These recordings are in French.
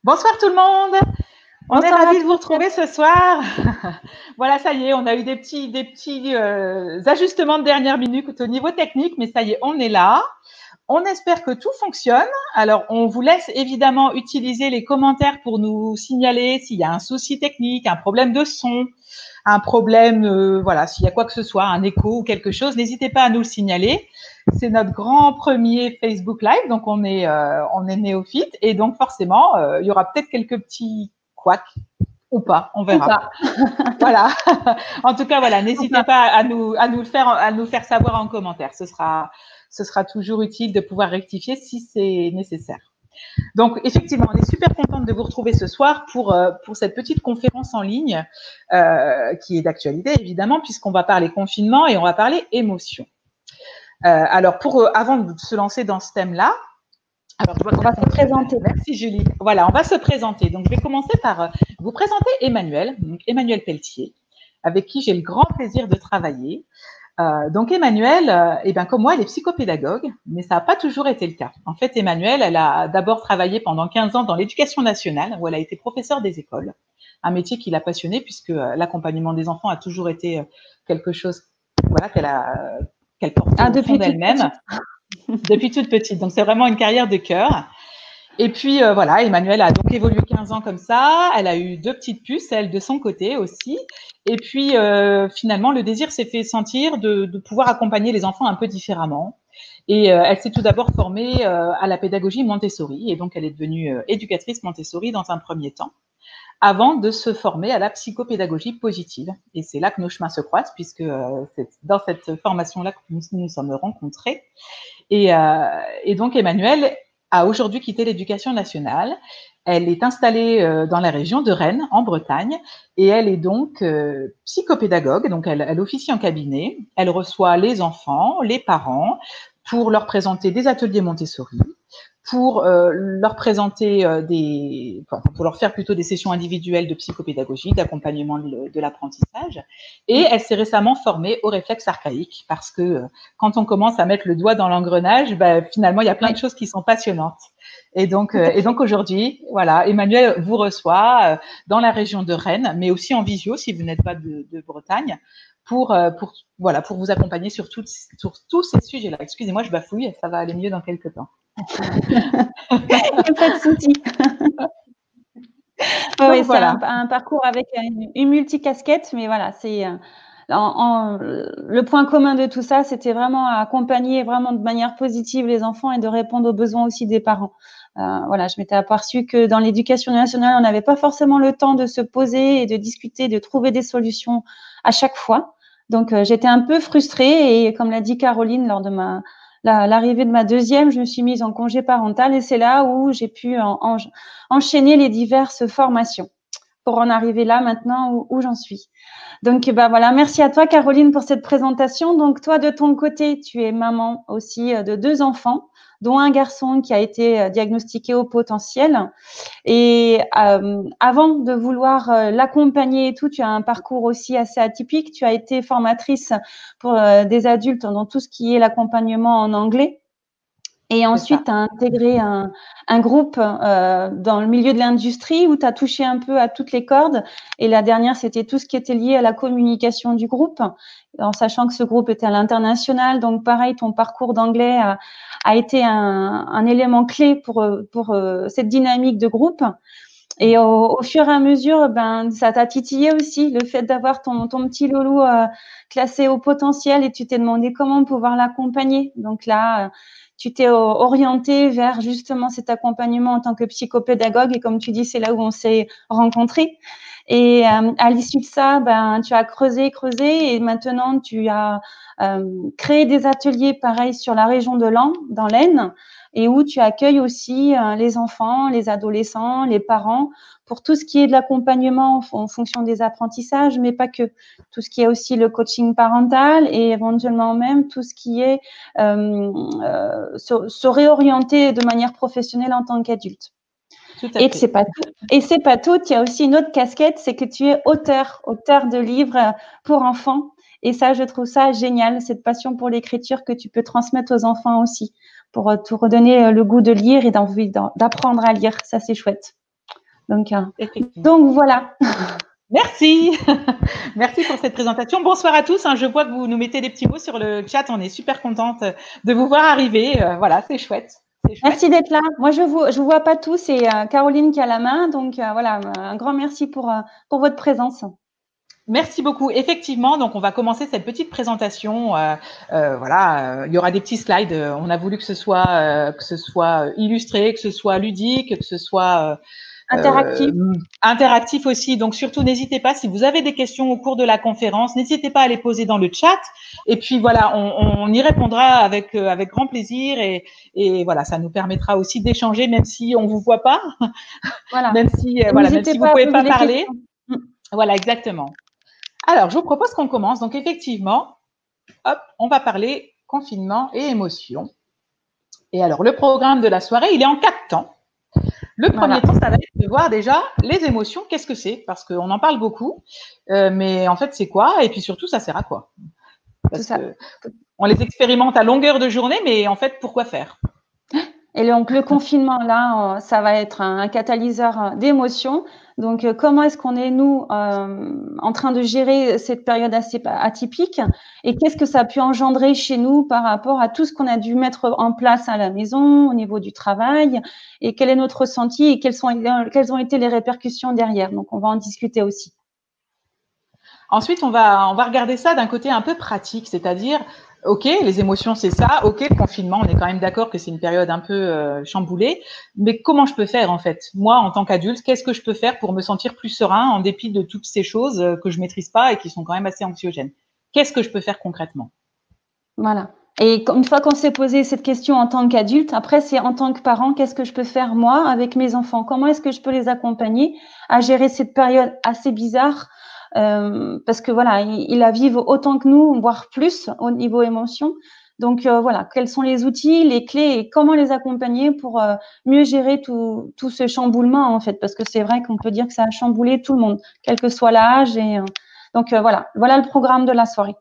Bonsoir tout le monde. On est Bonsoir ravis de vous retrouver ce soir. Voilà, ça y est, on a eu des petits ajustements de dernière minute au niveau technique, mais ça y est, on est là. On espère que tout fonctionne. Alors, on vous laisse évidemment utiliser les commentaires pour nous signaler s'il y a un souci technique, un problème de son, un problème, voilà, s'il y a quoi que ce soit, un écho ou quelque chose, n'hésitez pas à nous le signaler. C'est notre grand premier Facebook Live, donc on est néophyte et donc forcément, il y aura peut-être quelques petits couacs ou pas, on verra. Ou pas. Voilà. En tout cas, voilà, n'hésitez pas à nous faire savoir en commentaire. Ce sera toujours utile de pouvoir rectifier si c'est nécessaire. Donc, effectivement, on est super contente de vous retrouver ce soir pour cette petite conférence en ligne qui est d'actualité, évidemment, puisqu'on va parler confinement et on va parler émotion. Alors, avant de se lancer dans ce thème-là, alors, on va se présenter. Merci Julie. Voilà, on va se présenter. Donc, je vais commencer par vous présenter Emmanuel, donc Emmanuel Pelletier, avec qui j'ai le grand plaisir de travailler. Donc Emmanuel, comme moi, elle est psychopédagogue, mais ça n'a pas toujours été le cas. En fait, Emmanuel, elle a d'abord travaillé pendant 15 ans dans l'éducation nationale, où elle a été professeure des écoles, un métier qui l'a passionnée, puisque l'accompagnement des enfants a toujours été quelque chose, voilà, qu'elle portait au fond d'elle-même depuis toute petite. Donc c'est vraiment une carrière de cœur. Et puis voilà, Emmanuel a donc évolué 15 ans comme ça. Elle a eu 2 petites puces, elle de son côté aussi. Et puis finalement, le désir s'est fait sentir de pouvoir accompagner les enfants un peu différemment. Et elle s'est tout d'abord formée à la pédagogie Montessori. Et donc, elle est devenue éducatrice Montessori dans un premier temps, avant de se former à la psychopédagogie positive. Et c'est là que nos chemins se croisent, puisque c'est dans cette formation-là que nous nous sommes rencontrés. Et donc, Emmanuel a aujourd'hui quitté l'éducation nationale. Elle est installée dans la région de Rennes, en Bretagne, et elle est donc psychopédagogue. Donc, elle officie en cabinet. Elle reçoit les enfants, les parents, pour leur présenter des ateliers Montessori, pour leur présenter pour leur faire plutôt des sessions individuelles de psychopédagogie, d'accompagnement de l'apprentissage. Et elle s'est récemment formée au réflexe archaïque, parce que quand on commence à mettre le doigt dans l'engrenage, finalement, il y a plein de choses qui sont passionnantes. Et donc aujourd'hui, voilà, Emmanuel vous reçoit dans la région de Rennes, mais aussi en visio si vous n'êtes pas de Bretagne, pour vous accompagner sur tous ces sujets-là. Excusez-moi, je bafouille, ça va aller mieux dans quelques temps. Pas de souci. Oui, voilà. C'est un parcours avec une multicasquette, mais voilà, c'est le point commun de tout ça, c'était vraiment accompagner vraiment de manière positive les enfants et de répondre aux besoins aussi des parents. Voilà, je m'étais aperçue que dans l'éducation nationale, on n'avait pas forcément le temps de se poser et de discuter, de trouver des solutions à chaque fois. Donc, j'étais un peu frustrée et comme l'a dit Caroline lors de l'arrivée de ma deuxième, je me suis mise en congé parental et c'est là où j'ai pu enchaîner les diverses formations pour en arriver là maintenant où j'en suis. Donc, voilà, merci à toi, Caroline, pour cette présentation. Donc, toi, de ton côté, tu es maman aussi de 2 enfants, dont un garçon qui a été diagnostiqué au potentiel. Et avant de vouloir l'accompagner et tout, tu as un parcours aussi assez atypique. Tu as été formatrice pour des adultes dans tout ce qui est l'accompagnement en anglais. Et ensuite, tu as intégré un groupe dans le milieu de l'industrie où tu as touché un peu à toutes les cordes. Et la dernière, c'était tout ce qui était lié à la communication du groupe, en sachant que ce groupe était à l'international. Donc, pareil, ton parcours d'anglais a été un élément clé pour cette dynamique de groupe. Et au fur et à mesure, ça t'a titillé aussi, le fait d'avoir ton petit loulou classé au potentiel et tu t'es demandé comment pouvoir l'accompagner. Donc là, tu t'es orienté vers justement cet accompagnement en tant que psychopédagogue et comme tu dis, c'est là où on s'est rencontrés. Et à l'issue de ça, tu as creusé et maintenant tu as créé des ateliers pareils sur la région de Laon, dans l'Aisne, et où tu accueilles aussi les enfants, les adolescents, les parents pour tout ce qui est de l'accompagnement en fonction des apprentissages, mais pas que. Tout ce qui est aussi le coaching parental et éventuellement même tout ce qui est se réorienter de manière professionnelle en tant qu'adulte. Et c'est pas tout. Et c'est pas tout. Il y a aussi une autre casquette, c'est que tu es auteur de livres pour enfants. Et ça, je trouve ça génial, cette passion pour l'écriture que tu peux transmettre aux enfants aussi, pour te redonner le goût de lire et d'envie d'apprendre à lire. Ça, c'est chouette. Donc voilà. Merci. Merci pour cette présentation. Bonsoir à tous. Je vois que vous nous mettez des petits mots sur le chat. On est super contente de vous voir arriver. Voilà, c'est chouette. Merci d'être là. Moi, je vous vois pas tous. C'est Caroline qui a la main. Donc voilà, un grand merci pour votre présence. Merci beaucoup. Effectivement, donc on va commencer cette petite présentation. Voilà, il y aura des petits slides. On a voulu que ce soit illustré, que ce soit ludique, que ce soit interactif aussi. Donc surtout, n'hésitez pas, si vous avez des questions au cours de la conférence, n'hésitez pas à les poser dans le chat. Et puis voilà, on y répondra avec grand plaisir. Et voilà, ça nous permettra aussi d'échanger, même si on vous voit pas, voilà. même si vous pouvez pas parler. Voilà, exactement. Alors, je vous propose qu'on commence. Donc, effectivement, hop, on va parler confinement et émotions. Et alors, le programme de la soirée, il est en 4 temps. Le premier temps, ça va être de voir déjà les émotions. Qu'est-ce que c'est? Parce qu'on en parle beaucoup, mais en fait, c'est quoi? Et puis surtout, ça sert à quoi? Parce qu'on les expérimente à longueur de journée, mais en fait, pourquoi faire? Et donc, le confinement, là, ça va être un catalyseur d'émotions. Donc, comment est-ce qu'on est, nous, en train de gérer cette période assez atypique et qu'est-ce que ça a pu engendrer chez nous par rapport à tout ce qu'on a dû mettre en place à la maison, au niveau du travail et quel est notre ressenti et quelles ont été les répercussions derrière. Donc, on va en discuter aussi. Ensuite, on va regarder ça d'un côté un peu pratique, c'est-à-dire ok, les émotions, c'est ça. Ok, le confinement, on est quand même d'accord que c'est une période un peu chamboulée. Mais comment je peux faire, en fait? Moi, en tant qu'adulte, qu'est-ce que je peux faire pour me sentir plus serein en dépit de toutes ces choses que je maîtrise pas et qui sont quand même assez anxiogènes? Qu'est-ce que je peux faire concrètement? Voilà. Et une fois qu'on s'est posé cette question en tant qu'adulte, après, c'est en tant que parent, qu'est-ce que je peux faire, moi, avec mes enfants? Comment est-ce que je peux les accompagner à gérer cette période assez bizarre? Parce que voilà, ils la vivent autant que nous, voire plus au niveau émotion. Donc voilà, quels sont les outils, les clés et comment les accompagner pour mieux gérer tout ce chamboulement en fait, parce que c'est vrai qu'on peut dire que ça a chamboulé tout le monde, quel que soit l'âge. Et donc voilà le programme de la soirée.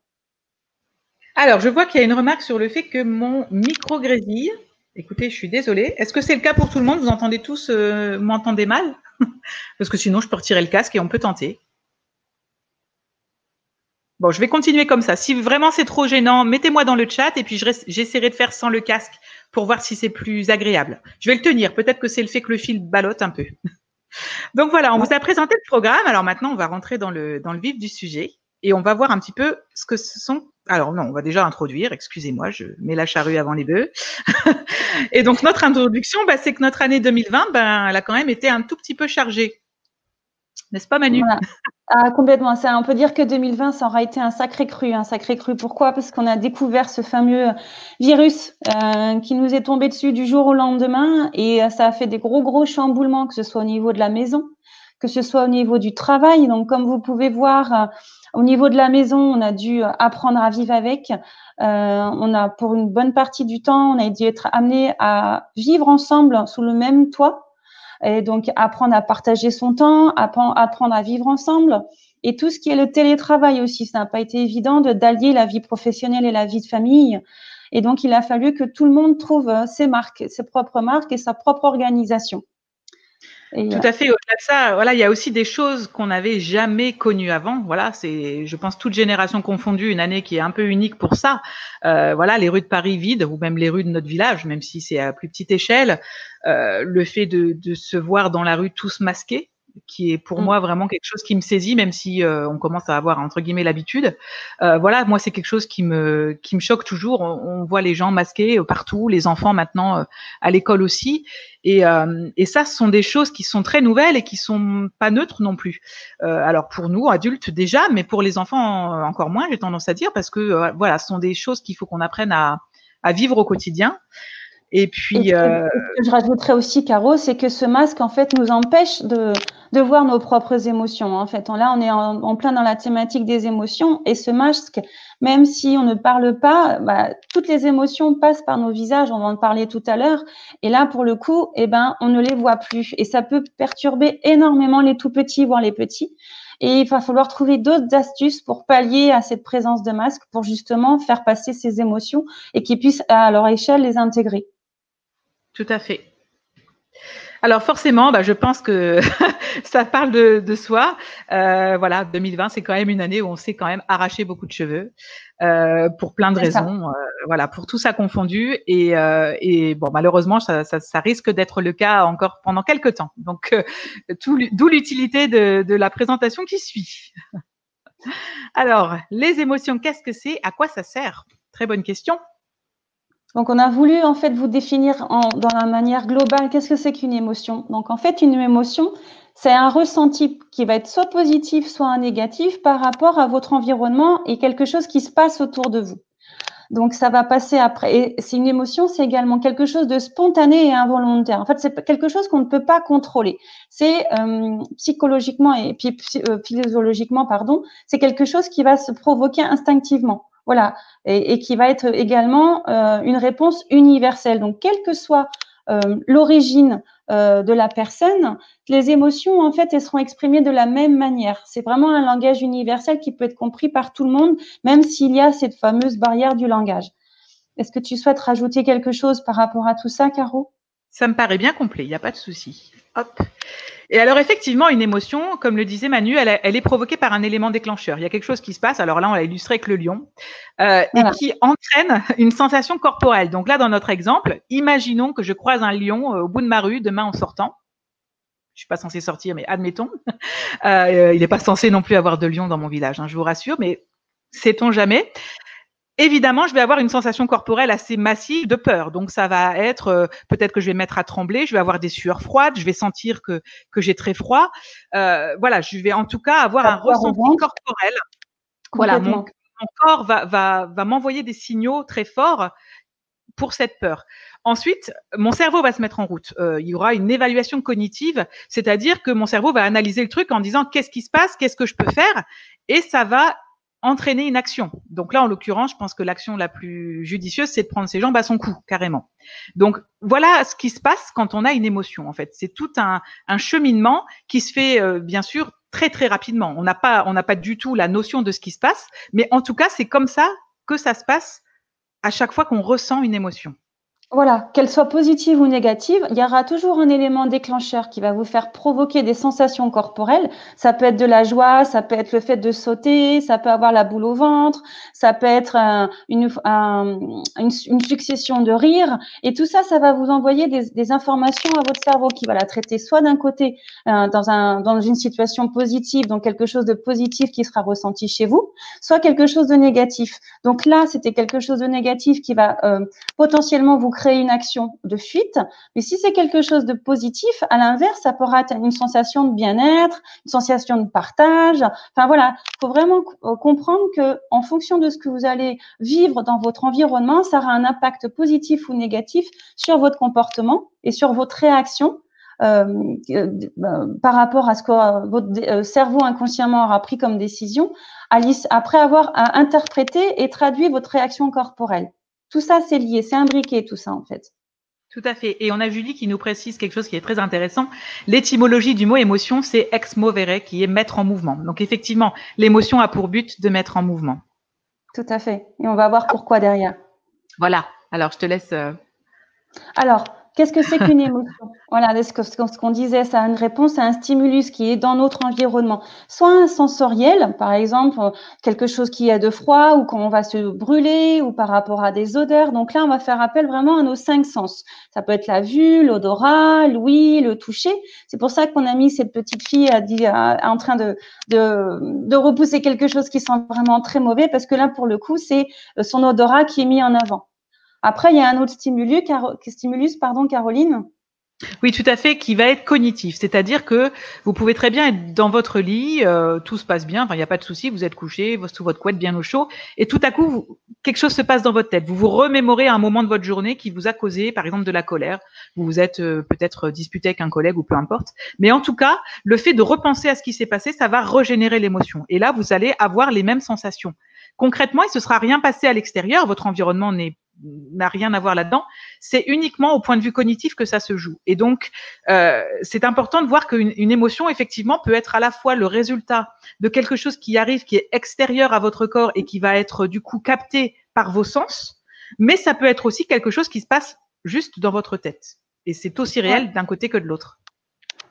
Alors, je vois qu'il y a une remarque sur le fait que mon micro grésille. Écoutez, je suis désolée. Est-ce que c'est le cas pour tout le monde? Vous entendez tous, m'entendez mal? Parce que sinon, je peux retirer le casque et on peut tenter. Bon, je vais continuer comme ça. Si vraiment c'est trop gênant, mettez-moi dans le chat et puis j'essaierai de faire sans le casque pour voir si c'est plus agréable. Je vais le tenir. Peut-être que c'est le fait que le fil ballotte un peu. Donc voilà, on vous a présenté le programme. Alors maintenant, on va rentrer dans le vif du sujet et on va voir un petit peu ce que ce sont. Alors non, on va déjà introduire. Excusez-moi, je mets la charrue avant les bœufs. Et donc notre introduction, c'est que notre année 2020, elle a quand même été un tout petit peu chargée. N'est-ce pas, Manu? Voilà. Ah, complètement. Ça, on peut dire que 2020, ça aura été un sacré cru. Un sacré cru. Pourquoi? Parce qu'on a découvert ce fameux virus qui nous est tombé dessus du jour au lendemain et ça a fait des gros chamboulements, que ce soit au niveau de la maison, que ce soit au niveau du travail. Donc, comme vous pouvez voir, au niveau de la maison, on a dû apprendre à vivre avec. On a, pour une bonne partie du temps, on a dû être amené à vivre ensemble sous le même toit. Et donc, apprendre à partager son temps, apprendre à vivre ensemble. Et tout ce qui est le télétravail aussi, ça n'a pas été évident d'allier la vie professionnelle et la vie de famille. Et donc, il a fallu que tout le monde trouve ses marques, ses propres marques et sa propre organisation. Tout à fait. Au-delà de ça, voilà, il y a aussi des choses qu'on n'avait jamais connues avant. Voilà, c'est, je pense, toute génération confondue, une année qui est un peu unique pour ça. Voilà, les rues de Paris vides, ou même les rues de notre village, même si c'est à plus petite échelle. Le fait de se voir dans la rue tous masqués, qui est pour moi vraiment quelque chose qui me saisit, même si on commence à avoir entre guillemets l'habitude. Voilà, moi c'est quelque chose qui me choque toujours. On voit les gens masqués partout, les enfants maintenant à l'école aussi, et ça, ce sont des choses qui sont très nouvelles et qui sont pas neutres non plus. Alors pour nous adultes déjà, mais pour les enfants encore moins, j'ai tendance à dire, parce que voilà, ce sont des choses qu'il faut qu'on apprenne à vivre au quotidien. Et puis, ce que je rajouterais aussi, Caro, c'est que ce masque, en fait, nous empêche de voir nos propres émotions. En fait, là, on est en plein dans la thématique des émotions. Et ce masque, même si on ne parle pas, toutes les émotions passent par nos visages. On va en parler tout à l'heure. Et là, pour le coup, on ne les voit plus. Et ça peut perturber énormément les tout petits, voire les petits. Et il va falloir trouver d'autres astuces pour pallier à cette présence de masque, pour justement faire passer ces émotions et qu'ils puissent, à leur échelle, les intégrer. Tout à fait. Alors forcément, je pense que ça parle de soi. Voilà, 2020, c'est quand même une année où on s'est quand même arraché beaucoup de cheveux pour plein de raisons. Voilà, pour tout ça confondu. Et bon, malheureusement, ça risque d'être le cas encore pendant quelques temps. Donc, d'où l'utilité de la présentation qui suit. Alors, les émotions, qu'est-ce que c'est? À quoi ça sert? Très bonne question. Donc, on a voulu en fait vous définir dans la manière globale qu'est-ce que c'est qu'une émotion. Donc, en fait, une émotion, c'est un ressenti qui va être soit positif, soit négatif par rapport à votre environnement et quelque chose qui se passe autour de vous. Donc, ça va passer après. Et c'est une émotion, c'est également quelque chose de spontané et involontaire. En fait, c'est quelque chose qu'on ne peut pas contrôler. C'est psychologiquement et puis physiologiquement, pardon, c'est quelque chose qui va se provoquer instinctivement. Voilà, et qui va être également une réponse universelle. Donc, quelle que soit l'origine de la personne, les émotions, en fait, elles seront exprimées de la même manière. C'est vraiment un langage universel qui peut être compris par tout le monde, même s'il y a cette fameuse barrière du langage. Est-ce que tu souhaites rajouter quelque chose par rapport à tout ça, Caro? Ça me paraît bien complet, il n'y a pas de souci. Hop. Et alors effectivement, une émotion, comme le disait Manu, elle est provoquée par un élément déclencheur. Il y a quelque chose qui se passe, alors là on l'a illustré avec le lion, voilà. Et qui entraîne une sensation corporelle. Donc là dans notre exemple, imaginons que je croise un lion au bout de ma rue demain en sortant. Je suis pas censée sortir, mais admettons. Il n'est pas censé non plus avoir de lion dans mon village, hein, je vous rassure, mais sait-on jamais. Évidemment, je vais avoir une sensation corporelle assez massive de peur. Donc, ça va être peut-être que je vais me mettre à trembler, je vais avoir des sueurs froides, je vais sentir que j'ai très froid. Voilà, je vais en tout cas avoir un ressenti corporel. Voilà, mon corps va m'envoyer des signaux très forts pour cette peur. Ensuite, mon cerveau va se mettre en route. Il y aura une évaluation cognitive, c'est-à-dire que mon cerveau va analyser le truc en disant qu'est-ce qui se passe, qu'est-ce que je peux faire, et ça va entraîner une action. Donc là, en l'occurrence, je pense que l'action la plus judicieuse, c'est de prendre ses jambes à son cou, carrément. Donc voilà ce qui se passe quand on a une émotion, en fait. C'est tout un cheminement qui se fait, bien sûr, très, très rapidement. On n'a pas du tout la notion de ce qui se passe, mais en tout cas, c'est comme ça que ça se passe à chaque fois qu'on ressent une émotion. Voilà, qu'elle soit positive ou négative, il y aura toujours un élément déclencheur qui va vous faire provoquer des sensations corporelles. Ça peut être de la joie, ça peut être le fait de sauter, ça peut avoir la boule au ventre, ça peut être une succession de rires. Et tout ça, ça va vous envoyer des informations à votre cerveau qui va la traiter soit d'un côté dans une situation positive, donc quelque chose de positif qui sera ressenti chez vous, soit quelque chose de négatif. Donc là, c'était quelque chose de négatif qui va potentiellement vous créer une action de fuite. Mais si c'est quelque chose de positif, à l'inverse, ça pourra être une sensation de bien-être, une sensation de partage. Enfin voilà, il faut vraiment comprendre que en fonction de ce que vous allez vivre dans votre environnement, ça aura un impact positif ou négatif sur votre comportement et sur votre réaction par rapport à ce que votre cerveau inconsciemment aura pris comme décision après avoir interprété et traduit votre réaction corporelle. Tout ça, c'est lié, c'est imbriqué tout ça en fait. Tout à fait. Et on a Julie qui nous précise quelque chose qui est très intéressant. L'étymologie du mot émotion, c'est ex movere, qui est mettre en mouvement. Donc effectivement, l'émotion a pour but de mettre en mouvement. Tout à fait. Et on va voir pourquoi derrière. Voilà. Alors, je te laisse. Alors, qu'est-ce que c'est qu'une émotion? Voilà, ce qu'on disait, ça a une réponse à un stimulus qui est dans notre environnement. Soit un sensoriel, par exemple, quelque chose qui est de froid ou quand on va se brûler ou par rapport à des odeurs. Donc là, on va faire appel vraiment à nos 5 sens. Ça peut être la vue, l'odorat, l'ouïe, le toucher. C'est pour ça qu'on a mis cette petite fille en train de repousser quelque chose qui sent vraiment très mauvais parce que là, pour le coup, c'est son odorat qui est mis en avant. Après, il y a un autre stimulus, Caroline. Oui, tout à fait, qui va être cognitif. C'est-à-dire que vous pouvez très bien être dans votre lit, tout se passe bien, enfin, il n'y a pas de souci, vous êtes couché sous votre couette bien au chaud, et tout à coup, quelque chose se passe dans votre tête. Vous vous remémorez un moment de votre journée qui vous a causé, par exemple, de la colère. Vous vous êtes peut-être disputé avec un collègue ou peu importe. Mais en tout cas, le fait de repenser à ce qui s'est passé, ça va régénérer l'émotion. Et là, vous allez avoir les mêmes sensations. Concrètement, il ne se sera rien passé à l'extérieur, votre environnement n'a rien à voir là-dedans. C'est uniquement au point de vue cognitif que ça se joue. Et donc, c'est important de voir qu'une émotion, effectivement, peut être à la fois le résultat de quelque chose qui arrive, qui est extérieur à votre corps et qui va être du coup capté par vos sens, mais ça peut être aussi quelque chose qui se passe juste dans votre tête. Et c'est aussi réel d'un côté que de l'autre.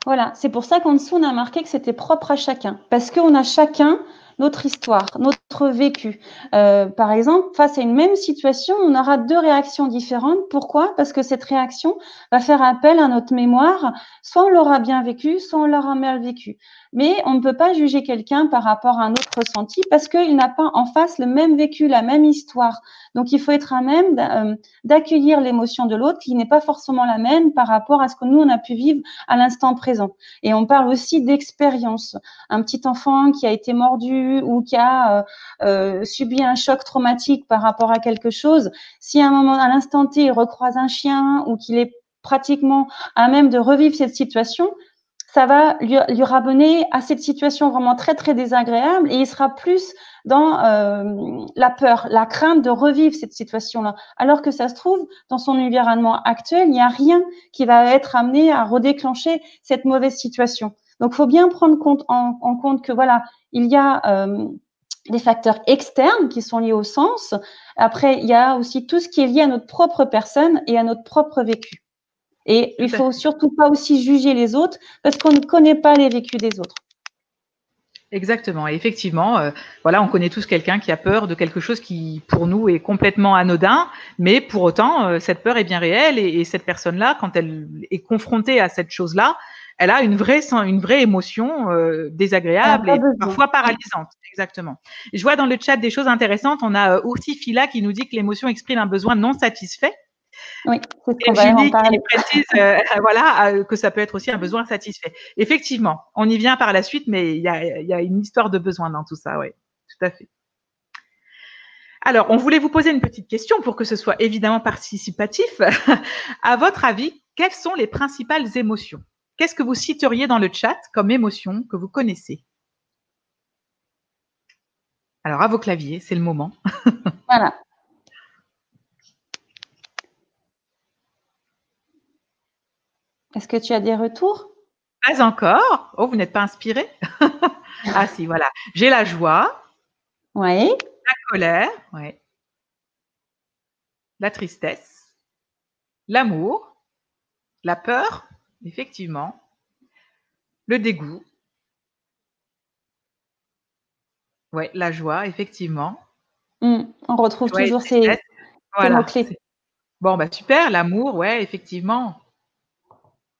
Voilà, c'est pour ça qu'en dessous, on a marqué que c'était propre à chacun. Parce qu'on a chacun notre histoire, notre vécu. Par exemple, face à une même situation, on aura 2 réactions différentes. Pourquoi? Parce que cette réaction va faire appel à notre mémoire. Soit on l'aura bien vécu, soit on l'aura mal vécu. Mais on ne peut pas juger quelqu'un par rapport à un autre ressenti parce qu'il n'a pas en face le même vécu, la même histoire. Donc, il faut être à même d'accueillir l'émotion de l'autre qui n'est pas forcément la même par rapport à ce que nous, on a pu vivre à l'instant présent. Et on parle aussi d'expérience. Un petit enfant qui a été mordu ou qui a subi un choc traumatique par rapport à quelque chose, si à un moment, à l'instant T, il recroise un chien ou qu'il est pratiquement à même de revivre cette situation, ça va lui ramener à cette situation vraiment très, très désagréable et il sera plus dans la peur, la crainte de revivre cette situation-là. Alors que ça se trouve, dans son environnement actuel, il n'y a rien qui va être amené à redéclencher cette mauvaise situation. Donc, il faut bien prendre en compte que voilà, il y a des facteurs externes qui sont liés au sens. Après, il y a aussi tout ce qui est lié à notre propre personne et à notre propre vécu. Et il faut surtout pas aussi juger les autres parce qu'on ne connaît pas les vécus des autres. Exactement. Et effectivement, voilà, on connaît tous quelqu'un qui a peur de quelque chose qui, pour nous, est complètement anodin, mais pour autant, cette peur est bien réelle et cette personne-là, quand elle est confrontée à cette chose-là, elle a une vraie émotion désagréable et parfois paralysante. Exactement. Et je vois dans le chat des choses intéressantes. On a Ursifila qui nous dit que l'émotion exprime un besoin non satisfait. Oui, c'est ce qu'on va en parler. Qui précise voilà, que ça peut être aussi un besoin satisfait. Effectivement, on y vient par la suite, mais il y a une histoire de besoin dans tout ça, oui, tout à fait. Alors, on voulait vous poser une petite question pour que ce soit évidemment participatif. À votre avis, quelles sont les principales émotions? Qu'est-ce que vous citeriez dans le chat comme émotion que vous connaissez? Alors, à vos claviers, c'est le moment. Voilà. Est-ce que tu as des retours? Pas encore. Oh, vous n'êtes pas inspiré? Ah si, voilà. J'ai la joie. Oui. La colère, oui. La tristesse. L'amour. La peur, effectivement. Le dégoût. Ouais, la joie, effectivement. On retrouve toujours ces mots-clés. Bon, bah super, l'amour, ouais, effectivement.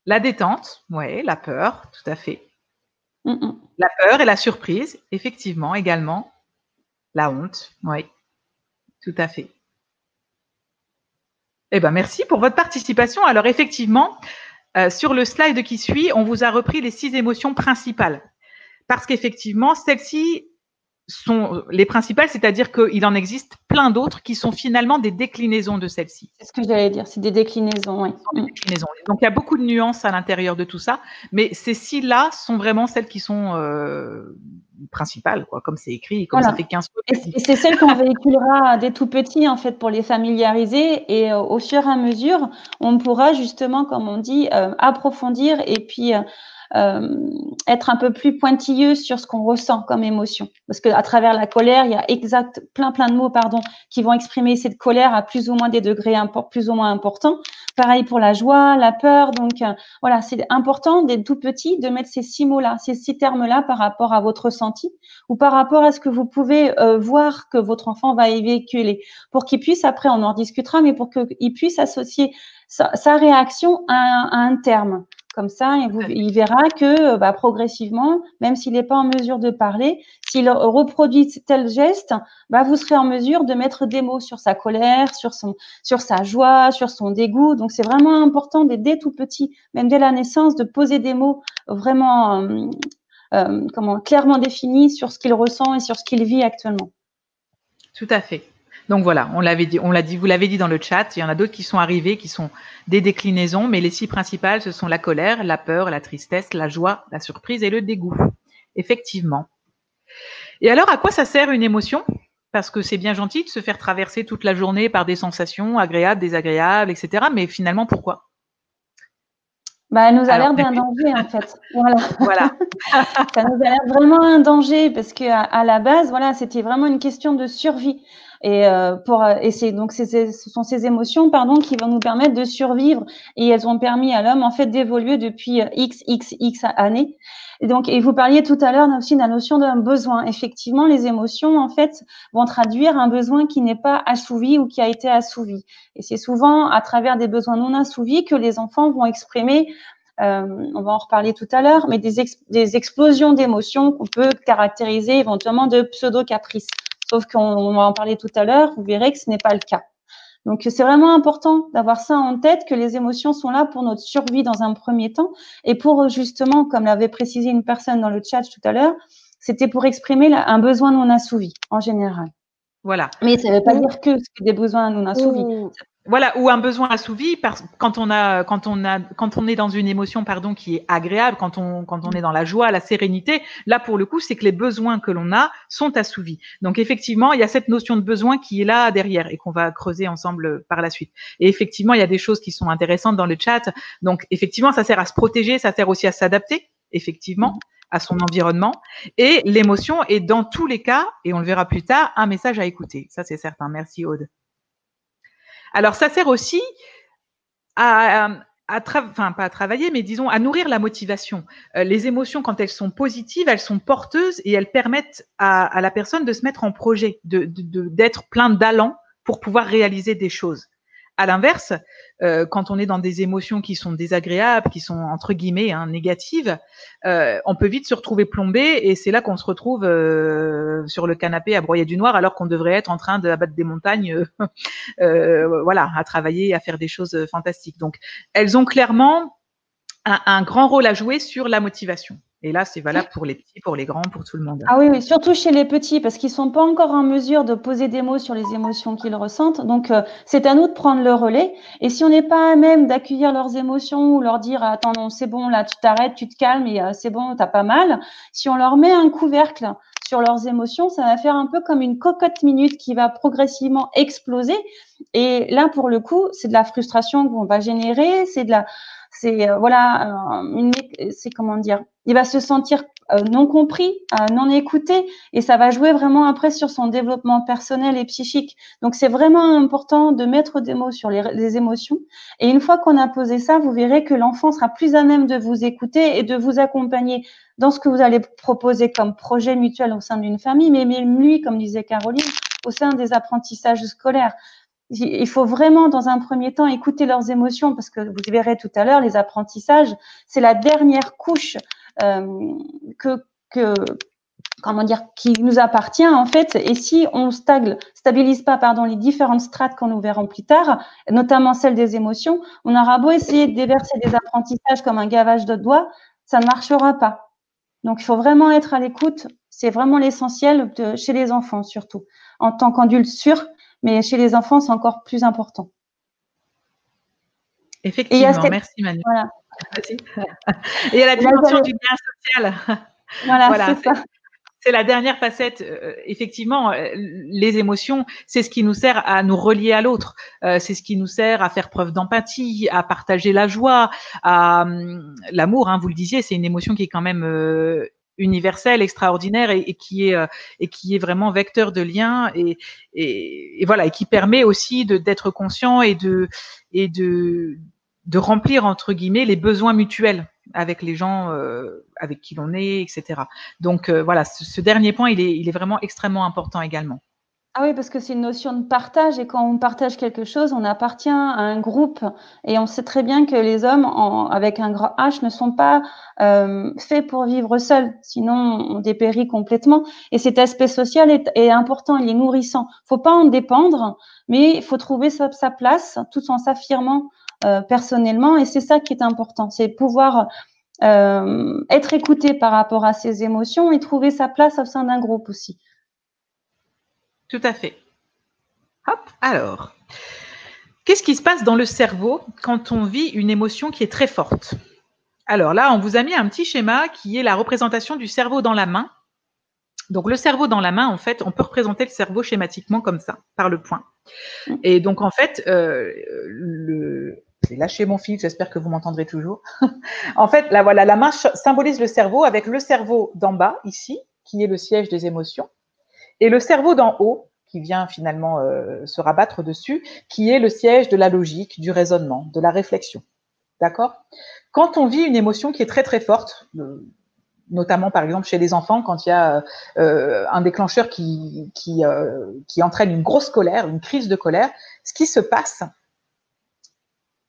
La détente, ouais, la peur, tout à fait. La peur et la surprise, effectivement, également. La honte, oui, tout à fait. Eh ben, merci pour votre participation. Alors, effectivement, sur le slide qui suit, on vous a repris les 6 émotions principales. Parce qu'effectivement, celles-ci sont les principales, c'est-à-dire qu'il en existe plein d'autres qui sont finalement des déclinaisons de celles-ci. C'est ce que j'allais dire, c'est des déclinaisons, oui. Des déclinaisons. Donc, il y a beaucoup de nuances à l'intérieur de tout ça, mais ces 6-là sont vraiment celles qui sont principales, quoi, comme c'est écrit, comme ça fait 15 fois. Et c'est celles qu'on véhiculera dès tout petit, en fait, pour les familiariser, et au fur et à mesure, on pourra justement, comme on dit, approfondir et puis être un peu plus pointilleux sur ce qu'on ressent comme émotion. Parce qu'à travers la colère, il y a plein de mots, qui vont exprimer cette colère à plus ou moins des degrés plus ou moins importants. Pareil pour la joie, la peur. Donc, voilà, c'est important dès tout petit de mettre ces 6 mots-là, ces 6 termes-là par rapport à votre ressenti ou par rapport à ce que vous pouvez voir que votre enfant va y véhiculer. Pour qu'il puisse, après, on en discutera, mais pour qu'il puisse associer sa réaction à un terme. Comme ça, il verra que progressivement, même s'il n'est pas en mesure de parler, s'il reproduit tel geste, vous serez en mesure de mettre des mots sur sa colère, sur sa joie, sur son dégoût. Donc, c'est vraiment important dès tout petit, même dès la naissance, de poser des mots vraiment clairement définis sur ce qu'il ressent et sur ce qu'il vit actuellement. Tout à fait. Donc voilà, vous l'avez dit dans le chat, il y en a d'autres qui sont arrivés, qui sont des déclinaisons, mais les 6 principales, ce sont la colère, la peur, la tristesse, la joie, la surprise et le dégoût. Effectivement. Et alors, à quoi ça sert une émotion? Parce que c'est bien gentil de se faire traverser toute la journée par des sensations agréables, désagréables, etc. Mais finalement, pourquoi? Elle nous a l'air d'un danger, en fait. Voilà. Ça nous a l'air vraiment un danger parce qu'à la base, voilà, c'était vraiment une question de survie. Et ce sont ces émotions, pardon, qui vont nous permettre de survivre, et elles ont permis à l'homme en fait d'évoluer depuis x années. Et vous parliez tout à l'heure aussi de la notion d'un besoin. Effectivement, les émotions en fait vont traduire un besoin qui n'est pas assouvi ou qui a été assouvi. Et c'est souvent à travers des besoins non assouvis que les enfants vont exprimer. On va en reparler tout à l'heure, mais des explosions d'émotions qu'on peut caractériser éventuellement de pseudo-caprices. Sauf qu'on va en parler tout à l'heure, vous verrez que ce n'est pas le cas. Donc, c'est vraiment important d'avoir ça en tête, que les émotions sont là pour notre survie dans un premier temps, et pour justement, comme l'avait précisé une personne dans le chat tout à l'heure, c'était pour exprimer un besoin non assouvi, en général. Voilà. Mais ça ne veut pas dire que c'est des besoins non assouvis. Voilà, ou un besoin assouvi quand on est dans une émotion, pardon, qui est agréable, quand on est dans la joie, la sérénité, là pour le coup, c'est que les besoins que l'on a sont assouvis. Donc effectivement, il y a cette notion de besoin qui est là derrière et qu'on va creuser ensemble par la suite. Et effectivement, il y a des choses qui sont intéressantes dans le chat. Donc effectivement, ça sert à se protéger, ça sert aussi à s'adapter, effectivement, à son environnement. Et l'émotion est dans tous les cas, et on le verra plus tard, un message à écouter. Ça, c'est certain. Merci Aude. Alors, ça sert aussi pas à travailler, mais disons à nourrir la motivation. Les émotions, quand elles sont positives, elles sont porteuses et elles permettent à la personne de se mettre en projet, d'être plein d'allant pour pouvoir réaliser des choses. À l'inverse, quand on est dans des émotions qui sont désagréables, qui sont entre guillemets négatives, on peut vite se retrouver plombé, et c'est là qu'on se retrouve sur le canapé à broyer du noir, alors qu'on devrait être en train d'abattre des montagnes, voilà, à travailler, à faire des choses fantastiques. Donc, elles ont clairement un grand rôle à jouer sur la motivation. Et là, c'est valable pour les petits, pour les grands, pour tout le monde. Ah oui, surtout chez les petits, parce qu'ils sont pas encore en mesure de poser des mots sur les émotions qu'ils ressentent. Donc, c'est à nous de prendre le relais. Et si on n'est pas à même d'accueillir leurs émotions ou leur dire « Attends, non, c'est bon, là, tu t'arrêtes, tu te calmes et c'est bon, t'as pas mal », si on leur met un couvercle sur leurs émotions, ça va faire un peu comme une cocotte minute qui va progressivement exploser. Et là, pour le coup, c'est de la frustration qu'on va générer, c'est comment dire, il va se sentir non compris, non écouté, et ça va jouer vraiment après sur son développement personnel et psychique. Donc, c'est vraiment important de mettre des mots sur les émotions. Et une fois qu'on a posé ça, vous verrez que l'enfant sera plus à même de vous écouter et de vous accompagner dans ce que vous allez proposer comme projet mutuel au sein d'une famille, mais même lui, comme disait Caroline, au sein des apprentissages scolaires. Il faut vraiment, dans un premier temps, écouter leurs émotions, parce que vous verrez tout à l'heure, les apprentissages, c'est la dernière couche qui nous appartient en fait. Et si on stabilise pas, les différentes strates qu'on nous verrons plus tard, notamment celle des émotions, on aura beau essayer de déverser des apprentissages comme un gavage de doigts, ça ne marchera pas. Donc, il faut vraiment être à l'écoute. C'est vraiment l'essentiel chez les enfants, surtout. En tant qu'adulte, sûr, mais chez les enfants, c'est encore plus important. Effectivement, merci Manu. Voilà. Et il y a la dimension du lien social. Voilà. C'est la dernière facette. Effectivement, les émotions, c'est ce qui nous sert à nous relier à l'autre. C'est ce qui nous sert à faire preuve d'empathie, à partager la joie, à l'amour. Vous le disiez, c'est une émotion qui est quand même universelle, extraordinaire, et qui est vraiment vecteur de lien, et voilà, et qui permet aussi d'être conscient et de remplir entre guillemets les besoins mutuels avec les gens avec qui l'on est, etc. Donc voilà, ce dernier point, il est vraiment extrêmement important également. Ah oui, parce que c'est une notion de partage, et quand on partage quelque chose, on appartient à un groupe, et on sait très bien que les hommes avec un grand H ne sont pas faits pour vivre seuls, sinon on dépérit complètement. Et cet aspect social est important, il est nourrissant. Faut pas en dépendre, mais il faut trouver sa place tout en s'affirmant personnellement, et c'est ça qui est important, c'est pouvoir être écouté par rapport à ses émotions et trouver sa place au sein d'un groupe aussi. Tout à fait. Hop, alors, qu'est-ce qui se passe dans le cerveau quand on vit une émotion qui est très forte? Alors là, on vous a mis un petit schéma qui est la représentation du cerveau dans la main. Donc le cerveau dans la main, en fait, on peut représenter le cerveau schématiquement comme ça, par le point. Et donc en fait, j'ai lâché mon fil, j'espère que vous m'entendrez toujours. En fait, là voilà, la main symbolise le cerveau, avec le cerveau d'en bas, ici, qui est le siège des émotions, et le cerveau d'en haut, qui vient finalement se rabattre dessus, qui est le siège de la logique, du raisonnement, de la réflexion. D'accord? Quand on vit une émotion qui est très très forte, notamment par exemple chez les enfants, quand il y a un déclencheur qui entraîne une grosse colère, une crise de colère, ce qui se passe,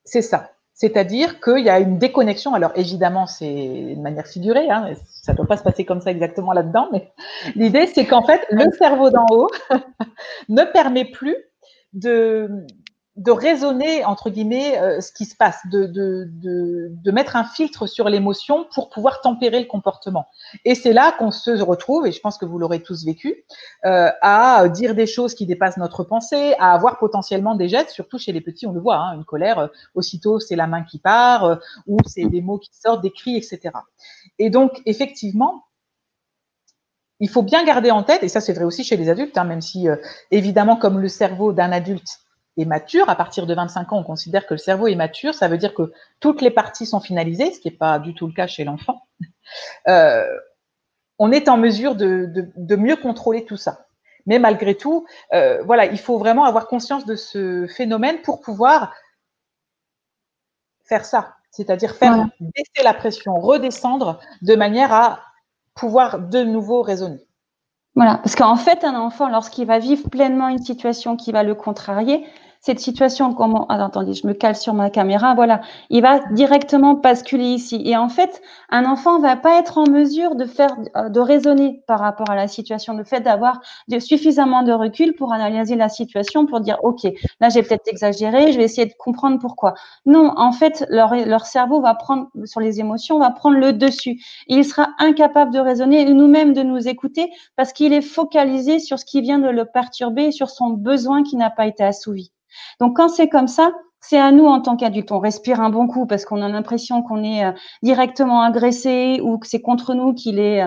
c'est ça. C'est-à-dire qu'il y a une déconnexion. Alors évidemment, c'est de manière figurée, hein, ça ne doit pas se passer comme ça exactement là-dedans, mais l'idée, c'est qu'en fait, le cerveau d'en haut ne permet plus de raisonner, entre guillemets, ce qui se passe, de mettre un filtre sur l'émotion pour pouvoir tempérer le comportement. Et c'est là qu'on se retrouve, et je pense que vous l'aurez tous vécu, à dire des choses qui dépassent notre pensée, à avoir potentiellement des gestes, surtout chez les petits, on le voit, hein, une colère, aussitôt c'est la main qui part, ou c'est des mots qui sortent, des cris, etc. Et donc, effectivement, il faut bien garder en tête, et ça c'est vrai aussi chez les adultes, hein, même si évidemment comme le cerveau d'un adulte est mature, à partir de 25 ans on considère que le cerveau est mature, ça veut dire que toutes les parties sont finalisées, ce qui n'est pas du tout le cas chez l'enfant. On est en mesure de mieux contrôler tout ça. Mais malgré tout, voilà, il faut vraiment avoir conscience de ce phénomène pour pouvoir faire ça, c'est-à-dire faire baisser la pression, redescendre de manière à pouvoir de nouveau raisonner. Voilà, parce qu'en fait, un enfant, lorsqu'il va vivre pleinement une situation qui va le contrarier, cette situation, comment… Ah, attendez, je me cale sur ma caméra, voilà. Il va directement basculer ici. Et en fait, un enfant va pas être en mesure de raisonner par rapport à la situation. Le fait d'avoir suffisamment de recul pour analyser la situation, pour dire, OK, là, j'ai peut-être exagéré, je vais essayer de comprendre pourquoi. Non, en fait, leur cerveau va prendre, sur les émotions, va prendre le dessus. Et il sera incapable de raisonner et nous-mêmes de nous écouter parce qu'il est focalisé sur ce qui vient de le perturber, sur son besoin qui n'a pas été assouvi. Donc, quand c'est comme ça, c'est à nous en tant qu'adultes. On respire un bon coup parce qu'on a l'impression qu'on est directement agressé ou que c'est contre nous qu'il est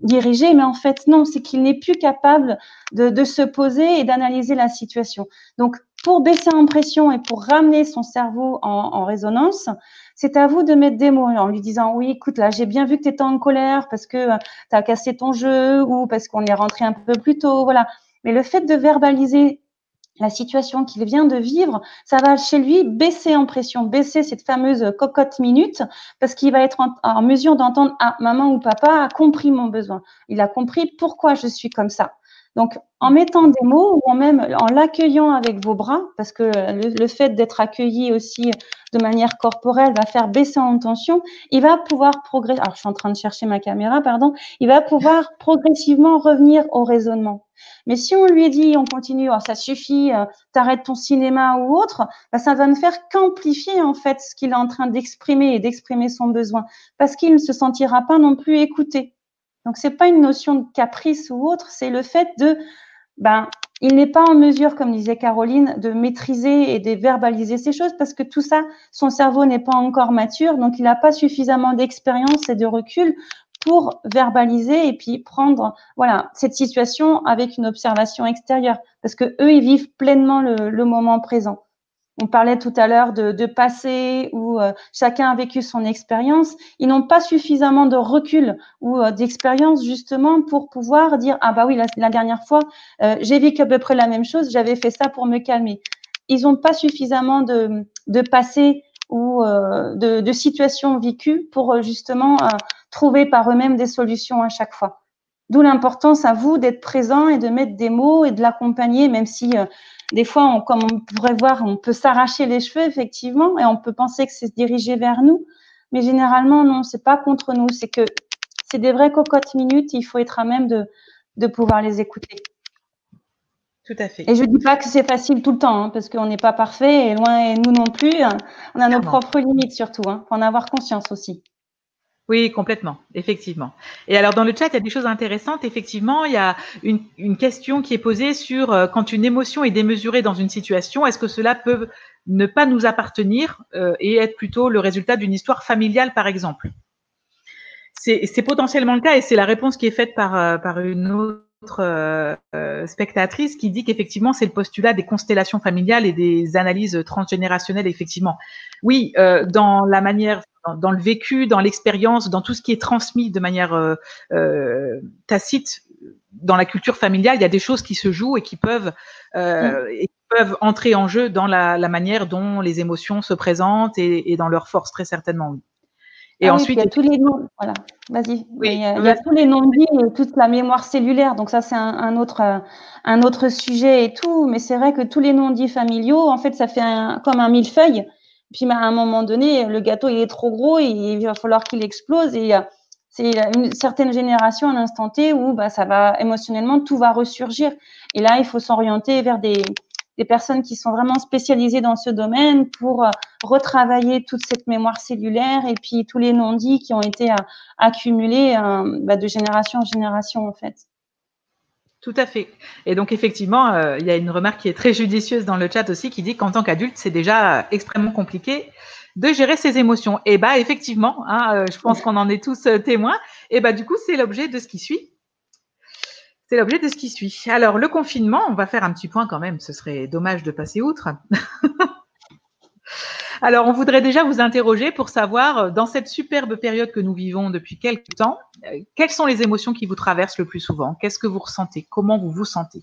dirigé. Mais en fait, non, c'est qu'il n'est plus capable de se poser et d'analyser la situation. Donc, pour baisser en pression et pour ramener son cerveau en résonance, c'est à vous de mettre des mots en lui disant « Oui, écoute, là, j'ai bien vu que tu étais en colère parce que tu as cassé ton jeu ou parce qu'on est rentré un peu plus tôt. » Voilà. Mais le fait de verbaliser la situation qu'il vient de vivre, ça va chez lui baisser en pression, baisser cette fameuse cocotte minute, parce qu'il va être en mesure d'entendre « Ah, maman ou papa a compris mon besoin. Il a compris pourquoi je suis comme ça. » Donc, en mettant des mots ou même en l'accueillant avec vos bras, parce que le fait d'être accueilli aussi de manière corporelle va faire baisser en tension, il va pouvoir progresser. Alors, je suis en train de chercher ma caméra, pardon. Il va pouvoir progressivement revenir au raisonnement. Mais si on lui dit, on continue, oh, ça suffit, t'arrêtes ton cinéma ou autre, bah, ça va ne faire qu'amplifier en fait ce qu'il est en train d'exprimer et d'exprimer son besoin, parce qu'il ne se sentira pas non plus écouté. Donc, c'est pas une notion de caprice ou autre, c'est le fait de, il n'est pas en mesure, comme disait Caroline, de maîtriser et de verbaliser ces choses parce que tout ça, son cerveau n'est pas encore mature, donc il n'a pas suffisamment d'expérience et de recul pour verbaliser et puis prendre, voilà, cette situation avec une observation extérieure, parce que eux, ils vivent pleinement le moment présent. On parlait tout à l'heure de passé où chacun a vécu son expérience. Ils n'ont pas suffisamment de recul ou d'expérience justement pour pouvoir dire ah bah oui la dernière fois j'ai vécu à peu près la même chose, j'avais fait ça pour me calmer. Ils n'ont pas suffisamment de passé ou de situations vécues pour justement trouver par eux-mêmes des solutions à chaque fois. D'où l'importance à vous d'être présent et de mettre des mots et de l'accompagner, même si des fois, comme on pourrait voir, on peut s'arracher les cheveux, effectivement, et on peut penser que c'est dirigé vers nous. Mais généralement, non, c'est pas contre nous. C'est que c'est des vraies cocottes minutes. Il faut être à même de pouvoir les écouter. Tout à fait. Et je dis pas que c'est facile tout le temps, hein, parce qu'on n'est pas parfait, et loin, et nous non plus. On a nos propres limites surtout. Faut en avoir conscience aussi. Oui, complètement, effectivement. Et alors, dans le chat, il y a des choses intéressantes. Effectivement, il y a une question qui est posée sur quand une émotion est démesurée dans une situation, est-ce que cela peut ne pas nous appartenir et être plutôt le résultat d'une histoire familiale, par exemple? C'est potentiellement le cas et c'est la réponse qui est faite par une autre spectatrice qui dit qu'effectivement, c'est le postulat des constellations familiales et des analyses transgénérationnelles, effectivement. Oui, dans la manière… dans le vécu, dans l'expérience, dans tout ce qui est transmis de manière tacite, dans la culture familiale, il y a des choses qui se jouent et qui peuvent entrer en jeu dans la manière dont les émotions se présentent et dans leur force, très certainement. Oui. Et ensuite, il y a tous les noms. Voilà, vas-y. Oui, il y a tous les non-dits et toute la mémoire cellulaire. Donc ça, c'est un autre sujet et tout. Mais c'est vrai que tous les non-dits familiaux, en fait, ça fait comme un millefeuille. Puis à un moment donné, le gâteau il est trop gros et il va falloir qu'il explose. Et c'est une certaine génération, un instant T, où ça va émotionnellement, tout va ressurgir. Et là, il faut s'orienter vers des personnes qui sont vraiment spécialisées dans ce domaine pour retravailler toute cette mémoire cellulaire et puis tous les non-dits qui ont été accumulés de génération en génération, en fait. Tout à fait. Et donc, effectivement, il y a une remarque qui est très judicieuse dans le chat aussi qui dit qu'en tant qu'adulte, c'est déjà extrêmement compliqué de gérer ses émotions. Et effectivement, je pense qu'on en est tous témoins. Et du coup, c'est l'objet de ce qui suit. C'est l'objet de ce qui suit. Alors, le confinement, on va faire un petit point quand même. Ce serait dommage de passer outre. Alors, on voudrait déjà vous interroger pour savoir, dans cette superbe période que nous vivons depuis quelques temps, quelles sont les émotions qui vous traversent le plus souvent? Qu'est-ce que vous ressentez? Comment vous vous sentez?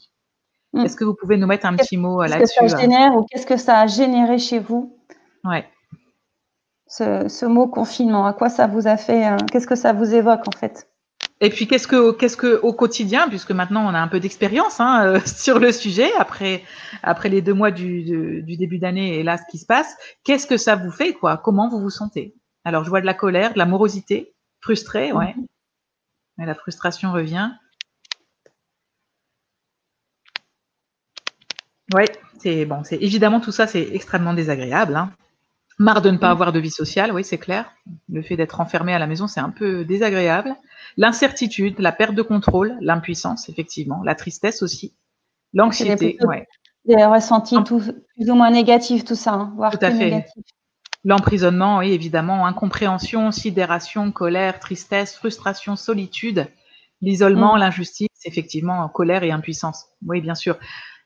Est-ce que vous pouvez nous mettre un petit mot là-dessus? Qu'est-ce que ça génère ou qu'est-ce que ça a généré chez vous? Ouais. Ce mot confinement, à quoi ça vous a fait? Qu'est-ce que ça vous évoque en fait? Et puis, qu'est-ce que au quotidien, puisque maintenant on a un peu d'expérience sur le sujet, après les 2 mois du début d'année et là ce qui se passe, qu'est-ce que ça vous fait, quoi? Comment vous vous sentez? Alors, je vois de la colère, de la morosité, frustré, ouais. Mais la frustration revient. Ouais, c'est évidemment tout ça, c'est extrêmement désagréable. Marre de ne pas avoir de vie sociale, oui, c'est clair. Le fait d'être enfermé à la maison, c'est un peu désagréable. L'incertitude, la perte de contrôle, l'impuissance, effectivement, la tristesse aussi, l'anxiété, ouais. Des ressentis plus ou moins négatifs, tout ça, voire tout à fait. Négatifs. L'emprisonnement, oui, évidemment, incompréhension, sidération, colère, tristesse, frustration, solitude, l'isolement, l'injustice, effectivement, colère et impuissance. Oui, bien sûr.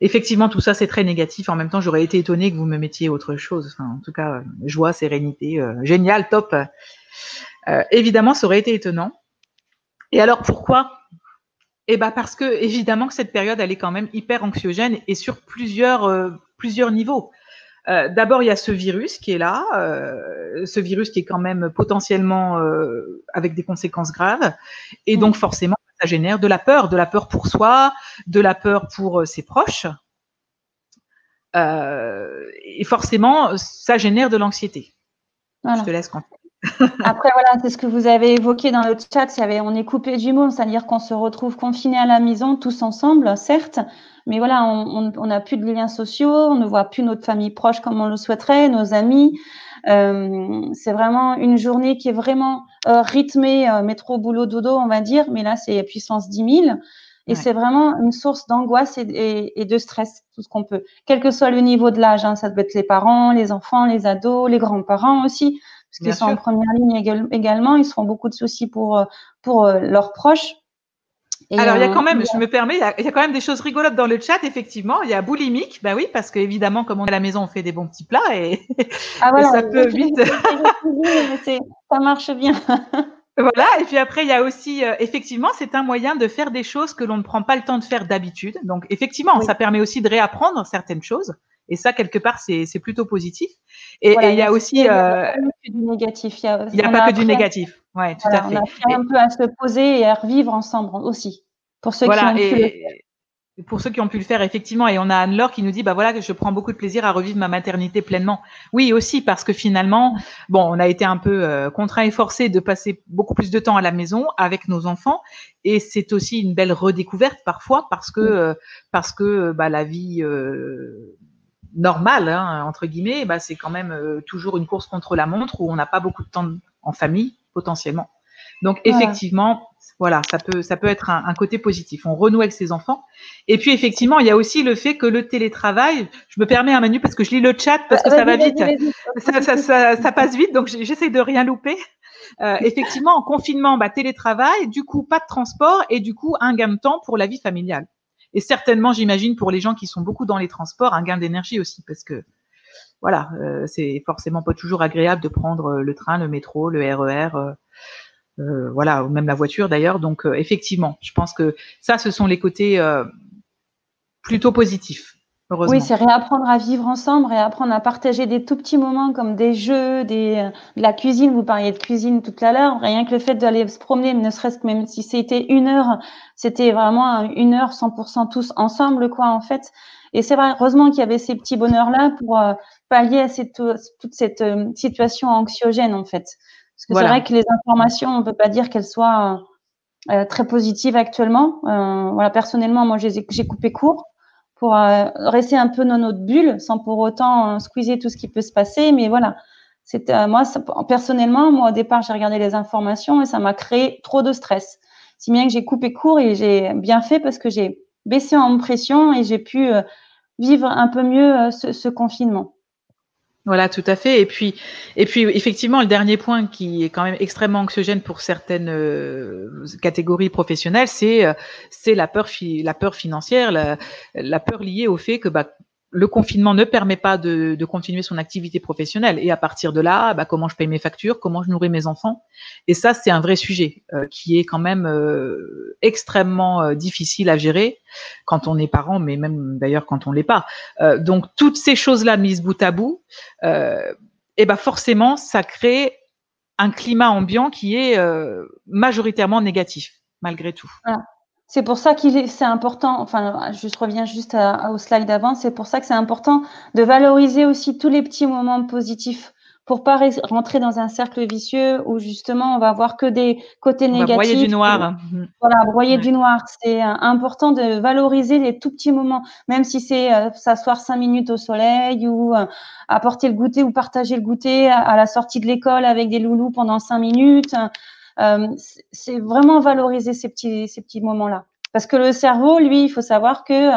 Effectivement, tout ça, c'est très négatif. En même temps, j'aurais été étonnée que vous me mettiez autre chose. Enfin, en tout cas, joie, sérénité, génial, top. Évidemment, ça aurait été étonnant. Et alors, pourquoi? Parce que, évidemment, que cette période, elle est quand même hyper anxiogène et sur plusieurs niveaux. D'abord, il y a ce virus qui est là, ce virus qui est quand même potentiellement avec des conséquences graves. Et donc, forcément, ça génère de la peur pour soi, de la peur pour ses proches. Et forcément, ça génère de l'anxiété. Voilà. Je te laisse continuer. Après, voilà, c'est ce que vous avez évoqué dans le chat. On est coupé du monde, c'est-à-dire qu'on se retrouve confinés à la maison, tous ensemble, certes, mais voilà, on n'a plus de liens sociaux, on ne voit plus notre famille proche comme on le souhaiterait, nos amis. C'est vraiment une journée qui est vraiment rythmée, métro, boulot, dodo, on va dire, mais là, c'est puissance 10 000. Et c'est vraiment une source d'angoisse et de stress, tout ce qu'on peut, quel que soit le niveau de l'âge. Ça peut être les parents, les enfants, les ados, les grands-parents aussi. Parce qu'ils sont en première ligne également, ils se font beaucoup de soucis pour leurs proches. Et alors, il y a quand même, je me permets, il y a quand même des choses rigolotes dans le chat, effectivement. Il y a boulimique, oui, parce qu'évidemment, comme on est à la maison, on fait des bons petits plats et, voilà, et ça peut vite… ça marche bien. Voilà, et puis après, il y a aussi, effectivement, c'est un moyen de faire des choses que l'on ne prend pas le temps de faire d'habitude. Donc, effectivement, ça permet aussi de réapprendre certaines choses. Et ça, quelque part, c'est plutôt positif. Et il y a aussi… Il n'y a pas que du négatif. Il n'y a pas que du négatif. Oui, tout à fait. On a appris un peu à se poser et à revivre ensemble aussi. Pour ceux qui ont pu le faire. Pour ceux qui ont pu le faire, effectivement. Et on a Anne-Laure qui nous dit, voilà, que je prends beaucoup de plaisir à revivre ma maternité pleinement. Oui, aussi, parce que finalement, on a été un peu contraints et forcés de passer beaucoup plus de temps à la maison avec nos enfants. Et c'est aussi une belle redécouverte parfois parce que la vie normale, entre guillemets, c'est quand même toujours une course contre la montre où on n'a pas beaucoup de temps en famille, potentiellement. Donc, effectivement, voilà, ça peut être un côté positif. On renoue avec ses enfants. Et puis, effectivement, il y a aussi le fait que le télétravail, je me permets un Manu parce que je lis le chat parce que ça va vite. Ça passe vite, donc j'essaie de rien louper. Effectivement, en confinement, télétravail, du coup, pas de transport et du coup, un gain de temps pour la vie familiale. Et certainement, j'imagine, pour les gens qui sont beaucoup dans les transports, un gain d'énergie aussi parce que, voilà, c'est forcément pas toujours agréable de prendre le train, le métro, le RER, voilà, ou même la voiture d'ailleurs. Donc effectivement, je pense que ça, ce sont les côtés plutôt positifs, heureusement. Oui, c'est réapprendre à vivre ensemble, réapprendre à partager des tout petits moments comme des jeux, de la cuisine. Vous parliez de cuisine tout à l'heure. Rien que le fait d'aller se promener, ne serait-ce que même si c'était 1 heure, c'était vraiment 1 heure 100% tous ensemble, quoi, en fait. Et c'est vrai, heureusement qu'il y avait ces petits bonheurs-là pour pallier à toute cette situation anxiogène, en fait. Parce que Voilà. c'est vrai que les informations, on peut pas dire qu'elles soient très positives actuellement. Voilà, personnellement, moi, j'ai coupé court pour rester un peu dans notre bulle sans pour autant squeezer tout ce qui peut se passer. Mais voilà, moi, personnellement, moi, au départ, j'ai regardé les informations et ça m'a créé trop de stress. Si bien que j'ai coupé court et j'ai bien fait parce que j'ai baissé en pression et j'ai pu vivre un peu mieux ce confinement. Voilà, tout à fait. Et puis, effectivement, le dernier point qui est quand même extrêmement anxiogène pour certaines catégories professionnelles, c'est la peur financière, la peur liée au fait que le confinement ne permet pas de continuer son activité professionnelle. Et à partir de là, comment je paye mes factures, comment je nourris mes enfants. Et ça, c'est un vrai sujet qui est quand même extrêmement difficile à gérer quand on est parent, mais même d'ailleurs quand on l'est pas. Donc, toutes ces choses-là mises bout à bout, et forcément, ça crée un climat ambiant qui est majoritairement négatif, malgré tout. Voilà. C'est pour ça c'est important, enfin, je reviens juste au slide d'avant, c'est pour ça que c'est important de valoriser aussi tous les petits moments positifs pour pas rentrer dans un cercle vicieux où justement on va voir que des côtés négatifs. On va broyer du noir. Voilà, broyer du noir. C'est important de valoriser les tout petits moments, même si c'est s'asseoir 5 minutes au soleil ou apporter le goûter ou partager le goûter à la sortie de l'école avec des loulous pendant 5 minutes. C'est vraiment valoriser ces petits moments-là. Parce que le cerveau, lui, il faut savoir que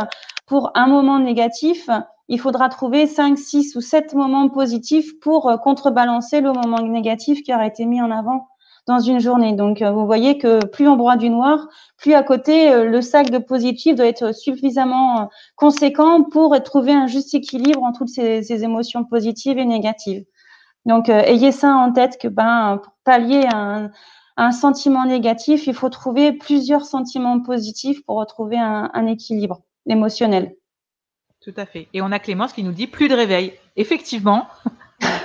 pour un moment négatif, il faudra trouver 5, 6 ou 7 moments positifs pour contrebalancer le moment négatif qui aura été mis en avant dans une journée. Donc, vous voyez que plus on broie du noir, plus à côté, le sac de positif doit être suffisamment conséquent pour trouver un juste équilibre entre toutes ces émotions positives et négatives. Donc, ayez ça en tête que pour pallier un sentiment négatif, il faut trouver plusieurs sentiments positifs pour retrouver un équilibre émotionnel. Tout à fait. Et on a Clémence qui nous dit plus de réveil. Effectivement,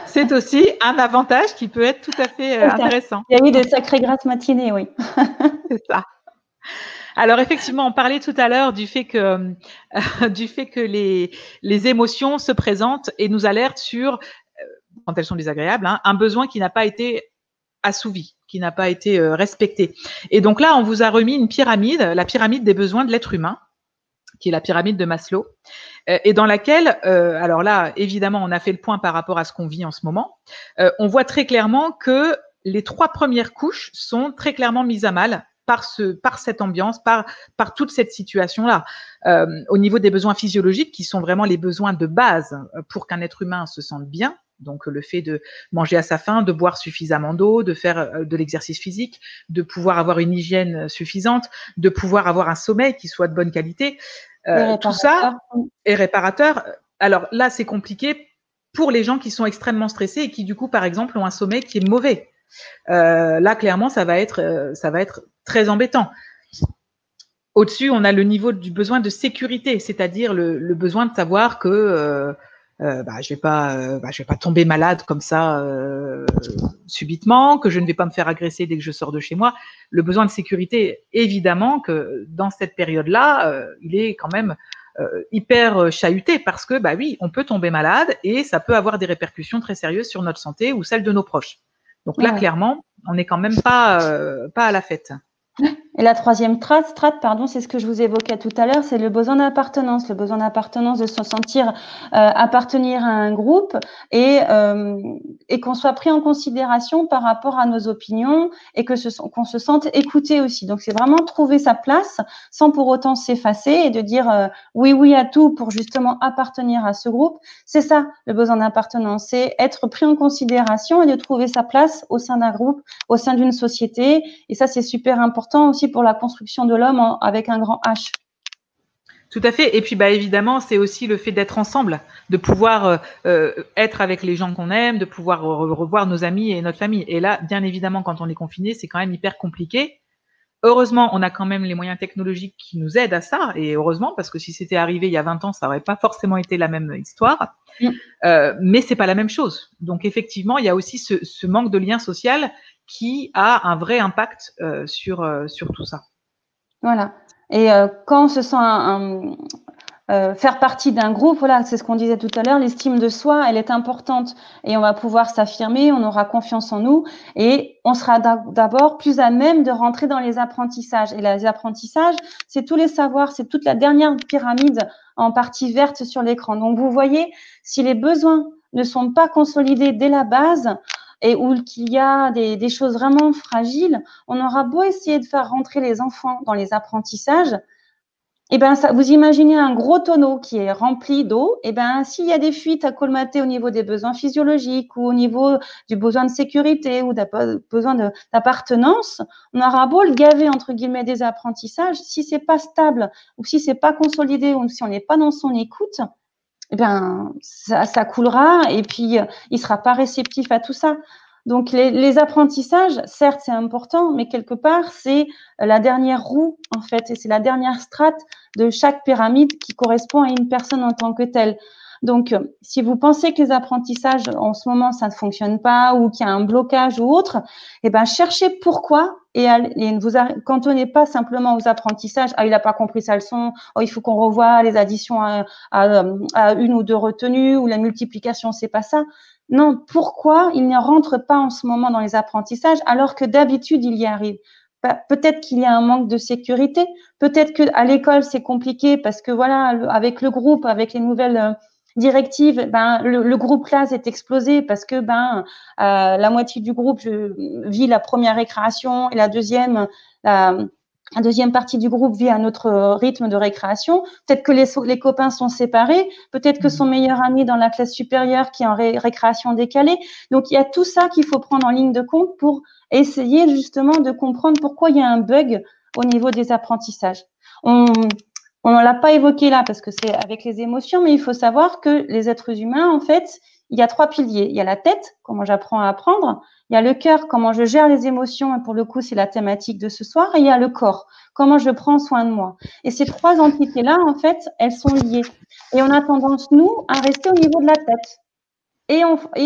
c'est aussi un avantage qui peut être tout à fait intéressant. Il y a eu des sacrées grasses matinées, oui. C'est ça. Alors effectivement, on parlait tout à l'heure du fait que les émotions se présentent et nous alertent sur, quand elles sont désagréables, un besoin qui n'a pas été assouvi, qui n'a pas été respecté. Et donc là, on vous a remis une pyramide, la pyramide des besoins de l'être humain, qui est la pyramide de Maslow, et dans laquelle, alors là, évidemment, on a fait le point par rapport à ce qu'on vit en ce moment. On voit très clairement que les 3 premières couches sont très clairement mises à mal par cette ambiance, par toute cette situation-là. Au niveau des besoins physiologiques, qui sont vraiment les besoins de base pour qu'un être humain se sente bien, donc le fait de manger à sa faim, de boire suffisamment d'eau, de faire de l'exercice physique, de pouvoir avoir une hygiène suffisante, de pouvoir avoir un sommeil qui soit de bonne qualité, tout ça est réparateur. Alors là, c'est compliqué pour les gens qui sont extrêmement stressés et qui du coup, par exemple, ont un sommeil qui est mauvais. Là, clairement, ça va être très embêtant. Au-dessus, on a le niveau du besoin de sécurité, c'est-à-dire le besoin de savoir que je vais pas tomber malade comme ça subitement, que je ne vais pas me faire agresser dès que je sors de chez moi. Le besoin de sécurité, évidemment, que dans cette période-là, il est quand même hyper chahuté parce que oui, on peut tomber malade et ça peut avoir des répercussions très sérieuses sur notre santé ou celle de nos proches. Donc là, clairement, on n'est quand même pas à la fête. Et la troisième strate, c'est ce que je vous évoquais tout à l'heure, c'est le besoin d'appartenance de se sentir appartenir à un groupe et qu'on soit pris en considération par rapport à nos opinions et qu'on se sente écouté aussi. Donc c'est vraiment trouver sa place sans pour autant s'effacer et de dire oui à tout pour justement appartenir à ce groupe. C'est ça le besoin d'appartenance, c'est être pris en considération et de trouver sa place au sein d'un groupe, au sein d'une société. Et ça c'est super important aussi pour la construction de l'homme avec un grand H. Tout à fait. Et puis, bah, évidemment, c'est aussi le fait d'être ensemble, de pouvoir être avec les gens qu'on aime, de pouvoir revoir nos amis et notre famille. Et là, bien évidemment, quand on est confiné, c'est quand même hyper compliqué. Heureusement, on a quand même les moyens technologiques qui nous aident à ça. Et heureusement, parce que si c'était arrivé il y a 20 ans, ça n'aurait pas forcément été la même histoire. Mais c'est pas la même chose. Donc, effectivement, il y a aussi ce manque de lien social qui a un vrai impact sur tout ça. Voilà. Et quand on se sent faire partie d'un groupe, voilà, c'est ce qu'on disait tout à l'heure, l'estime de soi, elle est importante et on va pouvoir s'affirmer, on aura confiance en nous et on sera d'abord plus à même de rentrer dans les apprentissages. Et les apprentissages, c'est tous les savoirs, c'est toute la dernière pyramide en partie verte sur l'écran. Donc, vous voyez, si les besoins ne sont pas consolidés dès la base et où qu'il y a des choses vraiment fragiles, on aura beau essayer de faire rentrer les enfants dans les apprentissages, eh ben, ça, vous imaginez un gros tonneau qui est rempli d'eau. Eh ben, s'il y a des fuites à colmater au niveau des besoins physiologiques ou au niveau du besoin de sécurité ou besoin d'appartenance, on aura beau le gaver entre guillemets des apprentissages, si c'est pas stable ou si c'est pas consolidé ou si on n'est pas dans son écoute, eh ben, ça coulera et puis il sera pas réceptif à tout ça. Donc, les apprentissages, certes, c'est important, mais quelque part, c'est la dernière roue, en fait, et c'est la dernière strate de chaque pyramide qui correspond à une personne en tant que telle. Donc, si vous pensez que les apprentissages, en ce moment, ça ne fonctionne pas ou qu'il y a un blocage ou autre, eh ben, cherchez pourquoi et ne vous cantonnez pas simplement aux apprentissages. Ah, il n'a pas compris sa leçon. Oh, il faut qu'on revoie les additions à une ou deux retenues ou la multiplication, c'est pas ça. Non, pourquoi il ne rentre pas en ce moment dans les apprentissages alors que d'habitude il y arrive? Peut-être qu'il y a un manque de sécurité, peut-être qu'à l'école c'est compliqué parce que voilà, avec le groupe, avec les nouvelles directives, ben le groupe classe est explosé parce que la moitié du groupe vit la première récréation et la deuxième partie du groupe vit un autre rythme de récréation. Peut-être que les copains sont séparés. Peut-être que son meilleur ami dans la classe supérieure qui est en récréation décalée. Donc, il y a tout ça qu'il faut prendre en ligne de compte pour essayer justement de comprendre pourquoi il y a un bug au niveau des apprentissages. On ne l'a pas évoqué là parce que c'est avec les émotions, mais il faut savoir que les êtres humains, en fait, il y a 3 piliers. Il y a la tête, comment j'apprends à apprendre. Il y a le cœur, comment je gère les émotions, et pour le coup, c'est la thématique de ce soir. Et il y a le corps, comment je prends soin de moi. Et ces 3 entités-là, en fait, elles sont liées. Et on a tendance, nous, à rester au niveau de la tête. Et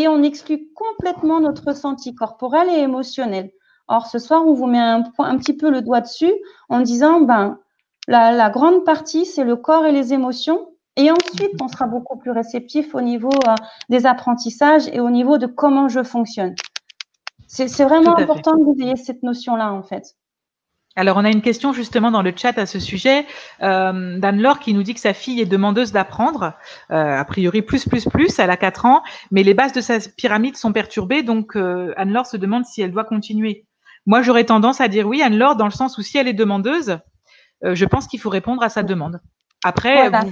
on exclut complètement notre ressenti corporel et émotionnel. Or, ce soir, on vous met un petit peu le doigt dessus en disant, la grande partie, c'est le corps et les émotions. Et ensuite, on sera beaucoup plus réceptif au niveau des apprentissages et au niveau de comment je fonctionne. C'est vraiment important que vous ayez cette notion-là, en fait. Alors, on a une question justement dans le chat à ce sujet d'Anne-Laure qui nous dit que sa fille est demandeuse d'apprendre, a priori plus, elle a 4 ans, mais les bases de sa pyramide sont perturbées, donc Anne-Laure se demande si elle doit continuer. Moi, j'aurais tendance à dire oui, Anne-Laure, dans le sens où si elle est demandeuse, je pense qu'il faut répondre à sa demande. Après, voilà.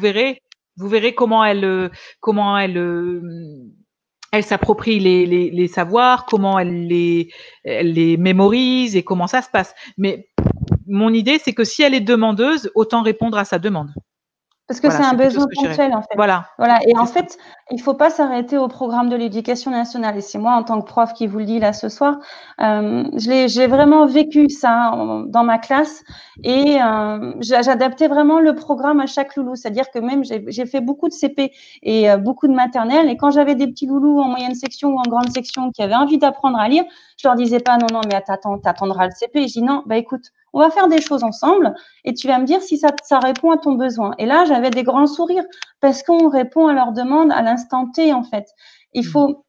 vous verrez comment elle s'approprie les savoirs, comment elle les mémorise et comment ça se passe. Mais mon idée, c'est que si elle est demandeuse, autant répondre à sa demande. Parce que voilà, c'est un besoin ponctuel, en fait. Voilà. Et en fait, il ne faut pas s'arrêter au programme de l'éducation nationale. Et c'est moi, en tant que prof, qui vous le dis là ce soir. J'ai vraiment vécu ça dans ma classe. Et j'adaptais vraiment le programme à chaque loulou. C'est-à-dire que même, j'ai fait beaucoup de CP et beaucoup de maternelle. Et quand j'avais des petits loulous en moyenne section ou en grande section qui avaient envie d'apprendre à lire, je leur disais pas, non, mais t'attendras le CP. Et je dis, non, écoute, on va faire des choses ensemble et tu vas me dire si ça répond à ton besoin. Et là, j'avais des grands sourires parce qu'on répond à leurs demandes à l'instant T, en fait. Il faut,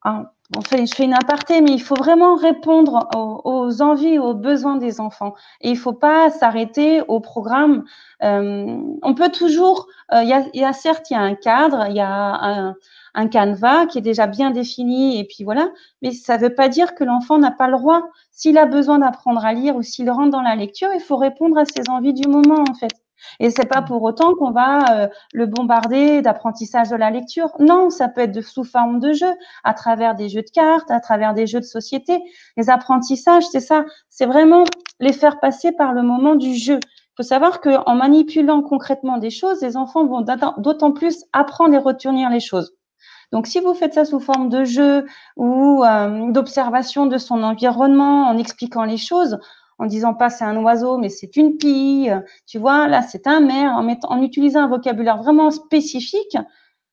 je fais une aparté, mais il faut vraiment répondre aux envies, aux besoins des enfants. Et il ne faut pas s'arrêter au programme. On peut toujours, il y a certes, il y a un cadre, il y a un canevas qui est déjà bien défini et puis voilà, mais ça ne veut pas dire que l'enfant n'a pas le droit. S'il a besoin d'apprendre à lire ou s'il rentre dans la lecture, il faut répondre à ses envies du moment, en fait. Et c'est pas pour autant qu'on va le bombarder d'apprentissage de la lecture. Non, ça peut être sous forme de jeu, à travers des jeux de cartes, à travers des jeux de société. Les apprentissages, c'est ça, c'est vraiment les faire passer par le moment du jeu. faut savoir qu'en manipulant concrètement des choses, les enfants vont d'autant plus apprendre et retenir les choses. Donc, si vous faites ça sous forme de jeu ou d'observation de son environnement, en expliquant les choses, en disant pas c'est un oiseau, mais c'est une pie, tu vois, là c'est un maire, en utilisant un vocabulaire vraiment spécifique,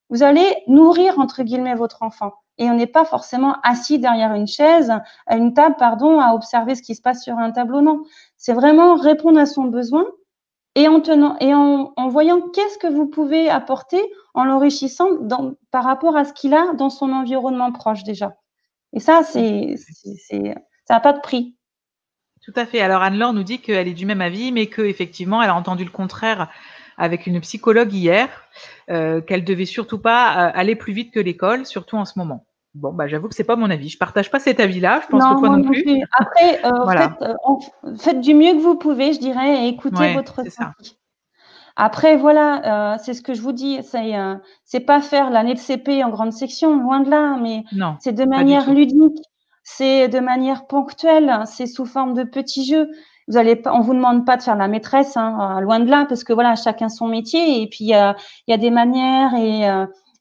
vous allez nourrir, entre guillemets, votre enfant. Et on n'est pas forcément assis derrière une chaise, à une table, pardon, à observer ce qui se passe sur un tableau, non. C'est vraiment répondre à son besoin et en voyant qu'est-ce que vous pouvez apporter en l'enrichissant par rapport à ce qu'il a dans son environnement proche déjà. Et ça, ça n'a pas de prix. Tout à fait. Alors Anne-Laure nous dit qu'elle est du même avis, mais qu'effectivement, elle a entendu le contraire avec une psychologue hier, qu'elle devait surtout pas aller plus vite que l'école, surtout en ce moment. Bon, bah, j'avoue que c'est pas mon avis. Je partage pas cet avis-là. Je pense que toi non plus. Après, voilà. faites du mieux que vous pouvez, je dirais, et écoutez votre ressenti. Après, voilà, c'est ce que je vous dis. C'est pas faire l'année de CP en grande section, loin de là, mais c'est de manière ludique, c'est de manière ponctuelle, c'est sous forme de petits jeux. On vous demande pas de faire la maîtresse, hein, loin de là, parce que voilà, chacun son métier, et puis il y a des manières et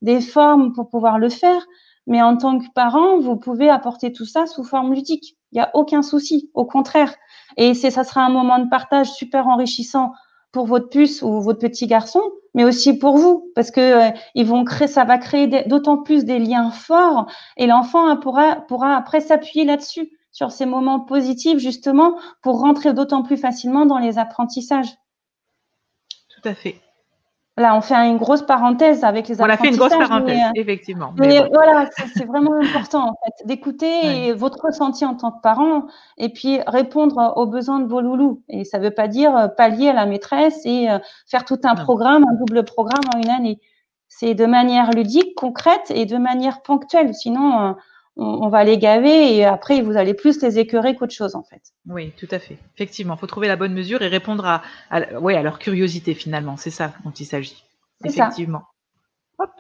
des formes pour pouvoir le faire. Mais en tant que parent, vous pouvez apporter tout ça sous forme ludique. Il n'y a aucun souci, au contraire. Et ça sera un moment de partage super enrichissant pour votre puce ou votre petit garçon, mais aussi pour vous, parce que ça va créer d'autant plus des liens forts, et l'enfant pourra après s'appuyer là-dessus, sur ces moments positifs justement, pour rentrer d'autant plus facilement dans les apprentissages. Tout à fait. Là, on fait une grosse parenthèse avec les apprentissages. On a fait une grosse parenthèse, effectivement. Mais bon. Voilà, c'est vraiment important en fait, d'écouter votre ressenti en tant que parent et puis répondre aux besoins de vos loulous. Et ça ne veut pas dire pallier à la maîtresse et faire tout un programme, un double programme en une année. C'est de manière ludique, concrète et de manière ponctuelle. Sinon, on va les gaver et après, vous allez plus les écœurer qu'autre chose en fait. Oui, tout à fait. Effectivement, il faut trouver la bonne mesure et répondre à leur curiosité finalement. C'est ça dont il s'agit. Effectivement. Hop.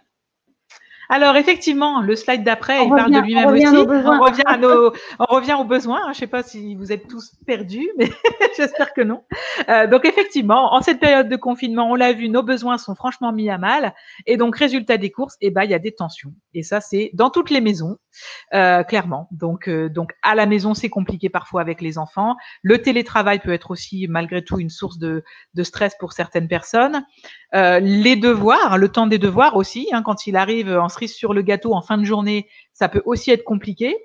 Alors effectivement, le slide d'après, il parle de lui-même aussi. On revient aux besoins. Je ne sais pas si vous êtes tous perdus, mais j'espère que non. Donc effectivement, en cette période de confinement, on l'a vu, nos besoins sont franchement mis à mal. Et donc résultat des courses, il y a des tensions. Et ça, c'est dans toutes les maisons, clairement. Donc à la maison, c'est compliqué parfois avec les enfants. Le télétravail peut être aussi malgré tout une source de stress pour certaines personnes. Les devoirs, le temps des devoirs aussi, quand il arrive en cerise sur le gâteau en fin de journée, ça peut aussi être compliqué.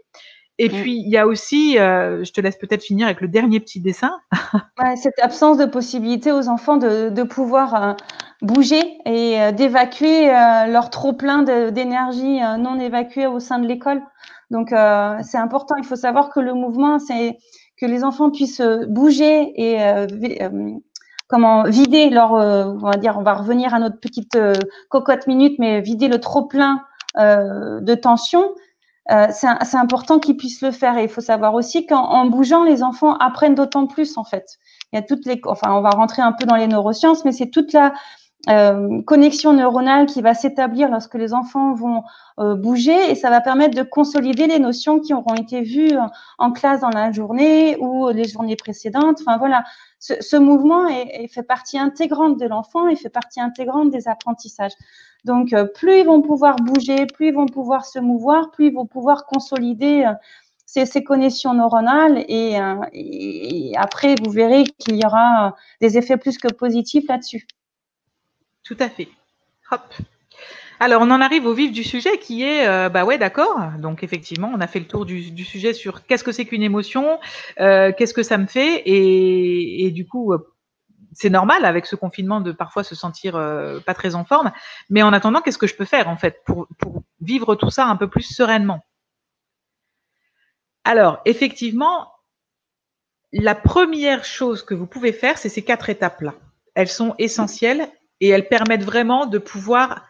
Et puis, il y a aussi, je te laisse peut-être finir avec le dernier petit dessin. Cette absence de possibilité aux enfants de pouvoir bouger et d'évacuer leur trop-plein d'énergie non évacuée au sein de l'école. Donc, c'est important. Il faut savoir que le mouvement, c'est que les enfants puissent bouger et vider on va dire, on va revenir à notre petite cocotte minute, mais vider le trop-plein de tension. C'est important qu'ils puissent le faire. Et il faut savoir aussi qu'en bougeant, les enfants apprennent d'autant plus, en fait. Il y a on va rentrer un peu dans les neurosciences, mais c'est toute la connexion neuronale qui va s'établir lorsque les enfants vont bouger, et ça va permettre de consolider les notions qui auront été vues en classe dans la journée ou les journées précédentes. Enfin voilà, ce mouvement fait partie intégrante de l'enfant et fait partie intégrante des apprentissages. Donc, plus ils vont pouvoir bouger, plus ils vont pouvoir se mouvoir, plus ils vont pouvoir consolider ces connexions neuronales, et après, vous verrez qu'il y aura des effets plus que positifs là-dessus. Tout à fait. Hop. Alors, on en arrive au vif du sujet qui est, d'accord. Donc, effectivement, on a fait le tour du sujet sur qu'est-ce que c'est qu'une émotion, qu'est-ce que ça me fait, et du coup, c'est normal avec ce confinement de parfois se sentir pas très en forme. Mais en attendant, qu'est-ce que je peux faire en fait pour vivre tout ça un peu plus sereinement? Alors, effectivement, la première chose que vous pouvez faire, c'est ces 4 étapes-là. Elles sont essentielles et elles permettent vraiment de pouvoir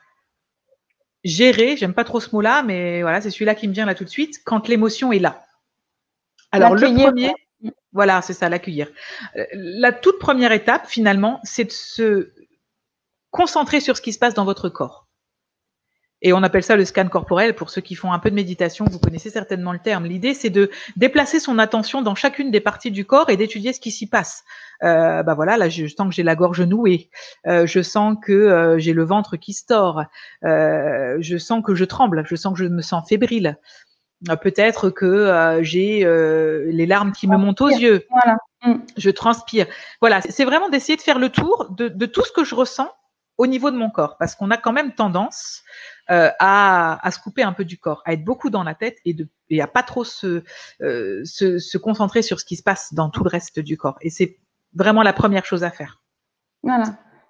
gérer, j'aime pas trop ce mot-là, mais voilà, c'est celui-là qui me vient là tout de suite, quand l'émotion est là. Alors, le premier, voilà, c'est ça, l'accueillir. La toute première étape, finalement, c'est de se concentrer sur ce qui se passe dans votre corps. Et on appelle ça le scan corporel. Pour ceux qui font un peu de méditation, vous connaissez certainement le terme. L'idée, c'est de déplacer son attention dans chacune des parties du corps et d'étudier ce qui s'y passe. Voilà, là, je sens que j'ai la gorge nouée. Je sens que j'ai le ventre qui se tord. Je sens que je tremble. Je sens que je me sens fébrile. Peut-être que j'ai les larmes qui me montent aux yeux. Voilà. Je transpire. Voilà, c'est vraiment d'essayer de faire le tour de tout ce que je ressens au niveau de mon corps, parce qu'on a quand même tendance à se couper un peu du corps, à être beaucoup dans la tête et à pas trop se concentrer sur ce qui se passe dans tout le reste du corps. Et c'est vraiment la première chose à faire. Voilà.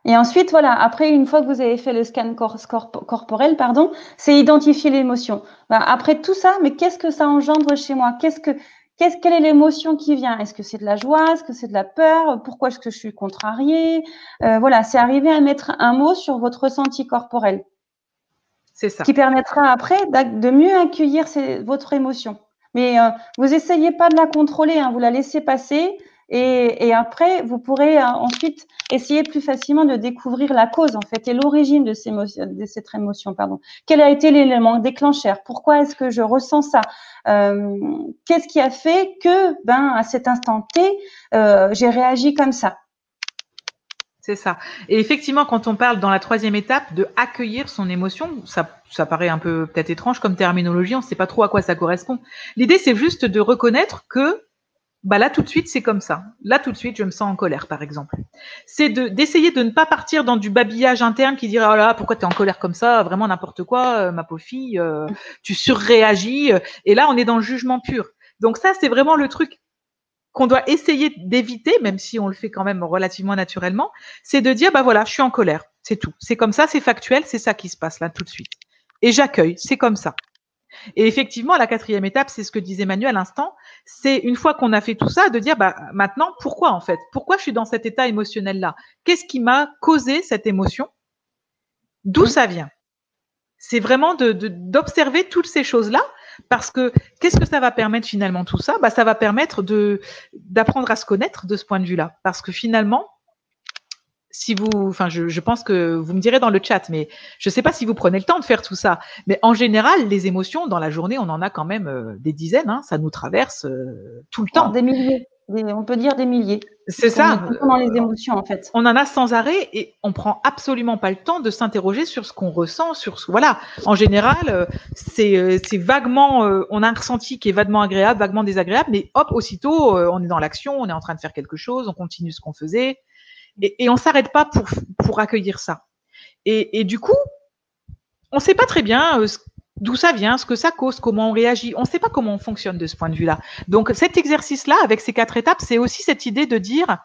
Et ensuite, voilà, après, une fois que vous avez fait le scan corporel, pardon, c'est identifier l'émotion. Après tout ça, mais qu'est-ce que ça engendre chez moi? Quelle est l'émotion qui vient? Est-ce que c'est de la joie? Est-ce que c'est de la peur? Pourquoi est-ce que je suis contrariée? Voilà, c'est arriver à mettre un mot sur votre ressenti corporel. C'est ça. Ce qui permettra après de mieux accueillir votre émotion. Mais vous essayez pas de la contrôler, hein, vous la laissez passer. Et après, vous pourrez ensuite essayer plus facilement de découvrir la cause, en fait, et l'origine de cette émotion, pardon. Quel a été l'élément déclencheur? Pourquoi est-ce que je ressens ça? Qu'est-ce qui a fait que, à cet instant T, j'ai réagi comme ça? C'est ça. Et effectivement, quand on parle dans la troisième étape de accueillir son émotion, ça paraît un peu peut-être étrange comme terminologie, on ne sait pas trop à quoi ça correspond. L'idée, c'est juste de reconnaître que là, tout de suite, c'est comme ça. Là, tout de suite, je me sens en colère, par exemple. C'est d'essayer de ne pas partir dans du babillage interne qui dirait « Oh là, pourquoi tu es en colère comme ça? Vraiment n'importe quoi, ma pauvre fille, tu surréagis. » Et là, on est dans le jugement pur. Donc ça, c'est vraiment le truc qu'on doit essayer d'éviter, même si on le fait quand même relativement naturellement, c'est de dire, voilà, je suis en colère, c'est tout. C'est comme ça, c'est factuel, c'est ça qui se passe là tout de suite. Et j'accueille, c'est comme ça. Et effectivement, la quatrième étape, c'est ce que disait Manu à l'instant, c'est une fois qu'on a fait tout ça, de dire, maintenant, pourquoi en fait? Pourquoi je suis dans cet état émotionnel-là? Qu'est-ce qui m'a causé cette émotion? D'où ça vient? C'est vraiment d'observer toutes ces choses-là, parce que qu'est-ce que ça va permettre finalement tout ça? Ça va permettre d'apprendre à se connaître de ce point de vue-là, parce que finalement, je pense que vous me direz dans le chat, mais je ne sais pas si vous prenez le temps de faire tout ça, mais en général, les émotions dans la journée, on en a quand même des dizaines, hein, ça nous traverse tout le temps. Des milliers, on peut dire des milliers. C'est ça. On est tout dans les émotions en fait. On en a sans arrêt et on prend absolument pas le temps de s'interroger sur ce qu'on ressent, voilà. En général, c'est vaguement, on a un ressenti qui est vaguement agréable, vaguement désagréable, mais hop, aussitôt, on est dans l'action, on est en train de faire quelque chose, on continue ce qu'on faisait et on s'arrête pas pour accueillir ça. Et du coup, on sait pas très bien d'où ça vient, ce que ça cause, comment on réagit. On ne sait pas comment on fonctionne de ce point de vue-là. Donc cet exercice-là, avec ces 4 étapes, c'est aussi cette idée de dire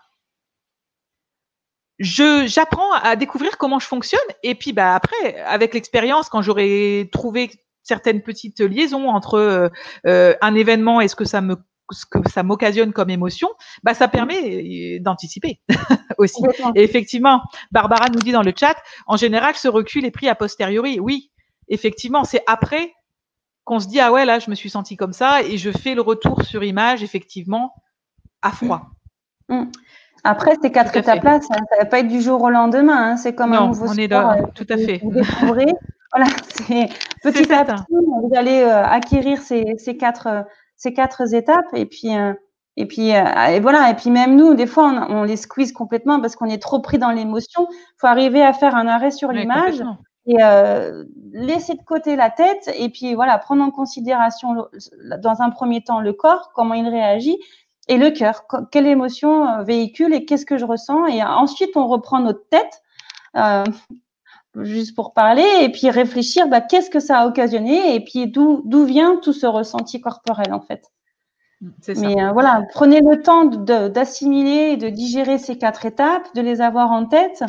j'apprends à découvrir comment je fonctionne et puis après, avec l'expérience, quand j'aurai trouvé certaines petites liaisons entre un événement et ce que ça m'occasionne comme émotion, ça permet d'anticiper aussi. Et effectivement, Barbara nous dit dans le chat, en général, ce recul est pris a posteriori. Oui, effectivement, c'est après qu'on se dit ah ouais, là, je me suis sentie comme ça et je fais le retour sur image, effectivement, à froid. Après, ces 4 étapes-là, ça ne va pas être du jour au lendemain. Hein. C'est comme un nouveau sport. Tout à fait. Vous découvrez. Voilà, c'est petit à petit, vous allez acquérir ces quatre étapes. Et puis voilà. Et puis même nous, des fois, on les squeeze complètement parce qu'on est trop pris dans l'émotion. Il faut arriver à faire un arrêt sur l'image et laisser de côté la tête. Et puis voilà, prendre en considération dans un premier temps le corps, comment il réagit. Et le cœur, quelle émotion véhicule et qu'est-ce que je ressens? Et ensuite, on reprend notre tête, juste pour parler, et puis réfléchir, qu'est-ce que ça a occasionné et puis d'où vient tout ce ressenti corporel, en fait. Mais voilà, prenez le temps d'assimiler et de digérer ces 4 étapes, de les avoir en tête,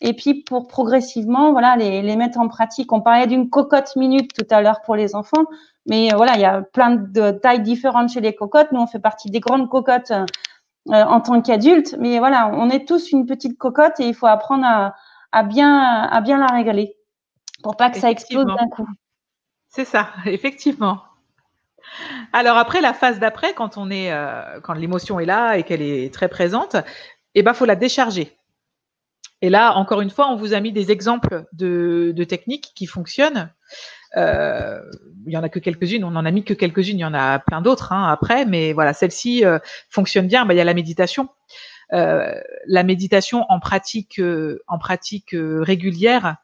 et puis pour progressivement, voilà, les mettre en pratique. On parlait d'une cocotte minute tout à l'heure pour les enfants. Mais voilà, il y a plein de tailles différentes chez les cocottes. Nous, on fait partie des grandes cocottes en tant qu'adultes. Mais voilà, on est tous une petite cocotte et il faut apprendre à bien la régaler pour pas que ça explose d'un coup. C'est ça, effectivement. Alors après, la phase d'après, quand l'émotion est là et qu'elle est très présente, faut la décharger. Et là, encore une fois, on vous a mis des exemples de techniques qui fonctionnent. Il y en a que quelques-unes, on en a mis que quelques-unes, il y en a plein d'autres après, mais voilà, celle-ci fonctionne bien. Il y a la méditation. La méditation en pratique régulière,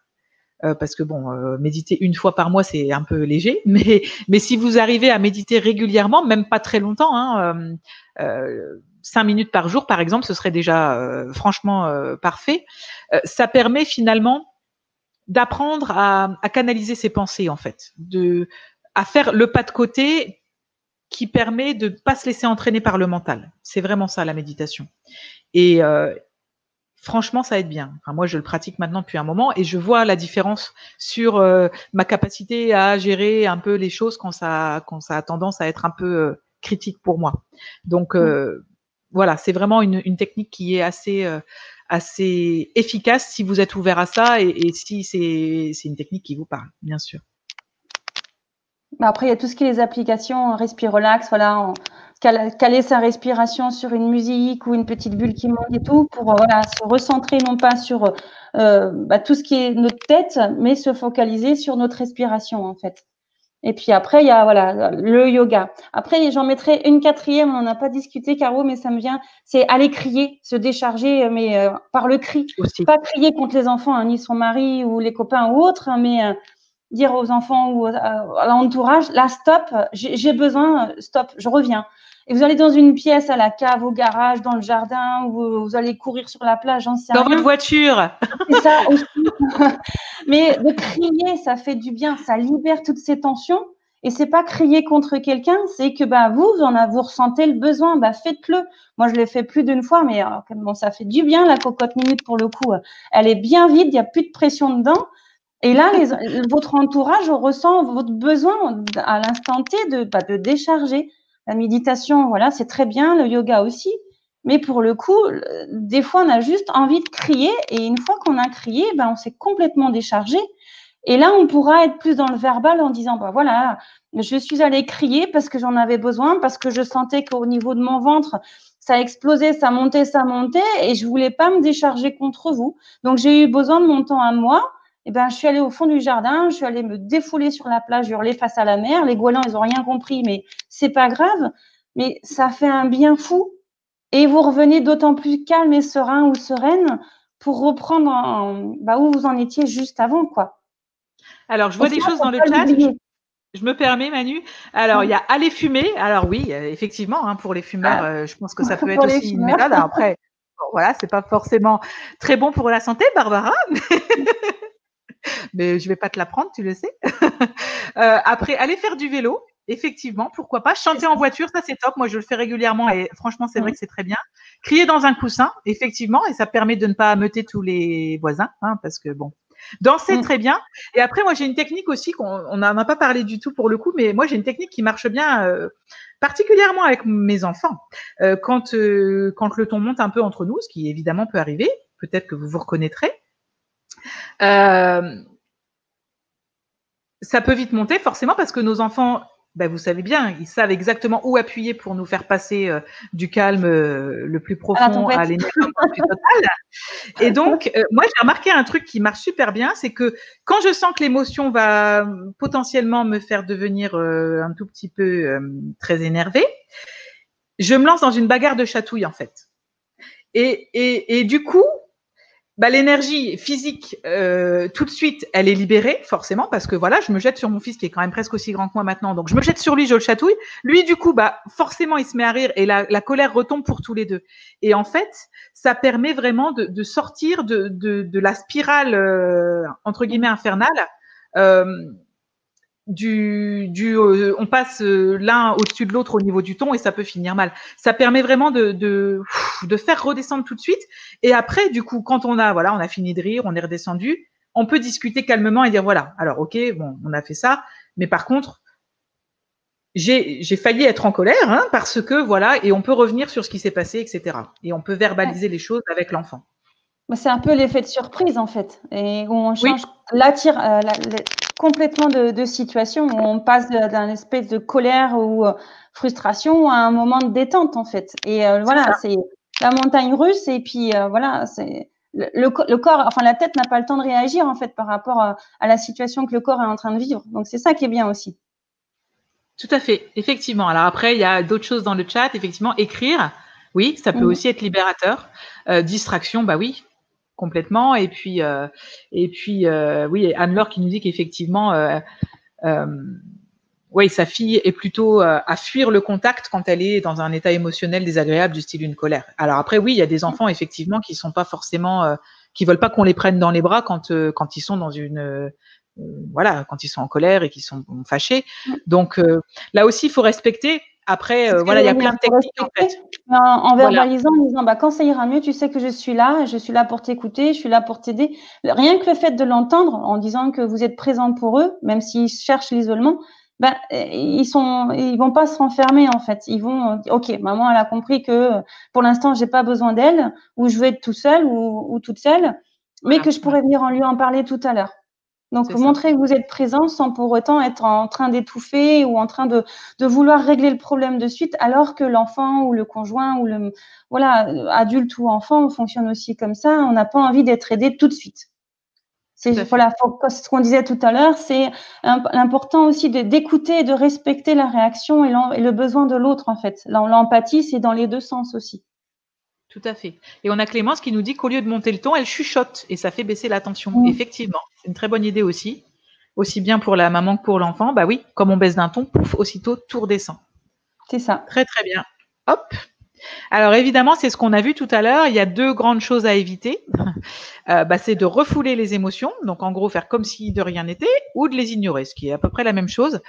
parce que bon, méditer une fois par mois, c'est un peu léger, mais si vous arrivez à méditer régulièrement, même pas très longtemps, 5 minutes par jour, par exemple, ce serait déjà franchement parfait. Ça permet finalement d'apprendre à canaliser ses pensées, en fait, à faire le pas de côté qui permet de ne pas se laisser entraîner par le mental. C'est vraiment ça, la méditation. Et franchement, ça aide bien. Enfin, moi, je le pratique maintenant depuis un moment et je vois la différence sur ma capacité à gérer un peu les choses quand ça a tendance à être un peu critique pour moi. Donc, voilà, c'est vraiment une technique qui est assez efficace si vous êtes ouvert à ça et si c'est une technique qui vous parle, bien sûr. Après, il y a tout ce qui est les applications Respire Relax, voilà, caler sa respiration sur une musique ou une petite bulle qui monte et tout pour voilà, se recentrer non pas sur tout ce qui est notre tête, mais se focaliser sur notre respiration en fait. Et puis après, il y a voilà, le yoga. Après, j'en mettrai une quatrième, on n'en a pas discuté, Caro, mais ça me vient, c'est aller crier, se décharger, mais par le cri. Aussi. Pas crier contre les enfants, hein, ni son mari ou les copains ou autres, hein, mais dire aux enfants ou à l'entourage, là, stop, j'ai besoin, stop, je reviens. Et vous allez dans une pièce, à la cave, au garage, dans le jardin, ou vous allez courir sur la plage, j'en sais rien. Dans votre voiture. C'est ça aussi. Mais de crier, ça fait du bien, ça libère toutes ces tensions. Et c'est pas crier contre quelqu'un, c'est que vous ressentez le besoin, faites-le. Moi, je l'ai fait plus d'une fois, mais bon, ça fait du bien la cocotte minute pour le coup. Elle est bien vide, il n'y a plus de pression dedans. Et là, votre entourage ressent votre besoin à l'instant T de décharger. La méditation, voilà, c'est très bien, le yoga aussi. Mais pour le coup, des fois, on a juste envie de crier. Et une fois qu'on a crié, on s'est complètement déchargé. Et là, on pourra être plus dans le verbal en disant, voilà, je suis allée crier parce que j'en avais besoin, parce que je sentais qu'au niveau de mon ventre, ça explosait, ça montait, et je voulais pas me décharger contre vous. Donc, j'ai eu besoin de mon temps à moi. Je suis allée au fond du jardin, je suis allée me défouler sur la plage, hurler face à la mer. Les goélands, ils ont rien compris, mais c'est pas grave. Mais ça fait un bien fou. Et vous revenez d'autant plus calme et serein ou sereine pour reprendre où vous en étiez juste avant, quoi. Alors, je vois des choses dans le chat. Je me permets, Manu. Alors, il y a aller fumer. Alors oui, effectivement, pour les fumeurs, je pense que ça peut être aussi une méthode. Après, bon, voilà, c'est pas forcément très bon pour la santé, Barbara. Mais je vais pas te l'apprendre, tu le sais. Après, aller faire du vélo. Effectivement, pourquoi pas. Chanter en voiture, ça c'est top. Moi, je le fais régulièrement et franchement, c'est vrai que c'est très bien. Crier dans un coussin, effectivement, et ça permet de ne pas ameuter tous les voisins, parce que bon. Danser, très bien. Et après, moi, j'ai une technique aussi qu'on n'en a pas parlé du tout pour le coup, mais moi, j'ai une technique qui marche bien, particulièrement avec mes enfants. Quand le ton monte un peu entre nous, ce qui évidemment peut arriver, peut-être que vous vous reconnaîtrez. Ça peut vite monter, forcément, parce que nos enfants, vous savez bien, ils savent exactement où appuyer pour nous faire passer du calme le plus profond à l'énergie plus totale. Et donc, moi, j'ai remarqué un truc qui marche super bien, c'est que quand je sens que l'émotion va potentiellement me faire devenir un tout petit peu très énervée, je me lance dans une bagarre de chatouille, en fait. Et du coup, l'énergie physique, tout de suite, elle est libérée, forcément, parce que voilà, je me jette sur mon fils qui est quand même presque aussi grand que moi maintenant. Donc, je me jette sur lui, je le chatouille. Lui, du coup, forcément, il se met à rire et la colère retombe pour tous les deux. Et en fait, ça permet vraiment de sortir de la spirale, entre guillemets, infernale. On passe l'un au-dessus de l'autre au niveau du ton et ça peut finir mal. Ça permet vraiment de faire redescendre tout de suite. Et après, du coup, quand on a fini de rire, on est redescendu, on peut discuter calmement et dire voilà, alors ok, bon, on a fait ça, mais par contre, j'ai failli être en colère parce que voilà, et on peut revenir sur ce qui s'est passé, etc. Et on peut verbaliser les choses avec l'enfant. C'est un peu l'effet de surprise en fait, et où on change complètement de situation, où on passe d'un espèce de colère ou frustration à un moment de détente en fait. Et voilà, c'est la montagne russe et puis voilà, le corps, enfin la tête n'a pas le temps de réagir en fait par rapport à la situation que le corps est en train de vivre. Donc c'est ça qui est bien aussi. Tout à fait, effectivement. Alors après, il y a d'autres choses dans le chat. Effectivement, écrire, oui, ça peut aussi être libérateur. Distraction, bah oui, complètement. Et puis, oui, Anne-Laure qui nous dit qu'effectivement, oui, sa fille est plutôt à fuir le contact quand elle est dans un état émotionnel désagréable du style une colère. Alors après, oui, il y a des enfants effectivement qui sont pas forcément, qui veulent pas qu'on les prenne dans les bras quand ils sont dans une voilà, quand ils sont en colère et qu'ils sont fâchés. Donc là aussi, il faut respecter. Après, voilà, il y a plein de techniques en fait. En verbalisant, en disant bah, quand ça ira mieux, tu sais que je suis là pour t'écouter, je suis là pour t'aider. Rien que le fait de l'entendre en disant que vous êtes présent pour eux, même s'ils cherchent l'isolement, ben, ils vont pas se renfermer en fait. Ils vont, ok, maman elle a compris que pour l'instant j'ai pas besoin d'elle, ou je veux être tout seul ou toute seule, mais que je pourrais venir lui en parler tout à l'heure. Donc, montrer que vous êtes présent sans pour autant être en train d'étouffer ou en train de vouloir régler le problème de suite, alors que l'enfant ou le conjoint ou adulte ou enfant, on fonctionne aussi comme ça. On n'a pas envie d'être aidé tout de suite. Ce qu'on disait tout à l'heure, c'est l'important aussi d'écouter et de respecter la réaction et le besoin de l'autre, en fait. L'empathie, c'est dans les deux sens aussi. Tout à fait. Et on a Clémence qui nous dit qu'au lieu de monter le ton, elle chuchote et ça fait baisser la tension. Effectivement, c'est une très bonne idée aussi. Aussi bien pour la maman que pour l'enfant. Bah oui, comme on baisse d'un ton, pouf, aussitôt tout redescend. C'est ça. Très très bien. Hop. Alors évidemment, c'est ce qu'on a vu tout à l'heure. Il y a deux grandes choses à éviter. C'est de refouler les émotions, donc en gros faire comme si de rien n'était, ou de les ignorer, ce qui est à peu près la même chose.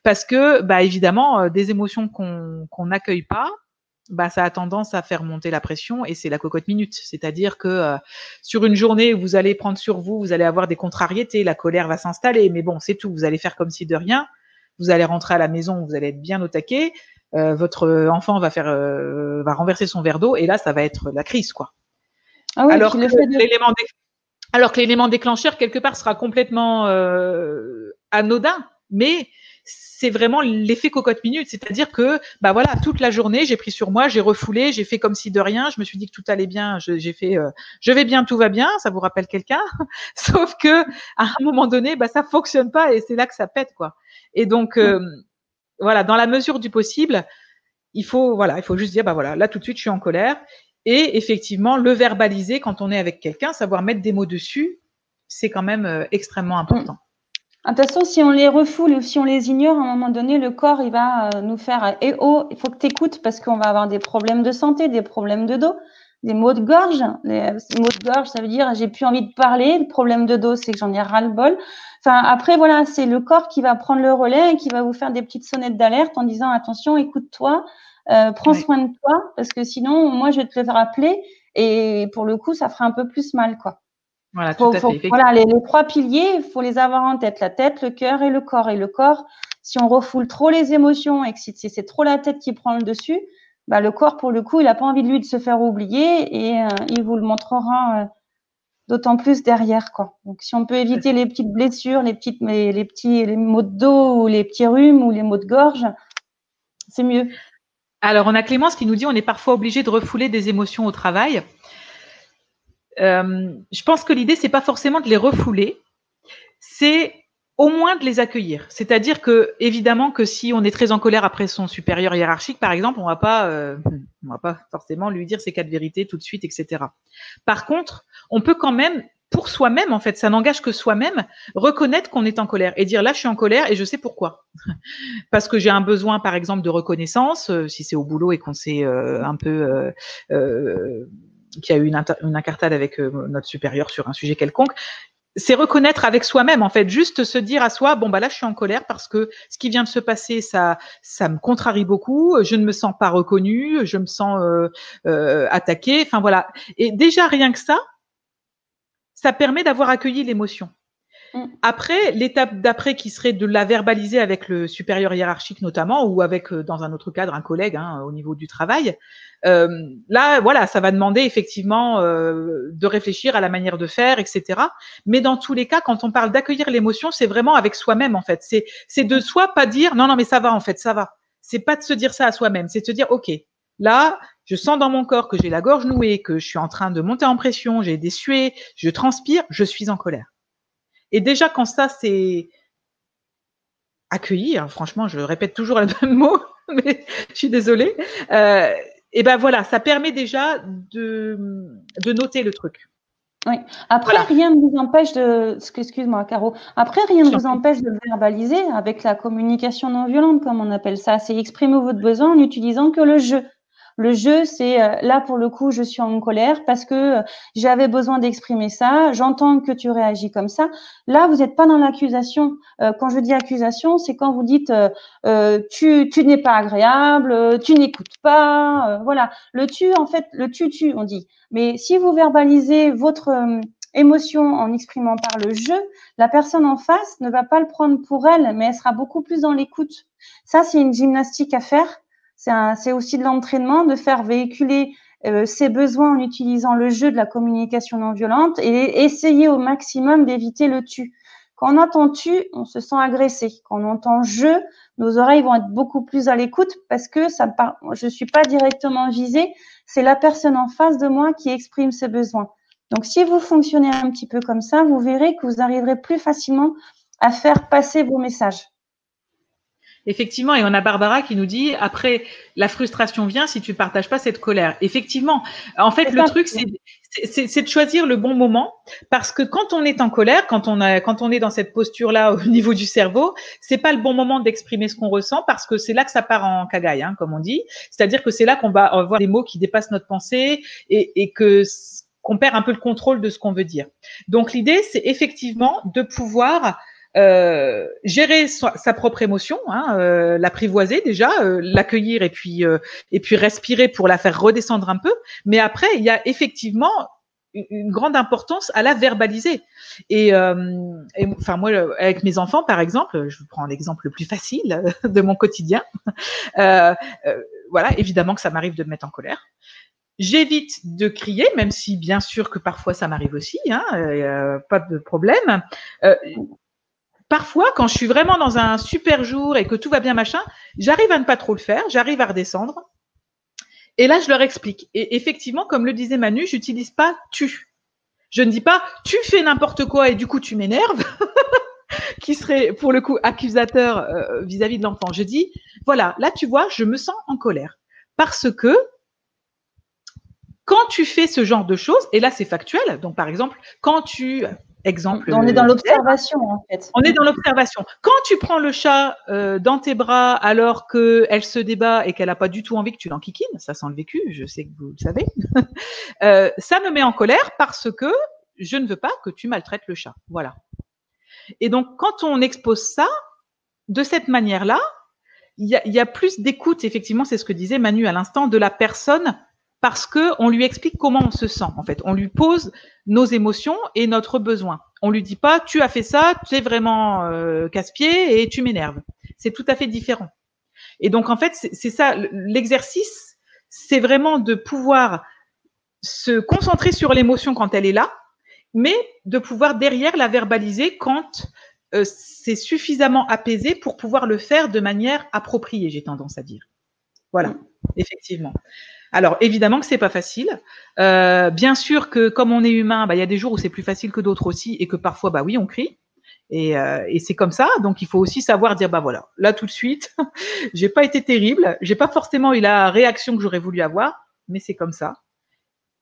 Parce que, évidemment, des émotions qu'on n'accueille pas, ça a tendance à faire monter la pression et c'est la cocotte minute. C'est-à-dire que sur une journée où vous allez prendre sur vous, vous allez avoir des contrariétés, la colère va s'installer, mais bon, c'est tout. Vous allez faire comme si de rien. Vous allez rentrer à la maison, vous allez être bien au taquet. Votre enfant va renverser son verre d'eau et là, ça va être la crise, quoi. Ah oui, alors que l'élément déclencheur quelque part sera complètement anodin, mais c'est vraiment l'effet cocotte minute, c'est-à-dire que voilà, toute la journée j'ai pris sur moi, j'ai refoulé, j'ai fait comme si de rien, je me suis dit que tout allait bien, j'ai fait je vais bien, tout va bien, ça vous rappelle quelqu'un? Sauf que à un moment donné, ça fonctionne pas et c'est là que ça pète, quoi. Et donc voilà, dans la mesure du possible, il faut juste dire voilà, là tout de suite je suis en colère. Et effectivement, le verbaliser quand on est avec quelqu'un, savoir mettre des mots dessus, c'est quand même extrêmement important. De toute façon, si on les refoule ou si on les ignore, à un moment donné, le corps, il va nous faire « Eh oh, il faut que tu écoutes parce qu'on va avoir des problèmes de santé, des problèmes de dos, des maux de gorge. » Les maux de gorge, ça veut dire « j'ai plus envie de parler ». Le problème de dos, c'est que j'en ai ras-le-bol. Enfin, après, voilà, c'est le corps qui va prendre le relais et qui va vous faire des petites sonnettes d'alerte en disant « Attention, écoute-toi, prends soin de toi parce que sinon, moi, je vais te le rappeler et pour le coup, ça fera un peu plus mal, quoi. » Voilà, tout à fait. Voilà, les trois piliers, il faut les avoir en tête, la tête, le cœur et le corps. Et le corps, si on refoule trop les émotions et que si c'est trop la tête qui prend le dessus, le corps, pour le coup, il n'a pas envie de se faire oublier et il vous le montrera d'autant plus derrière, quoi. Donc, si on peut éviter les petites blessures, les maux de dos ou les petits rhumes ou les maux de gorge, c'est mieux. Alors, on a Clémence qui nous dit on est parfois obligé de refouler des émotions au travail. Je pense que l'idée, c'est pas forcément de les refouler, c'est au moins de les accueillir. C'est-à-dire que, évidemment, que si on est très en colère après son supérieur hiérarchique, par exemple, on va pas forcément lui dire ses 4 vérités tout de suite, etc. Par contre, on peut quand même, pour soi-même, en fait, ça n'engage que soi-même, reconnaître qu'on est en colère et dire là, je suis en colère et je sais pourquoi. Parce que j'ai un besoin, par exemple, de reconnaissance, si c'est au boulot et qu'on s'est un peu qu'il y a eu une incartade avec notre supérieur sur un sujet quelconque, c'est reconnaître avec soi-même, en fait, juste se dire à soi, bon, là, je suis en colère parce que ce qui vient de se passer, ça me contrarie beaucoup, je ne me sens pas reconnue, je me sens attaquée, enfin voilà. Et déjà, rien que ça permet d'avoir accueilli l'émotion. Après, l'étape d'après qui serait de la verbaliser avec le supérieur hiérarchique notamment, ou avec, dans un autre cadre, un collègue au niveau du travail, là, voilà, ça va demander effectivement de réfléchir à la manière de faire, etc. Mais dans tous les cas, quand on parle d'accueillir l'émotion, c'est vraiment avec soi-même en fait. C'est de soi pas dire non, mais ça va en fait, ça va. C'est pas de se dire ça à soi-même, c'est de se dire ok, là, je sens dans mon corps que j'ai la gorge nouée, que je suis en train de monter en pression, j'ai des suées, je transpire, je suis en colère. Et déjà, quand ça, c'est accueilli, hein, franchement, je répète toujours le même mot, mais je suis désolée. Et ben voilà, ça permet déjà de noter le truc. Oui. Après, Voilà. rien ne vous empêche de, excuse-moi, Caro. Après, rien ne vous empêche de le verbaliser avec la communication non violente, comme on appelle ça. C'est exprimer votre besoin en n'utilisant que le je. Le je, c'est là pour le coup, je suis en colère parce que j'avais besoin d'exprimer ça. J'entends que tu réagis comme ça. Là, vous n'êtes pas dans l'accusation. Quand je dis accusation, c'est quand vous dites tu n'es pas agréable, tu n'écoutes pas. Voilà. Le tu, en fait, le tu, on dit. Mais si vous verbalisez votre émotion en exprimant par le je, la personne en face ne va pas le prendre pour elle, mais elle sera beaucoup plus dans l'écoute. Ça, c'est une gymnastique à faire. C'est aussi de l'entraînement, de faire véhiculer ses besoins en utilisant le jeu de la communication non violente et essayer au maximum d'éviter le tu. Quand on entend tu, on se sent agressé. Quand on entend je, nos oreilles vont être beaucoup plus à l'écoute parce que je suis pas directement visée, c'est la personne en face de moi qui exprime ses besoins. Donc, si vous fonctionnez un petit peu comme ça, vous verrez que vous arriverez plus facilement à faire passer vos messages. Effectivement, et on a Barbara qui nous dit après la frustration vient si tu partages pas cette colère. Effectivement, en fait le truc c'est de choisir le bon moment parce que quand on est en colère, quand on est dans cette posture là au niveau du cerveau, c'est pas le bon moment d'exprimer ce qu'on ressent parce que c'est là que ça part en cagaille, hein, comme on dit. C'est-à-dire que c'est là qu'on va avoir des mots qui dépassent notre pensée et qu'on perd un peu le contrôle de ce qu'on veut dire. Donc l'idée c'est effectivement de pouvoir gérer sa propre émotion, hein, l'apprivoiser déjà, l'accueillir et puis respirer pour la faire redescendre un peu. Mais après, il y a effectivement une grande importance à la verbaliser. Et enfin moi, avec mes enfants, par exemple, je prends l'exemple le plus facile de mon quotidien. Voilà, évidemment que ça m'arrive de me mettre en colère. J'évite de crier, même si bien sûr que parfois ça m'arrive aussi, hein, pas de problème. Parfois, quand je suis vraiment dans un super jour et que tout va bien, machin, j'arrive à ne pas trop le faire, j'arrive à redescendre. Et là, je leur explique. Et effectivement, comme le disait Manu, j'utilise pas tu. Je ne dis pas tu fais n'importe quoi et du coup tu m'énerves, qui serait pour le coup accusateur vis-à-vis de l'enfant. Je dis voilà, là tu vois, je me sens en colère parce que quand tu fais ce genre de choses, et là c'est factuel, donc par exemple, quand tu exemple. On est dans l'observation, en fait. On est dans l'observation. Quand tu prends le chat dans tes bras alors qu'elle se débat et qu'elle n'a pas du tout envie que tu l'enquiquines, ça sent le vécu, je sais que vous le savez, ça me met en colère parce que je ne veux pas que tu maltraites le chat. Voilà. Et donc, quand on expose ça, de cette manière-là, il y a plus d'écoute, effectivement, c'est ce que disait Manu à l'instant, de la personne parce qu'on lui explique comment on se sent, en fait. On lui pose nos émotions et notre besoin. On lui dit pas, tu as fait ça, tu es vraiment casse-pied et tu m'énerves. C'est tout à fait différent. Et donc, en fait, c'est ça, l'exercice, c'est vraiment de pouvoir se concentrer sur l'émotion quand elle est là, mais de pouvoir derrière la verbaliser quand c'est suffisamment apaisé pour pouvoir le faire de manière appropriée, j'ai tendance à dire. Voilà, effectivement. Alors, évidemment que c'est pas facile. Bien sûr que comme on est humain, bah, y a des jours où c'est plus facile que d'autres aussi et que parfois, bah oui, on crie. Et c'est comme ça. Donc, il faut aussi savoir dire, bah voilà, là tout de suite, j'ai pas été terrible, j'ai pas forcément eu la réaction que j'aurais voulu avoir, mais c'est comme ça.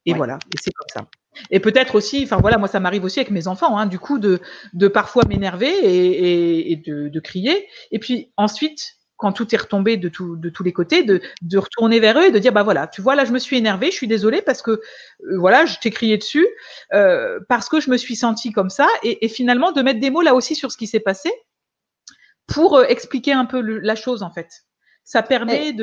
Et voilà, et c'est comme ça. Et peut-être aussi, enfin voilà, moi ça m'arrive aussi avec mes enfants, hein, du coup de parfois m'énerver et de crier. Et puis ensuite, quand tout est retombé de tous les côtés, de retourner vers eux et de dire bah voilà, tu vois là je me suis énervée, je suis désolée parce que voilà je t'ai crié dessus parce que je me suis sentie comme ça et finalement de mettre des mots là aussi sur ce qui s'est passé pour expliquer un peu la chose en fait. Ça permet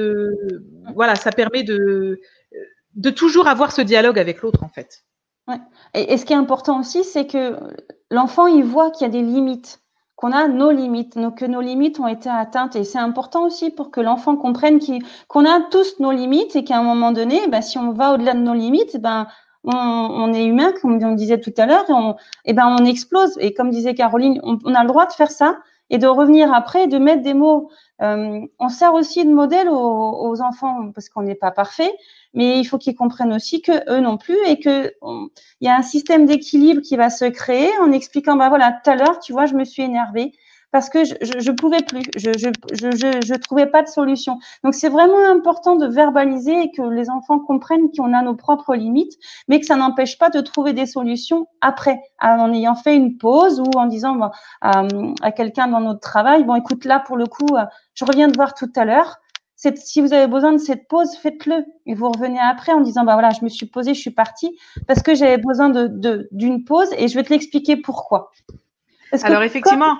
ça permet de toujours avoir ce dialogue avec l'autre en fait. Ouais. Et ce qui est important aussi, c'est que l'enfant, il voit qu'il y a des limites, qu'on a nos limites, que nos limites ont été atteintes. Et c'est important aussi pour que l'enfant comprenne qu'on a tous nos limites et qu'à un moment donné, si on va au-delà de nos limites, on est humain, comme on disait tout à l'heure, et on explose. Et comme disait Caroline, on a le droit de faire ça et de revenir après, de mettre des mots. On sert aussi de modèle aux enfants parce qu'on n'est pas parfait. mais il faut qu'ils comprennent aussi que eux non plus et que il y a un système d'équilibre qui va se créer en expliquant, bah voilà, tout à l'heure, tu vois, je me suis énervée parce que je pouvais plus, je trouvais pas de solution. Donc c'est vraiment important de verbaliser et que les enfants comprennent qu'on a nos propres limites, mais que ça n'empêche pas de trouver des solutions après, en ayant fait une pause ou en disant bon, à quelqu'un dans notre travail, bon écoute là pour le coup, je reviens te voir tout à l'heure. Si vous avez besoin de cette pause, faites-le. Et vous revenez après en disant, bah voilà, je me suis posée, je suis partie parce que j'avais besoin d'une pause et je vais te l'expliquer pourquoi. Parce Alors effectivement,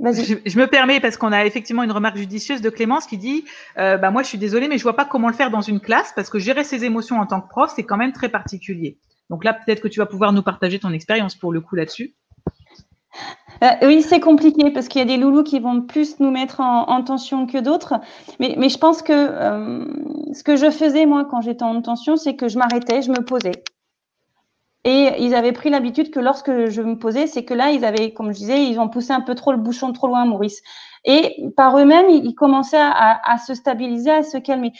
je me permets parce qu'on a effectivement une remarque judicieuse de Clémence qui dit bah moi je suis désolée mais je vois pas comment le faire dans une classe parce que gérer ses émotions en tant que prof c'est quand même très particulier. Donc là peut-être que tu vas pouvoir nous partager ton expérience pour le coup là-dessus. Oui, c'est compliqué parce qu'il y a des loulous qui vont plus nous mettre en tension que d'autres. Mais je pense que ce que je faisais moi quand j'étais en tension, c'est que je m'arrêtais, je me posais. Et ils avaient pris l'habitude que lorsque je me posais, c'est que là, ils avaient, comme je disais, ils ont poussé un peu trop le bouchon trop loin, Maurice. Et par eux-mêmes, ils commençaient à se stabiliser, à se calmer.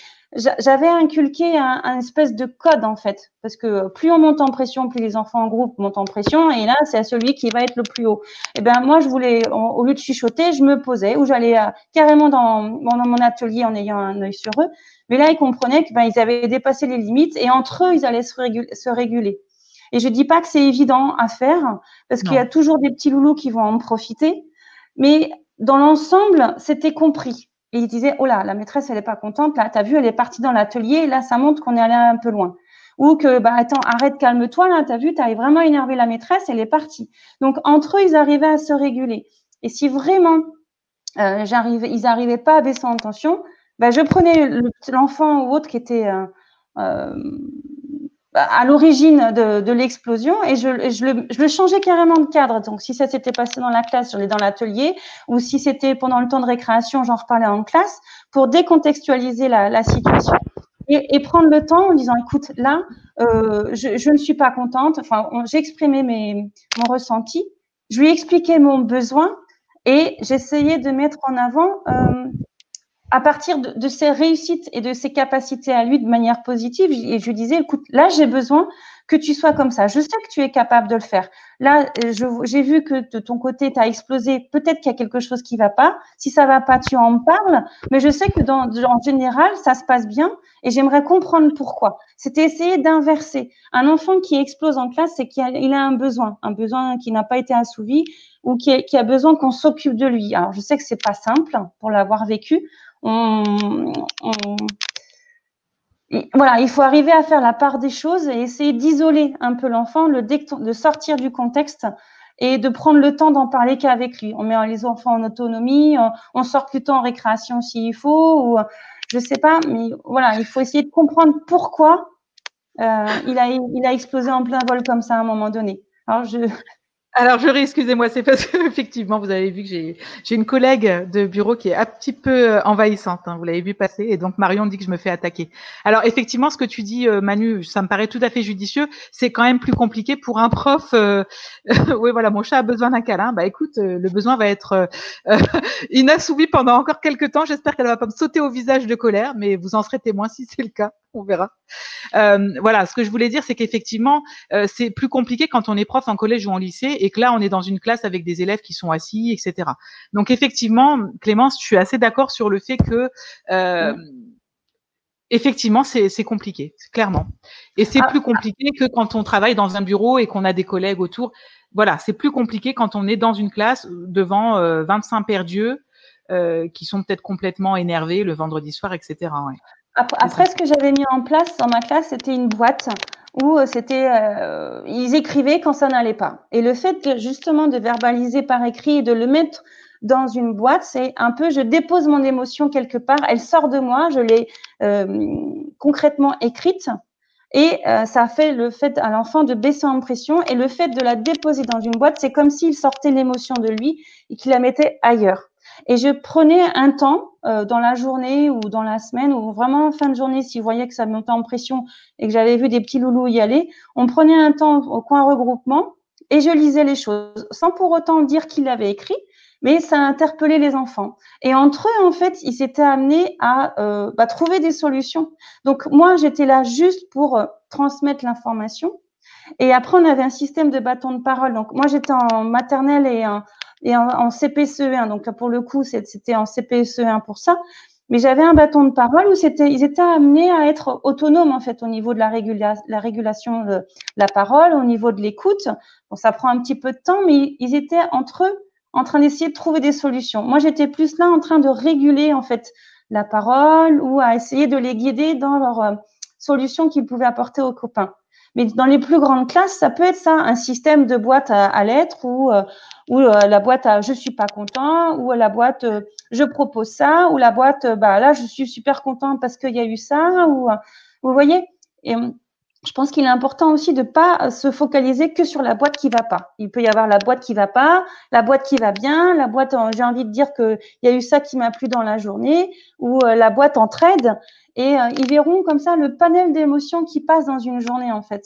J'avais inculqué un espèce de code, en fait, parce que plus on monte en pression, plus les enfants en groupe montent en pression, et là, c'est à celui qui va être le plus haut. Et ben moi, je voulais, au lieu de chuchoter, je me posais, ou j'allais carrément dans mon atelier en ayant un œil sur eux. Mais là, ils comprenaient que ben ils avaient dépassé les limites, et entre eux, ils allaient se réguler. Et je dis pas que c'est évident à faire, parce qu'il y a toujours des petits loulous qui vont en profiter, mais dans l'ensemble, c'était compris. Et ils disaient, oh là, la maîtresse, elle est pas contente, là, t'as vu, elle est partie dans l'atelier, là, ça montre qu'on est allé un peu loin. Ou que, bah, attends, arrête, calme-toi, là, t'as vu, t'as vraiment énervé la maîtresse, elle est partie. Donc, entre eux, ils arrivaient à se réguler. Et si vraiment, ils arrivaient pas à baisser en tension, bah, je prenais l'enfant ou autre qui était, à l'origine de l'explosion et je le changeais carrément de cadre. Donc, si ça s'était passé dans la classe, j'allais dans l'atelier, ou si c'était pendant le temps de récréation, j'en reparlais en classe pour décontextualiser la situation et prendre le temps en disant, écoute, là, je ne suis pas contente. Enfin, j'ai exprimé mon ressenti, je lui ai expliqué mon besoin et j'essayais de mettre en avant à partir de ses réussites et de ses capacités à lui de manière positive, et je lui disais, écoute, là, j'ai besoin que tu sois comme ça. Je sais que tu es capable de le faire. Là, j'ai vu que de ton côté, tu as explosé. Peut-être qu'il y a quelque chose qui va pas. Si ça va pas, tu en parles. Mais je sais que en général, ça se passe bien et j'aimerais comprendre pourquoi. C'était essayer d'inverser. Un enfant qui explose en classe, c'est qu'il a un besoin qui n'a pas été assouvi ou qui a besoin qu'on s'occupe de lui. Alors, je sais que c'est pas simple pour l'avoir vécu. Voilà, il faut arriver à faire la part des choses et essayer d'isoler un peu l'enfant, de sortir du contexte et de prendre le temps d'en parler qu'avec lui. On met les enfants en autonomie, on sort plus tôt en récréation s'il faut, ou je sais pas, mais voilà, il faut essayer de comprendre pourquoi il a explosé en plein vol comme ça à un moment donné. Alors, excusez-moi, c'est parce que effectivement, vous avez vu que j'ai une collègue de bureau qui est un petit peu envahissante. Hein, vous l'avez vu passer, et donc Marion dit que je me fais attaquer. Alors, effectivement, ce que tu dis, Manu, ça me paraît tout à fait judicieux. C'est quand même plus compliqué pour un prof. Oui, voilà, mon chat a besoin d'un câlin. Bah, écoute, le besoin va être inassouvi pendant encore quelques temps. J'espère qu'elle va pas me sauter au visage de colère, mais vous en serez témoin si c'est le cas. On verra. Voilà, ce que je voulais dire, c'est qu'effectivement, c'est plus compliqué quand on est prof en collège ou en lycée et que là, on est dans une classe avec des élèves qui sont assis, etc. Donc, effectivement, Clémence, je suis assez d'accord sur le fait que, effectivement, c'est compliqué, clairement. Et c'est plus compliqué que quand on travaille dans un bureau et qu'on a des collègues autour. Voilà, c'est plus compliqué quand on est dans une classe devant 25 perdieux qui sont peut-être complètement énervés le vendredi soir, etc. Ouais. Après, ce que j'avais mis en place dans ma classe, c'était une boîte où ils écrivaient quand ça n'allait pas. Et le fait justement de verbaliser par écrit et de le mettre dans une boîte, c'est un peu, je dépose mon émotion quelque part, elle sort de moi, je l'ai concrètement écrite. Et ça fait le fait à l'enfant de baisser en pression. Et le fait de la déposer dans une boîte, c'est comme s'il sortait l'émotion de lui et qu'il la mettait ailleurs. Et je prenais un temps dans la journée ou dans la semaine ou vraiment en fin de journée, si je voyais que ça montait en pression et que j'avais vu des petits loulous y aller, on prenait un temps au coin regroupement et je lisais les choses sans pour autant dire qu'il l'avait écrit, mais ça a interpellé les enfants. Et entre eux, en fait, ils s'étaient amenés à trouver des solutions. Donc, moi, j'étais là juste pour transmettre l'information. Et après, on avait un système de bâton de parole. Donc, moi, j'étais en maternelle et en CPCE1. Donc, pour le coup, c'était en CPCE1 pour ça. Mais j'avais un bâton de parole où ils étaient amenés à être autonomes, en fait, au niveau de la régulation de la parole, au niveau de l'écoute. Bon, ça prend un petit peu de temps, mais ils étaient entre eux en train d'essayer de trouver des solutions. Moi, j'étais plus là en train de réguler, en fait, la parole ou à essayer de les guider dans leurs solutions qu'ils pouvaient apporter aux copains. Mais dans les plus grandes classes, ça peut être ça, un système de boîte à lettres ou la boîte à je suis pas content, ou la boîte je propose ça, ou la boîte là je suis super content parce qu'il y a eu ça, ou vous voyez. Et je pense qu'il est important aussi de pas se focaliser que sur la boîte qui va pas. Il peut y avoir la boîte qui va pas, la boîte qui va bien, la boîte j'ai envie de dire que il y a eu ça qui m'a plu dans la journée, ou la boîte entraide. Et ils verront comme ça le panel d'émotions qui passent dans une journée, en fait.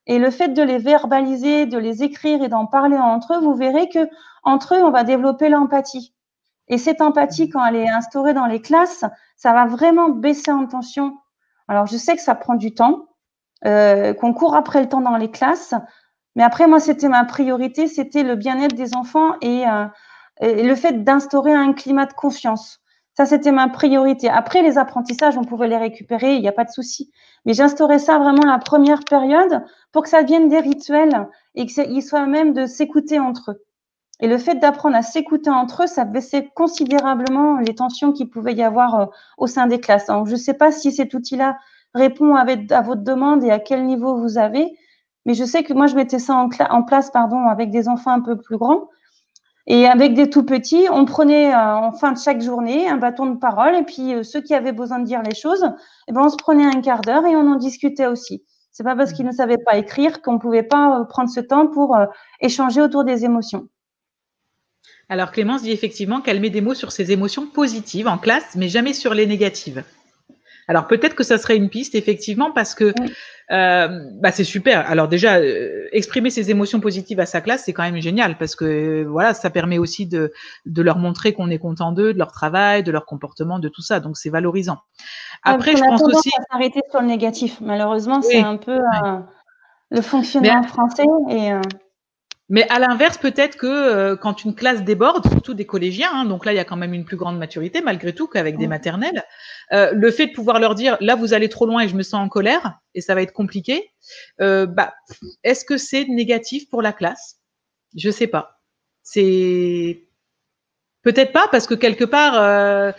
Et le fait de les verbaliser, de les écrire et d'en parler entre eux, vous verrez que entre eux, on va développer l'empathie. Et cette empathie, quand elle est instaurée dans les classes, ça va vraiment baisser en tension. Alors, je sais que ça prend du temps, qu'on court après le temps dans les classes, mais après, moi, c'était ma priorité, c'était le bien-être des enfants et le fait d'instaurer un climat de confiance. Ça, c'était ma priorité. Après, les apprentissages, on pouvait les récupérer, il n'y a pas de souci. Mais j'instaurais ça vraiment la première période pour que ça devienne des rituels et qu'ils soient même de s'écouter entre eux. Et le fait d'apprendre à s'écouter entre eux, ça baissait considérablement les tensions qu'il pouvait y avoir au sein des classes. Donc, je ne sais pas si cet outil-là répond à votre demande et à quel niveau vous avez, mais je sais que moi, je mettais ça en place avec des enfants un peu plus grands. Et avec des tout petits, on prenait en fin de chaque journée un bâton de parole et puis ceux qui avaient besoin de dire les choses, on se prenait un quart d'heure et on en discutait aussi. C'est pas parce qu'ils ne savaient pas écrire qu'on pouvait pas prendre ce temps pour échanger autour des émotions. Alors Clémence dit effectivement qu'elle met des mots sur ses émotions positives en classe, mais jamais sur les négatives. Alors peut-être que ça serait une piste, effectivement, parce que c'est super. Alors déjà, exprimer ses émotions positives à sa classe, c'est quand même génial, parce que voilà, ça permet aussi de leur montrer qu'on est content d'eux, de leur travail, de leur comportement, de tout ça. Donc c'est valorisant. Après, je pense aussi à s'arrêter sur le négatif. Malheureusement, c'est un peu le fonctionnement français et mais à l'inverse, peut-être que quand une classe déborde, surtout des collégiens, donc là il y a quand même une plus grande maturité malgré tout qu'avec des maternelles, le fait de pouvoir leur dire là vous allez trop loin et je me sens en colère et ça va être compliqué, est-ce que c'est négatif pour la classe? Je sais pas. C'est peut-être pas parce que quelque part,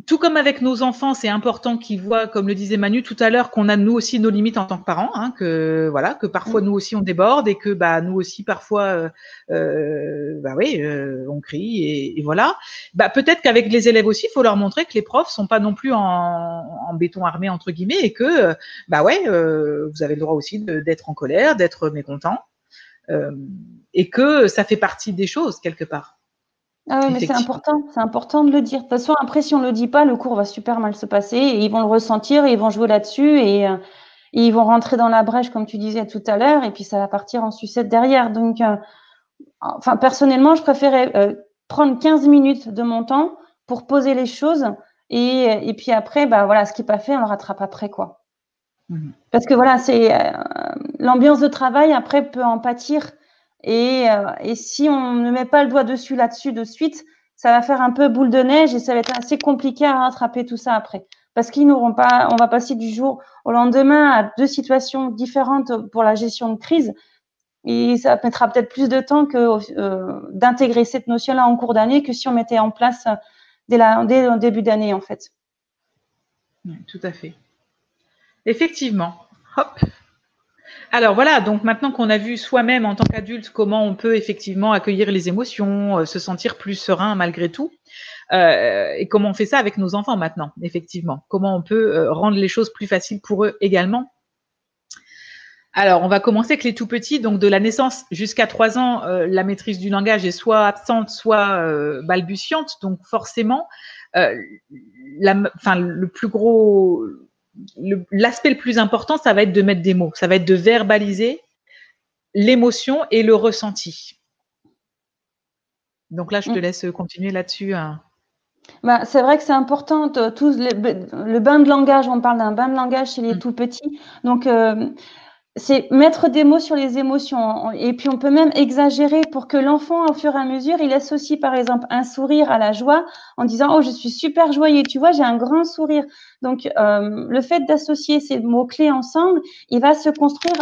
tout comme avec nos enfants, c'est important qu'ils voient, comme le disait Manu tout à l'heure, qu'on a nous aussi nos limites en tant que parents, que voilà, que parfois nous aussi on déborde et que nous aussi parfois, on crie et voilà. Peut-être qu'avec les élèves aussi, il faut leur montrer que les profs sont pas non plus en béton armé entre guillemets et que vous avez le droit aussi d'être en colère, d'être mécontent et que ça fait partie des choses quelque part. Ah oui, mais c'est important de le dire. De toute façon, après, si on ne le dit pas, le cours va super mal se passer et ils vont le ressentir et ils vont jouer là-dessus et ils vont rentrer dans la brèche, comme tu disais tout à l'heure, et puis ça va partir en sucette derrière. Donc, personnellement, je préférais prendre 15 minutes de mon temps pour poser les choses et puis après, ce qui n'est pas fait, on le rattrape après, quoi. Parce que voilà, c'est l'ambiance de travail après peut en pâtir. Et si on ne met pas le doigt dessus là-dessus de suite, ça va faire un peu boule de neige et ça va être assez compliqué à rattraper tout ça après. Parce qu'ils n'auront pas, on va passer du jour au lendemain à 2 situations différentes pour la gestion de crise. Et ça mettra peut-être plus de temps que d'intégrer cette notion-là en cours d'année que si on mettait en place dès le début d'année, en fait. Oui, tout à fait. Effectivement. Hop. Alors voilà, donc maintenant qu'on a vu soi-même en tant qu'adulte comment on peut effectivement accueillir les émotions, se sentir plus serein malgré tout, et comment on fait ça avec nos enfants maintenant, effectivement. Comment on peut rendre les choses plus faciles pour eux également. Alors, on va commencer avec les tout petits. Donc, de la naissance jusqu'à 3 ans, la maîtrise du langage est soit absente, soit balbutiante. Donc, forcément, le plus gros... L'aspect le plus important, ça va être de mettre des mots, ça va être de verbaliser l'émotion et le ressenti. Donc là, je te laisse continuer là-dessus. Bah, c'est vrai que c'est important, le bain de langage, on parle d'un bain de langage chez les tout petits. Donc, c'est mettre des mots sur les émotions. Et puis, on peut même exagérer pour que l'enfant, au fur et à mesure, il associe, par exemple, un sourire à la joie en disant « Oh, je suis super joyeux, tu vois, j'ai un grand sourire ». Donc, le fait d'associer ces mots-clés ensemble, il va se construire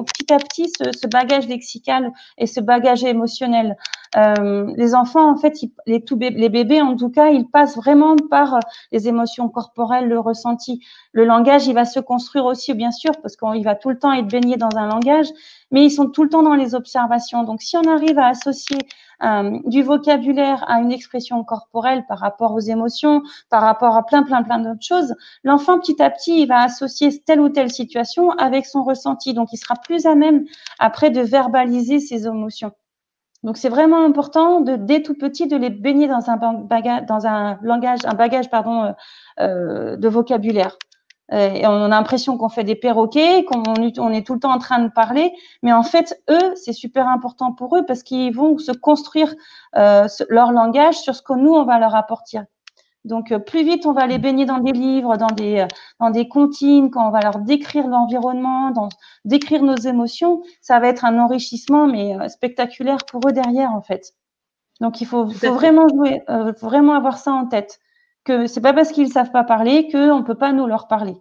petit à petit ce bagage lexical et ce bagage émotionnel. Les enfants, en fait, les bébés, en tout cas, ils passent vraiment par les émotions corporelles, le ressenti. Le langage, il va se construire aussi, bien sûr, parce qu'il va tout le temps être baigné dans un langage, mais ils sont tout le temps dans les observations. Donc, si on arrive à associer du vocabulaire à une expression corporelle par rapport aux émotions, par rapport à plein d'autres choses, l'enfant, petit à petit, il va associer telle ou telle situation avec son ressenti. Donc, il sera plus à même, après, de verbaliser ses émotions. Donc, c'est vraiment important dès tout petit, de les baigner dans un bagage de vocabulaire. Et on a l'impression qu'on fait des perroquets, on est tout le temps en train de parler, mais en fait, eux, c'est super important pour eux parce qu'ils vont se construire leur langage sur ce que nous, on va leur apporter. Donc, plus vite on va les baigner dans des livres, dans des comptines, quand on va leur décrire l'environnement, décrire nos émotions, ça va être un enrichissement, mais spectaculaire pour eux derrière, en fait. Donc, il faut vraiment faut vraiment avoir ça en tête, que c'est pas parce qu'ils savent pas parler qu'on peut pas nous leur parler.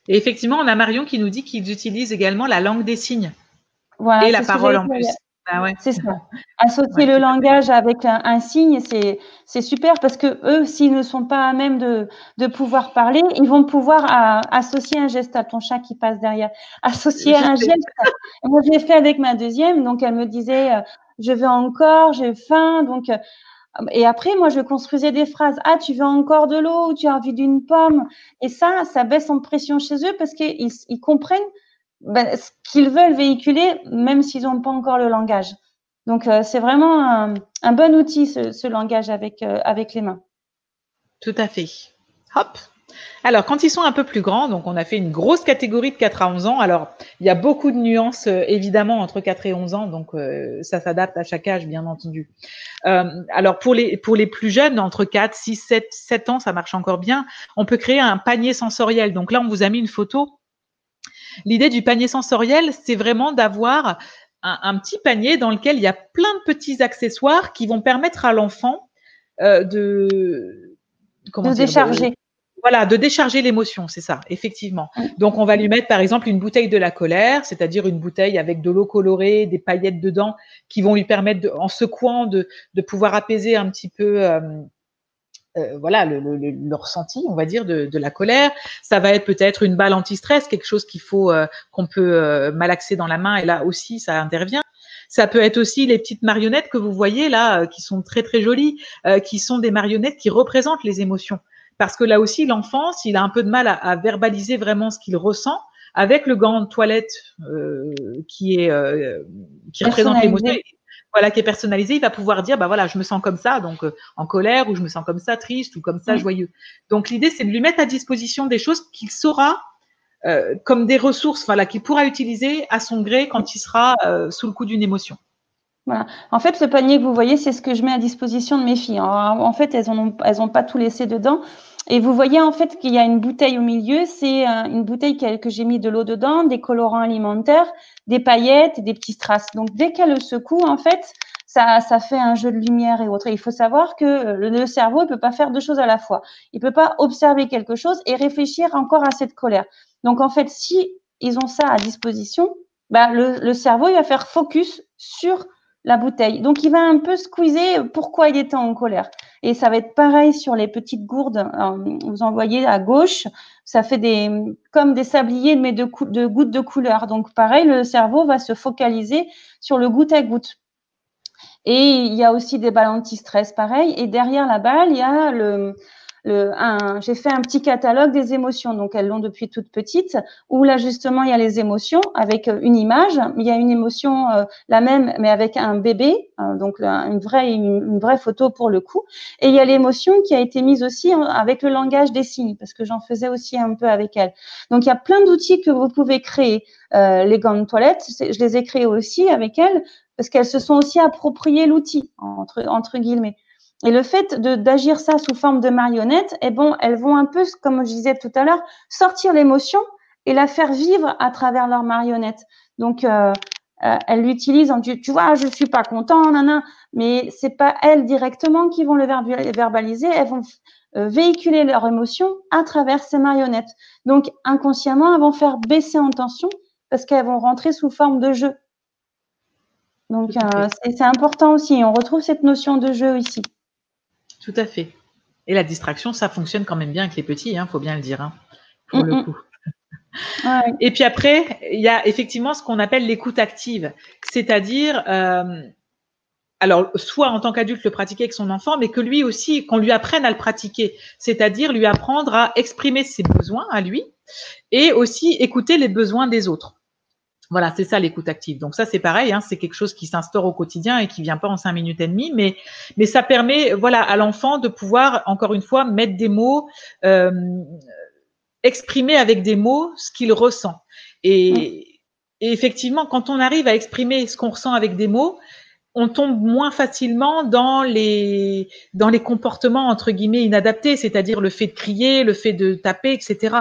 Et effectivement, on a Marion qui nous dit qu'ils utilisent également la langue des signes. Voilà, et la parole en plus. Ah ouais. C'est ça. Associer le langage avec un signe, c'est super parce que eux, s'ils ne sont pas à même de pouvoir parler, ils vont pouvoir associer un geste à ton chat qui passe derrière. Associer un geste. Moi, je l'ai fait avec ma deuxième, donc elle me disait je veux encore, j'ai faim, donc. Et après, moi, je construisais des phrases. Ah, tu veux encore de l'eau ou tu as envie d'une pomme? Et ça baisse en pression chez eux parce qu'ils comprennent ce qu'ils veulent véhiculer, même s'ils n'ont pas encore le langage. Donc, c'est vraiment un bon outil, ce langage avec les mains. Tout à fait. Hop. Alors, quand ils sont un peu plus grands, donc on a fait une grosse catégorie de 4 à 11 ans. Alors, il y a beaucoup de nuances, évidemment, entre 4 et 11 ans, donc ça s'adapte à chaque âge, bien entendu. Alors, pour les plus jeunes, entre 4, 6, 7 ans, ça marche encore bien. On peut créer un panier sensoriel. Donc là, on vous a mis une photo. L'idée du panier sensoriel, c'est vraiment d'avoir un petit panier dans lequel il y a plein de petits accessoires qui vont permettre à l'enfant de décharger. De décharger l'émotion, c'est ça, effectivement. Donc, on va lui mettre, par exemple, une bouteille de la colère, c'est-à-dire une bouteille avec de l'eau colorée, des paillettes dedans, qui vont lui permettre, en secouant, de pouvoir apaiser un petit peu le ressenti, on va dire, de la colère. Ça va être peut-être une balle anti-stress, quelque chose qu'on peut malaxer dans la main, et là aussi, ça intervient. Ça peut être aussi les petites marionnettes que vous voyez là, qui sont très très jolies, qui sont des marionnettes qui représentent les émotions. Parce que là aussi, l'enfant, s'il a un peu de mal à verbaliser vraiment ce qu'il ressent, avec le gant de toilette qui représente l'émotion, qui est personnalisé, il va pouvoir dire, je me sens comme ça, donc en colère, ou je me sens comme ça, triste, ou comme ça, joyeux. Donc l'idée, c'est de lui mettre à disposition des choses qu'il saura comme des ressources, qu'il pourra utiliser à son gré quand il sera sous le coup d'une émotion. Voilà. En fait, le panier que vous voyez, c'est ce que je mets à disposition de mes filles. En fait, elles ont pas tout laissé dedans. Et vous voyez en fait qu'il y a une bouteille au milieu. C'est une bouteille que j'ai mis de l'eau dedans, des colorants alimentaires, des paillettes, des petits strass. Donc, dès qu'elle le secoue, en fait, ça fait un jeu de lumière et autres. Et il faut savoir que le cerveau, il peut pas faire deux choses à la fois. Il peut pas observer quelque chose et réfléchir encore à cette colère. Donc, en fait, si ils ont ça à disposition, le cerveau, il va faire focus sur la bouteille. Donc, il va un peu squeezer pourquoi il était en colère. Et ça va être pareil sur les petites gourdes. Vous en voyez à gauche, ça fait comme des sabliers, mais de gouttes de couleur. Donc, pareil, le cerveau va se focaliser sur le goutte à goutte. Et il y a aussi des balles anti-stress, pareil. Et derrière la balle, il y a j'ai fait un petit catalogue des émotions. Donc, elles l'ont depuis toute petite, où là, justement, il y a les émotions avec une image. Il y a une émotion, la même, mais avec un bébé. Donc, une vraie photo pour le coup. Et il y a l'émotion qui a été mise aussi avec le langage des signes, parce que j'en faisais aussi un peu avec elle. Donc, il y a plein d'outils que vous pouvez créer. Les gants de toilette, je les ai créés aussi avec elle, parce qu'elles se sont aussi appropriées l'outil, entre guillemets. Et le fait d'agir ça sous forme de marionnette, eh bon, elles vont un peu, comme je disais tout à l'heure, sortir l'émotion et la faire vivre à travers leur marionnette. Donc, elles l'utilisent en tu vois, je suis pas content, nana, mais c'est pas elles directement qui vont le verbaliser, elles vont véhiculer leur émotion à travers ces marionnettes. Donc, inconsciemment, elles vont faire baisser en tension parce qu'elles vont rentrer sous forme de jeu. Donc, c'est important aussi. On retrouve cette notion de jeu ici. Tout à fait. Et la distraction, ça fonctionne quand même bien avec les petits, faut bien le dire, pour le coup. Ouais. Et puis après, il y a effectivement ce qu'on appelle l'écoute active, c'est-à-dire, alors soit en tant qu'adulte le pratiquer avec son enfant, mais que lui aussi, qu'on lui apprenne à le pratiquer, c'est-à-dire lui apprendre à exprimer ses besoins à lui et aussi écouter les besoins des autres. Voilà, c'est ça l'écoute active. Donc ça, c'est pareil, c'est quelque chose qui s'instaure au quotidien et qui vient pas en 5 minutes et demie, mais ça permet, voilà, à l'enfant de pouvoir, encore une fois, mettre des mots, exprimer avec des mots ce qu'il ressent. Et effectivement, quand on arrive à exprimer ce qu'on ressent avec des mots, on tombe moins facilement dans les comportements entre guillemets inadaptés, c'est-à-dire le fait de crier, le fait de taper, etc.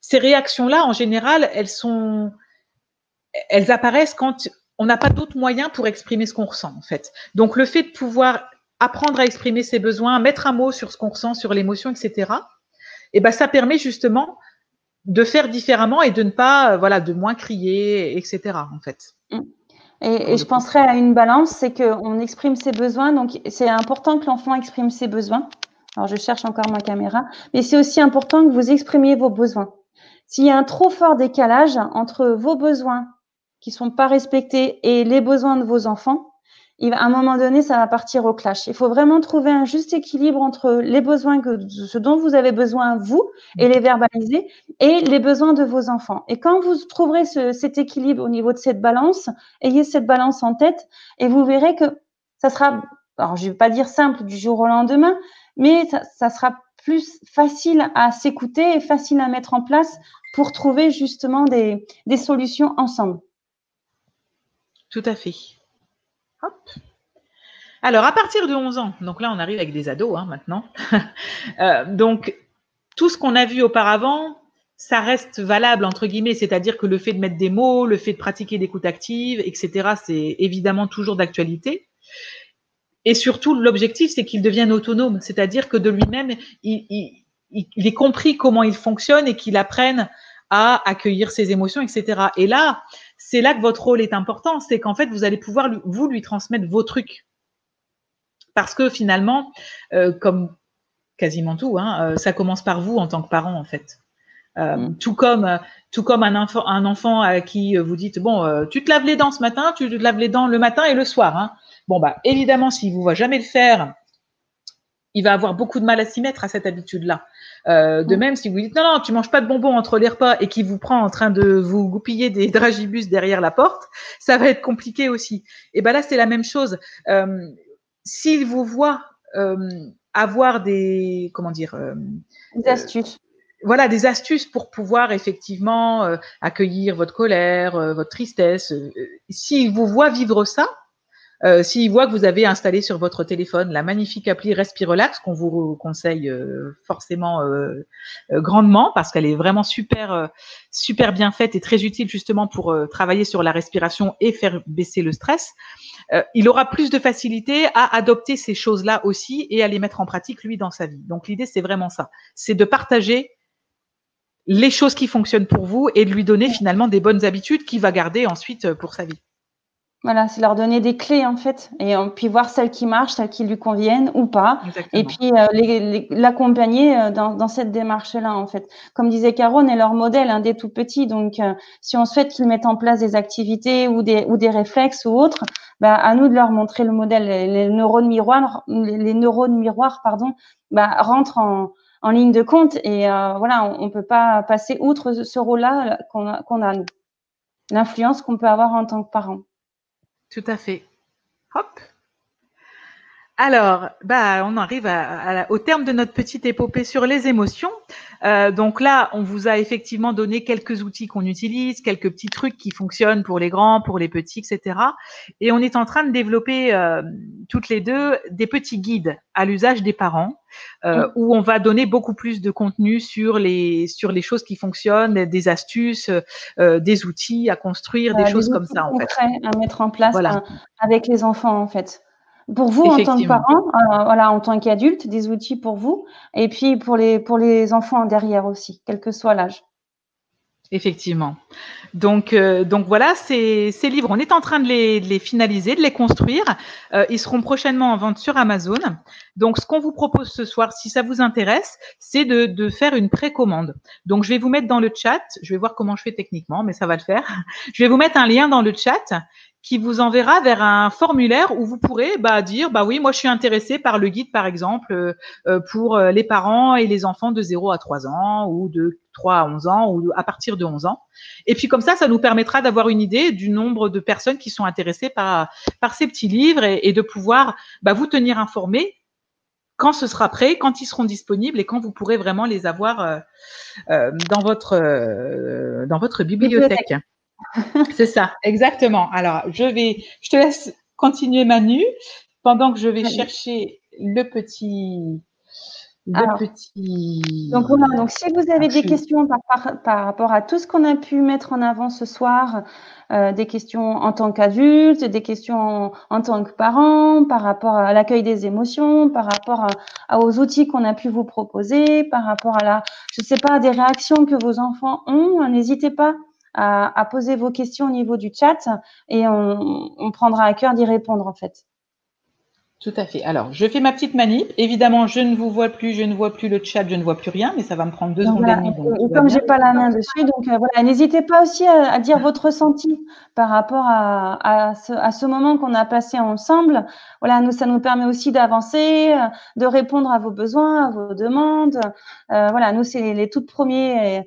Ces réactions-là, en général, elles apparaissent quand on n'a pas d'autres moyens pour exprimer ce qu'on ressent, en fait. Donc, le fait de pouvoir apprendre à exprimer ses besoins, mettre un mot sur ce qu'on ressent, sur l'émotion, etc., et ben, ça permet justement de faire différemment et de ne pas, voilà, de moins crier, etc., en fait. Et je penserais à une balance, c'est qu'on exprime ses besoins. Donc, c'est important que l'enfant exprime ses besoins. Alors, je cherche encore ma caméra. Mais c'est aussi important que vous exprimiez vos besoins. S'il y a un trop fort décalage entre vos besoins qui ne sont pas respectés et les besoins de vos enfants, à un moment donné, ça va partir au clash. Il faut vraiment trouver un juste équilibre entre les besoins, ce dont vous avez besoin, vous, et les verbaliser, et les besoins de vos enfants. Et quand vous trouverez cet équilibre au niveau de cette balance, ayez cette balance en tête, et vous verrez que ça sera, alors je ne vais pas dire simple du jour au lendemain, mais ça sera plus facile à s'écouter et facile à mettre en place pour trouver justement des solutions ensemble. Tout à fait. Hop. Alors, à partir de 11 ans, donc là, on arrive avec des ados maintenant. Donc, tout ce qu'on a vu auparavant, ça reste valable, entre guillemets, c'est-à-dire que le fait de mettre des mots, le fait de pratiquer l'écoute active, etc., c'est évidemment toujours d'actualité. Et surtout, l'objectif, c'est qu'il devienne autonome, c'est-à-dire que de lui-même, il ait compris comment il fonctionne et qu'il apprenne à accueillir ses émotions, etc. Et là, c'est là que votre rôle est important, c'est qu'en fait, vous allez pouvoir, vous, lui transmettre vos trucs. Parce que finalement, comme quasiment tout, ça commence par vous en tant que parent, en fait. Tout comme un enfant à qui vous dites, bon, tu te laves les dents ce matin, tu te laves les dents le matin et le soir. Bon, bah, évidemment, s'il ne vous voit jamais le faire, il va avoir beaucoup de mal à s'y mettre à cette habitude-là. De même, si vous dites, non, tu manges pas de bonbons entre les repas et qu'il vous prend en train de vous goupiller des dragibus derrière la porte, ça va être compliqué aussi. Et ben là, c'est la même chose. S'il vous voit avoir des, des astuces. Voilà, des astuces pour pouvoir effectivement accueillir votre colère, votre tristesse. S'il vous voit vivre ça, s'il voit que vous avez installé sur votre téléphone la magnifique appli Respirelax, qu'on vous conseille forcément grandement, parce qu'elle est vraiment super bien faite et très utile justement pour travailler sur la respiration et faire baisser le stress, il aura plus de facilité à adopter ces choses-là aussi et à les mettre en pratique, lui, dans sa vie. Donc l'idée, c'est vraiment ça. C'est de partager les choses qui fonctionnent pour vous et de lui donner finalement des bonnes habitudes qu'il va garder ensuite pour sa vie. Voilà, c'est leur donner des clés en fait, et puis voir celles qui marchent, celles qui lui conviennent ou pas. Exactement. Et puis l'accompagner dans cette démarche-là en fait. Comme disait Caro, on est leur modèle dès tout petit, donc si on souhaite qu'ils mettent en place des activités ou des réflexes ou autres, à nous de leur montrer le modèle. Les neurones miroirs, rentrent en ligne de compte et voilà, on peut pas passer outre ce rôle-là qu'on a nous, l'influence qu'on peut avoir en tant que parent. Tout à fait. Hop. Alors, on arrive au terme de notre petite épopée sur les émotions. Donc là, on vous a effectivement donné quelques outils qu'on utilise, quelques petits trucs qui fonctionnent pour les grands, pour les petits, etc. Et on est en train de développer toutes les deux des petits guides à l'usage des parents, où on va donner beaucoup plus de contenu sur les choses qui fonctionnent, des astuces, des outils à construire, des choses comme ça en fait. Concrets à mettre en place Voilà. avec les enfants en fait. Pour vous en tant que parents, voilà, en tant qu'adulte, des outils pour vous, et puis pour les enfants derrière aussi, quel que soit l'âge. Effectivement. Donc voilà, ces livres, on est en train de les finaliser, de les construire. Ils seront prochainement en vente sur Amazon. Donc, ce qu'on vous propose ce soir, si ça vous intéresse, c'est de faire une précommande. Donc, je vais vous mettre dans le chat, je vais voir comment je fais techniquement, mais ça va le faire. Je vais vous mettre un lien dans le chat qui vous enverra vers un formulaire où vous pourrez dire oui, moi je suis intéressé par le guide par exemple pour les parents et les enfants de 0 à 3 ans ou de 3 à 11 ans ou à partir de 11 ans. Et puis comme ça nous permettra d'avoir une idée du nombre de personnes qui sont intéressées par ces petits livres et de pouvoir vous tenir informés quand ce sera prêt, quand ils seront disponibles et quand vous pourrez vraiment les avoir dans votre bibliothèque. C'est ça, exactement. Alors, je te laisse continuer Manu pendant que je vais chercher le petit. Donc voilà, donc si vous avez des questions par rapport à tout ce qu'on a pu mettre en avant ce soir, des questions en tant qu'adulte, des questions en tant que parent, par rapport à l'accueil des émotions, par rapport aux outils qu'on a pu vous proposer, par rapport à des réactions que vos enfants ont, n'hésitez pas à poser vos questions au niveau du chat et on prendra à cœur d'y répondre en fait. Tout à fait. Alors, je fais ma petite manip. Évidemment, je ne vous vois plus, je ne vois plus le chat, je ne vois plus rien, mais ça va me prendre 2 secondes et demie. Et comme j'ai pas la main dessus, donc voilà, n'hésitez pas aussi à dire votre ressenti par rapport à ce moment qu'on a passé ensemble. Voilà, ça nous permet aussi d'avancer, de répondre à vos besoins, à vos demandes. Voilà, nous c'est les tout premiers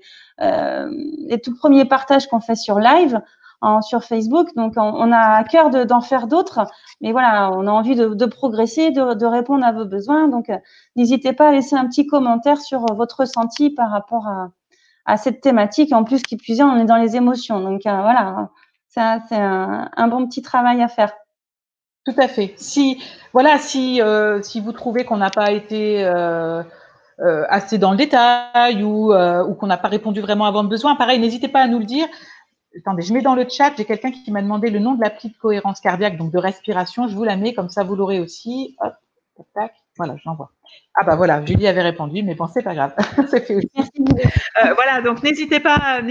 partages qu'on fait sur live. Sur Facebook, donc on a à cœur d'en faire d'autres, mais voilà, on a envie de progresser, de répondre à vos besoins, donc n'hésitez pas à laisser un petit commentaire sur votre ressenti par rapport à cette thématique. En plus, qui plus est, on est dans les émotions, donc voilà, c'est un bon petit travail à faire. Tout à fait. Si vous trouvez qu'on n'a pas été assez dans le détail ou qu'on n'a pas répondu vraiment à vos besoins, pareil, n'hésitez pas à nous le dire. Attendez, je mets dans le chat, j'ai quelqu'un qui m'a demandé le nom de l'appli de cohérence cardiaque, donc de respiration. Je vous la mets, comme ça vous l'aurez aussi. Hop, tac, tac. Voilà, je l'envoie. Ah voilà, Julie avait répondu, mais bon, c'est pas grave. C'est fait aussi. Voilà, donc n'hésitez pas.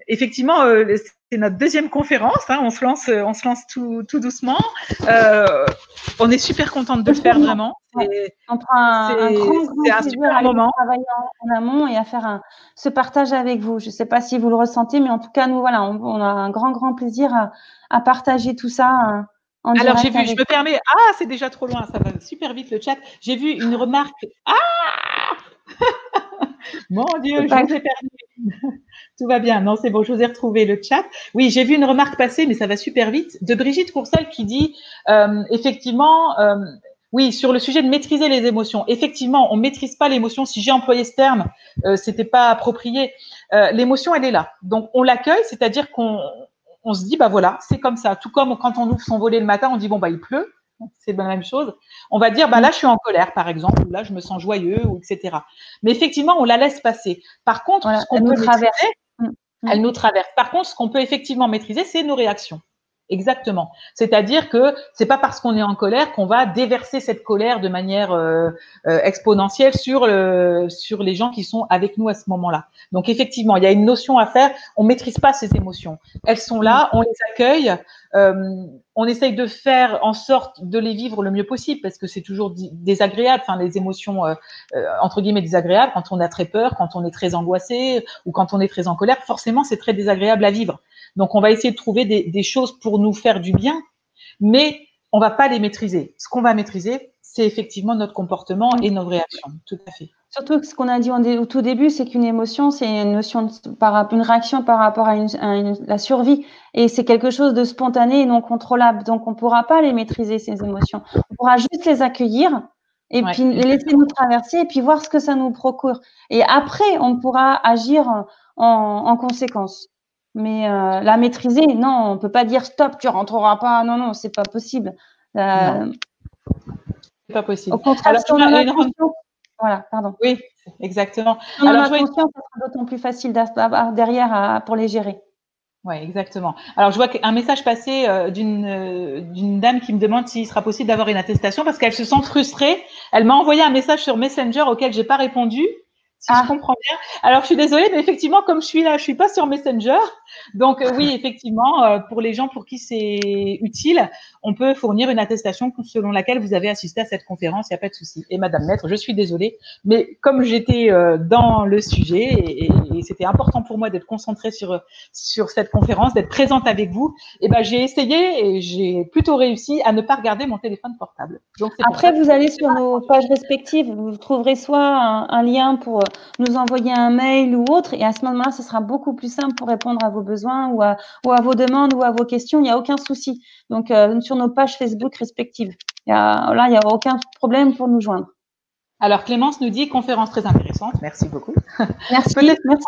Effectivement, c'est notre deuxième conférence. On se lance tout doucement. On est super contente de le faire vraiment. On prend un grand plaisir à travailler en amont et à faire ce partage avec vous. Je ne sais pas si vous le ressentez, mais en tout cas, nous, voilà, on a un grand plaisir à partager tout ça. Alors, j'ai vu, je me permets, c'est déjà trop loin, ça va super vite le chat. J'ai vu une remarque. Mon Dieu, je vous ai perdu. Tout va bien. Non, c'est bon, je vous ai retrouvé le chat. Oui, j'ai vu une remarque passer, mais ça va super vite, de Brigitte Courcelles qui dit, effectivement, oui, sur le sujet de maîtriser les émotions. Effectivement, on ne maîtrise pas l'émotion. Si j'ai employé ce terme, c'était pas approprié. L'émotion, elle est là. Donc, on l'accueille, c'est-à-dire qu'on se dit, voilà, c'est comme ça. Tout comme quand on ouvre son volet le matin, on dit, il pleut. C'est la même chose. On va dire, là, je suis en colère, par exemple, ou là, je me sens joyeux, ou etc. Mais effectivement, on la laisse passer. Par contre, ce qu'on peut maîtriser, elle nous traverse. Par contre, ce qu'on peut effectivement maîtriser, c'est nos réactions. Exactement. C'est-à-dire que c'est pas parce qu'on est en colère qu'on va déverser cette colère de manière exponentielle sur les gens qui sont avec nous à ce moment-là. Donc effectivement, il y a une notion à faire. On maîtrise pas ces émotions. Elles sont là, on les accueille. On essaye de faire en sorte de les vivre le mieux possible parce que c'est toujours désagréable. Enfin, les émotions entre guillemets désagréables quand on a très peur, quand on est très angoissé ou quand on est très en colère. Forcément, c'est très désagréable à vivre. Donc, on va essayer de trouver des choses pour nous faire du bien, mais on va pas les maîtriser. Ce qu'on va maîtriser, c'est effectivement notre comportement et nos réactions. Tout à fait. Surtout que ce qu'on a dit au tout début, c'est qu'une émotion, c'est une une réaction par rapport à la survie. Et c'est quelque chose de spontané et non contrôlable. Donc, on ne pourra pas les maîtriser, ces émotions. On pourra juste les accueillir et Ouais, puis les laisser nous traverser et puis voir ce que ça nous procure. Et après, on pourra agir en conséquence. Mais la maîtriser, non, on ne peut pas dire stop, tu rentreras pas. Non, non, c'est pas possible. non, c'est pas Au possible. contraire, Alors, si on en a conscience, voilà, pardon. oui, exactement. Si on en Alors, a je vois conscience, ça sera d'autant plus facile derrière pour les gérer. Ouais, exactement. Alors, je vois un message passé d'une dame qui me demande s'il sera possible d'avoir une attestation parce qu'elle se sent frustrée. Elle m'a envoyé un message sur Messenger auquel j'ai pas répondu, si je comprends bien. Alors, je suis désolée, mais effectivement, comme je suis là, je suis pas sur Messenger. Donc, oui, effectivement, pour les gens pour qui c'est utile, on peut fournir une attestation selon laquelle vous avez assisté à cette conférence. Il n'y a pas de souci. Et Madame Maître, je suis désolée, mais comme j'étais dans le sujet et c'était important pour moi d'être concentrée sur cette conférence, d'être présente avec vous, et ben j'ai essayé et j'ai plutôt réussi à ne pas regarder mon téléphone portable. Donc c'est Après, vous allez sur nos pages respectives, vous trouverez soit un lien pour nous envoyer un mail ou autre, et à ce moment-là, ce sera beaucoup plus simple pour répondre à vos besoins ou à vos demandes ou à vos questions. Il n'y a aucun souci. Donc, sur nos pages Facebook respectives, il n'y a aucun problème pour nous joindre. Alors Clémence nous dit conférence très intéressante, merci beaucoup. Merci. Peut-être merci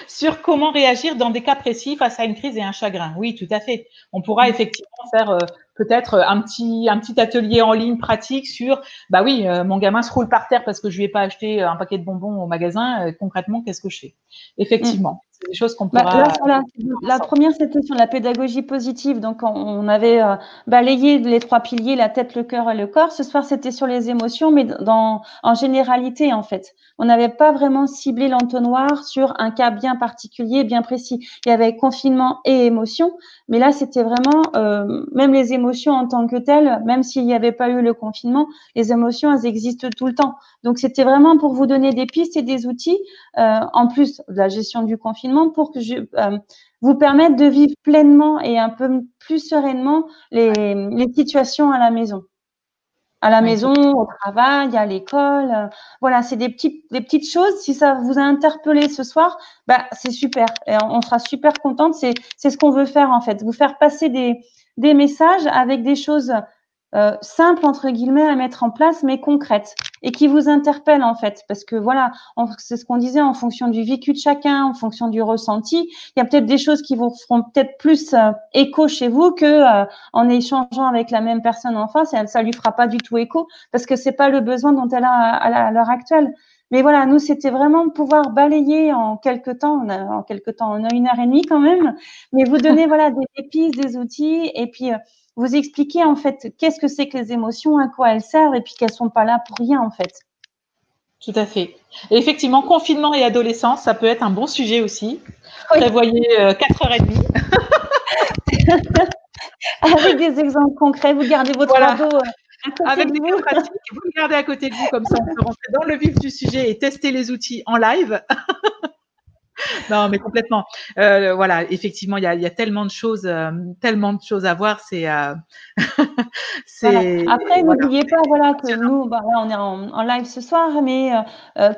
sur comment réagir dans des cas précis face à une crise et un chagrin. Oui, tout à fait. On pourra effectivement faire peut-être un petit atelier en ligne pratique sur, bah oui, mon gamin se roule par terre parce que je lui ai pas acheté un paquet de bonbons au magasin. Concrètement, qu'est-ce que je fais? Effectivement, c'est des choses qu'on pourra. Voilà. La première, c'était sur la pédagogie positive. Donc, on avait balayé les 3 piliers, la tête, le cœur et le corps. Ce soir, c'était sur les émotions, mais en généralité, en fait. On n'avait pas vraiment ciblé l'entonnoir sur un cas bien particulier, bien précis. Il y avait confinement et émotions, mais là, c'était vraiment, même les émotions en tant que telles, même s'il n'y avait pas eu le confinement, les émotions, elles existent tout le temps. Donc, c'était vraiment pour vous donner des pistes et des outils, en plus de la gestion du confinement, pour que vous permettre de vivre pleinement et un peu plus sereinement les situations à la maison. À la maison, au travail, à l'école. Voilà, c'est des petites choses. Si ça vous a interpellé ce soir, bah, c'est super. Et on sera super contente. C'est ce qu'on veut faire, en fait. Vous faire passer des messages avec des choses simples, entre guillemets, à mettre en place, mais concrètes et qui vous interpellent, en fait. Parce que voilà, c'est ce qu'on disait, en fonction du vécu de chacun, en fonction du ressenti, il y a peut-être des choses qui vous feront peut-être plus écho chez vous que en échangeant avec la même personne en face, ça lui fera pas du tout écho parce que c'est pas le besoin dont elle a à l'heure actuelle. Mais voilà, nous, c'était vraiment pouvoir balayer en quelques temps. On a 1h30 quand même, mais vous donner voilà des pistes, des outils, et puis vous expliquer en fait qu'est-ce que c'est que les émotions, à quoi elles servent, et puis qu'elles sont pas là pour rien en fait. Tout à fait. Et effectivement, confinement et adolescence, ça peut être un bon sujet aussi. Oui. Prévoyez 4h30. Avec des exemples concrets, vous gardez votre ado à côté avec de des vous. cas pratiques, vous le gardez à côté de vous, comme ça on peut rentrer dans le vif du sujet et tester les outils en live. Non, mais complètement. Voilà, effectivement, il y a tellement de choses à voir. Voilà. Après, voilà. n'oubliez pas, voilà, que nous, là, on est en live ce soir, mais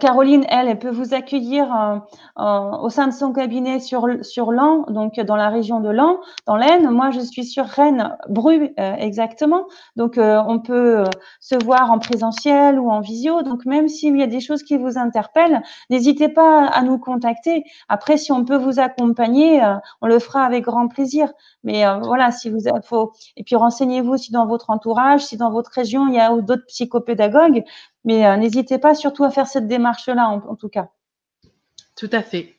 Caroline, elle peut vous accueillir au sein de son cabinet sur Laon, donc dans la région de Laon, dans l'Aisne. Moi, je suis sur Rennes, Bru, exactement. Donc, on peut se voir en présentiel ou en visio. Donc, même s'il y a des choses qui vous interpellent, n'hésitez pas à nous contacter. Après, si on peut vous accompagner, on le fera avec grand plaisir. Mais voilà, et puis renseignez-vous si dans votre entourage, si dans votre région, il y a d'autres psychopédagogues. Mais n'hésitez pas surtout à faire cette démarche-là, en tout cas. Tout à fait.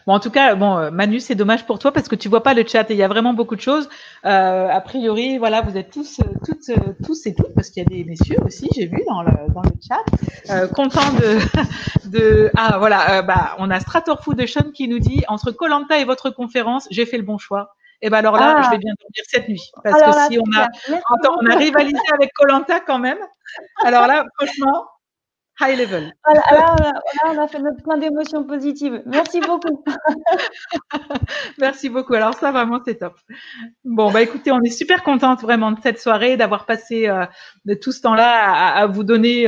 Bon, en tout cas, Manu, c'est dommage pour toi parce que tu vois pas le chat et il y a vraiment beaucoup de choses. A priori, voilà, vous êtes tous et toutes, parce qu'il y a des messieurs aussi, j'ai vu dans le chat, contents ah voilà, on a Stratorfood de Sean qui nous dit entre Koh-Lanta et votre conférence, j'ai fait le bon choix. Et ben alors là, je vais bien dormir cette nuit parce que si on a rivalisé avec Koh-Lanta quand même. Alors là, franchement. High level. Là, on a fait notre plein d'émotions positives. Merci beaucoup. Merci beaucoup. Alors ça, vraiment, c'est top. Bon, bah écoutez, on est super contente vraiment de cette soirée, d'avoir passé de tout ce temps-là à vous donner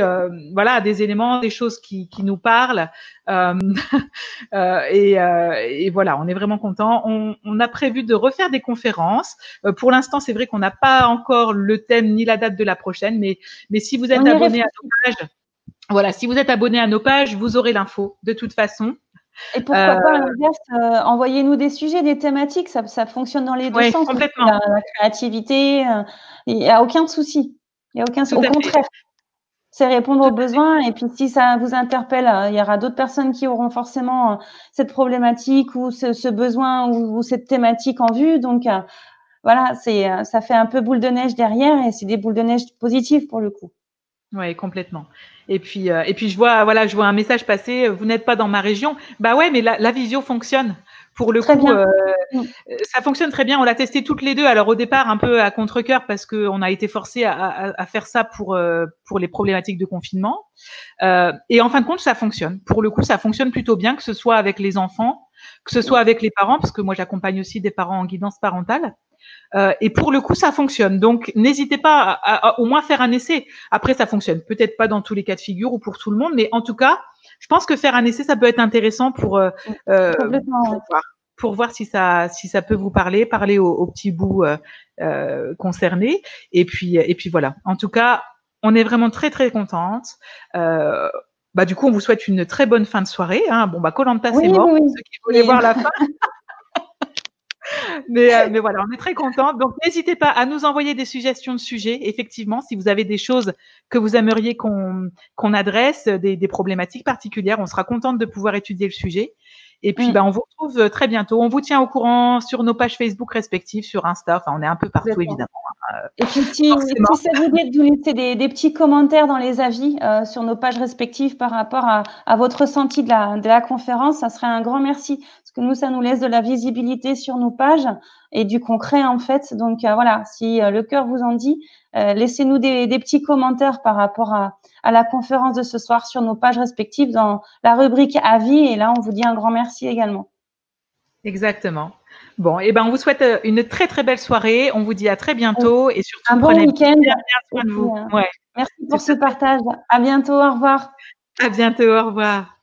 voilà, des éléments, des choses qui nous parlent. Et voilà, on est vraiment content. On a prévu de refaire des conférences. Pour l'instant, c'est vrai qu'on n'a pas encore le thème ni la date de la prochaine, mais si vous êtes abonné à nos pages, voilà, si vous êtes abonné à nos pages, vous aurez l'info de toute façon. Et pourquoi pas, à l'inverse, envoyez-nous des sujets, des thématiques, ça fonctionne dans les deux sens. Complètement. La créativité, il n'y a aucun souci. Au contraire, c'est répondre aux besoins. Et puis, si ça vous interpelle, il y aura d'autres personnes qui auront forcément cette problématique ou ce besoin ou cette thématique en vue. Donc, voilà, ça fait un peu boule de neige derrière et c'est des boules de neige positives pour le coup. Oui, complètement. Et puis je vois un message passer. Vous n'êtes pas dans ma région. Bah ouais, mais la visio fonctionne. Pour le Très coup, bien. Ça fonctionne très bien. On l'a testé toutes les deux. Alors au départ, un peu à contre-cœur parce qu'on a été forcés à faire ça pour les problématiques de confinement. Et en fin de compte, ça fonctionne. Pour le coup, ça fonctionne plutôt bien, que ce soit avec les enfants, que ce soit avec les parents, parce que moi j'accompagne aussi des parents en guidance parentale. Et pour le coup, ça fonctionne. Donc, n'hésitez pas à au moins faire un essai. Après, ça fonctionne peut-être pas dans tous les cas de figure ou pour tout le monde, mais en tout cas, je pense que faire un essai, ça peut être intéressant pour voir si ça peut vous parler aux petits bouts concernés. Et puis voilà. En tout cas, on est vraiment très très contente. Du coup, on vous souhaite une très bonne fin de soirée. Hein. Bon, Koh-Lanta, c'est mort. Oui. Ceux qui voulaient voir la fin. Mais voilà, on est très contente. Donc, n'hésitez pas à nous envoyer des suggestions de sujets. Effectivement, si vous avez des choses que vous aimeriez qu'on adresse, des problématiques particulières, on sera contente de pouvoir étudier le sujet. Et puis, on vous retrouve très bientôt. On vous tient au courant sur nos pages Facebook respectives, sur Insta. Enfin, on est un peu partout, évidemment. Et puis, si ça vous dit de nous laisser des petits commentaires dans les avis sur nos pages respectives par rapport à votre ressenti de la conférence, ça serait un grand merci. Parce que nous, ça nous laisse de la visibilité sur nos pages et du concret, en fait. Donc, voilà, si le cœur vous en dit, laissez-nous des petits commentaires par rapport à la conférence de ce soir sur nos pages respectives dans la rubrique avis. Et là, on vous dit un grand merci également. Exactement. Bon, on vous souhaite une très très belle soirée. On vous dit à très bientôt et surtout un bon week-end. Bien soin de vous. Merci pour ce partage. À bientôt. Au revoir. À bientôt. Au revoir.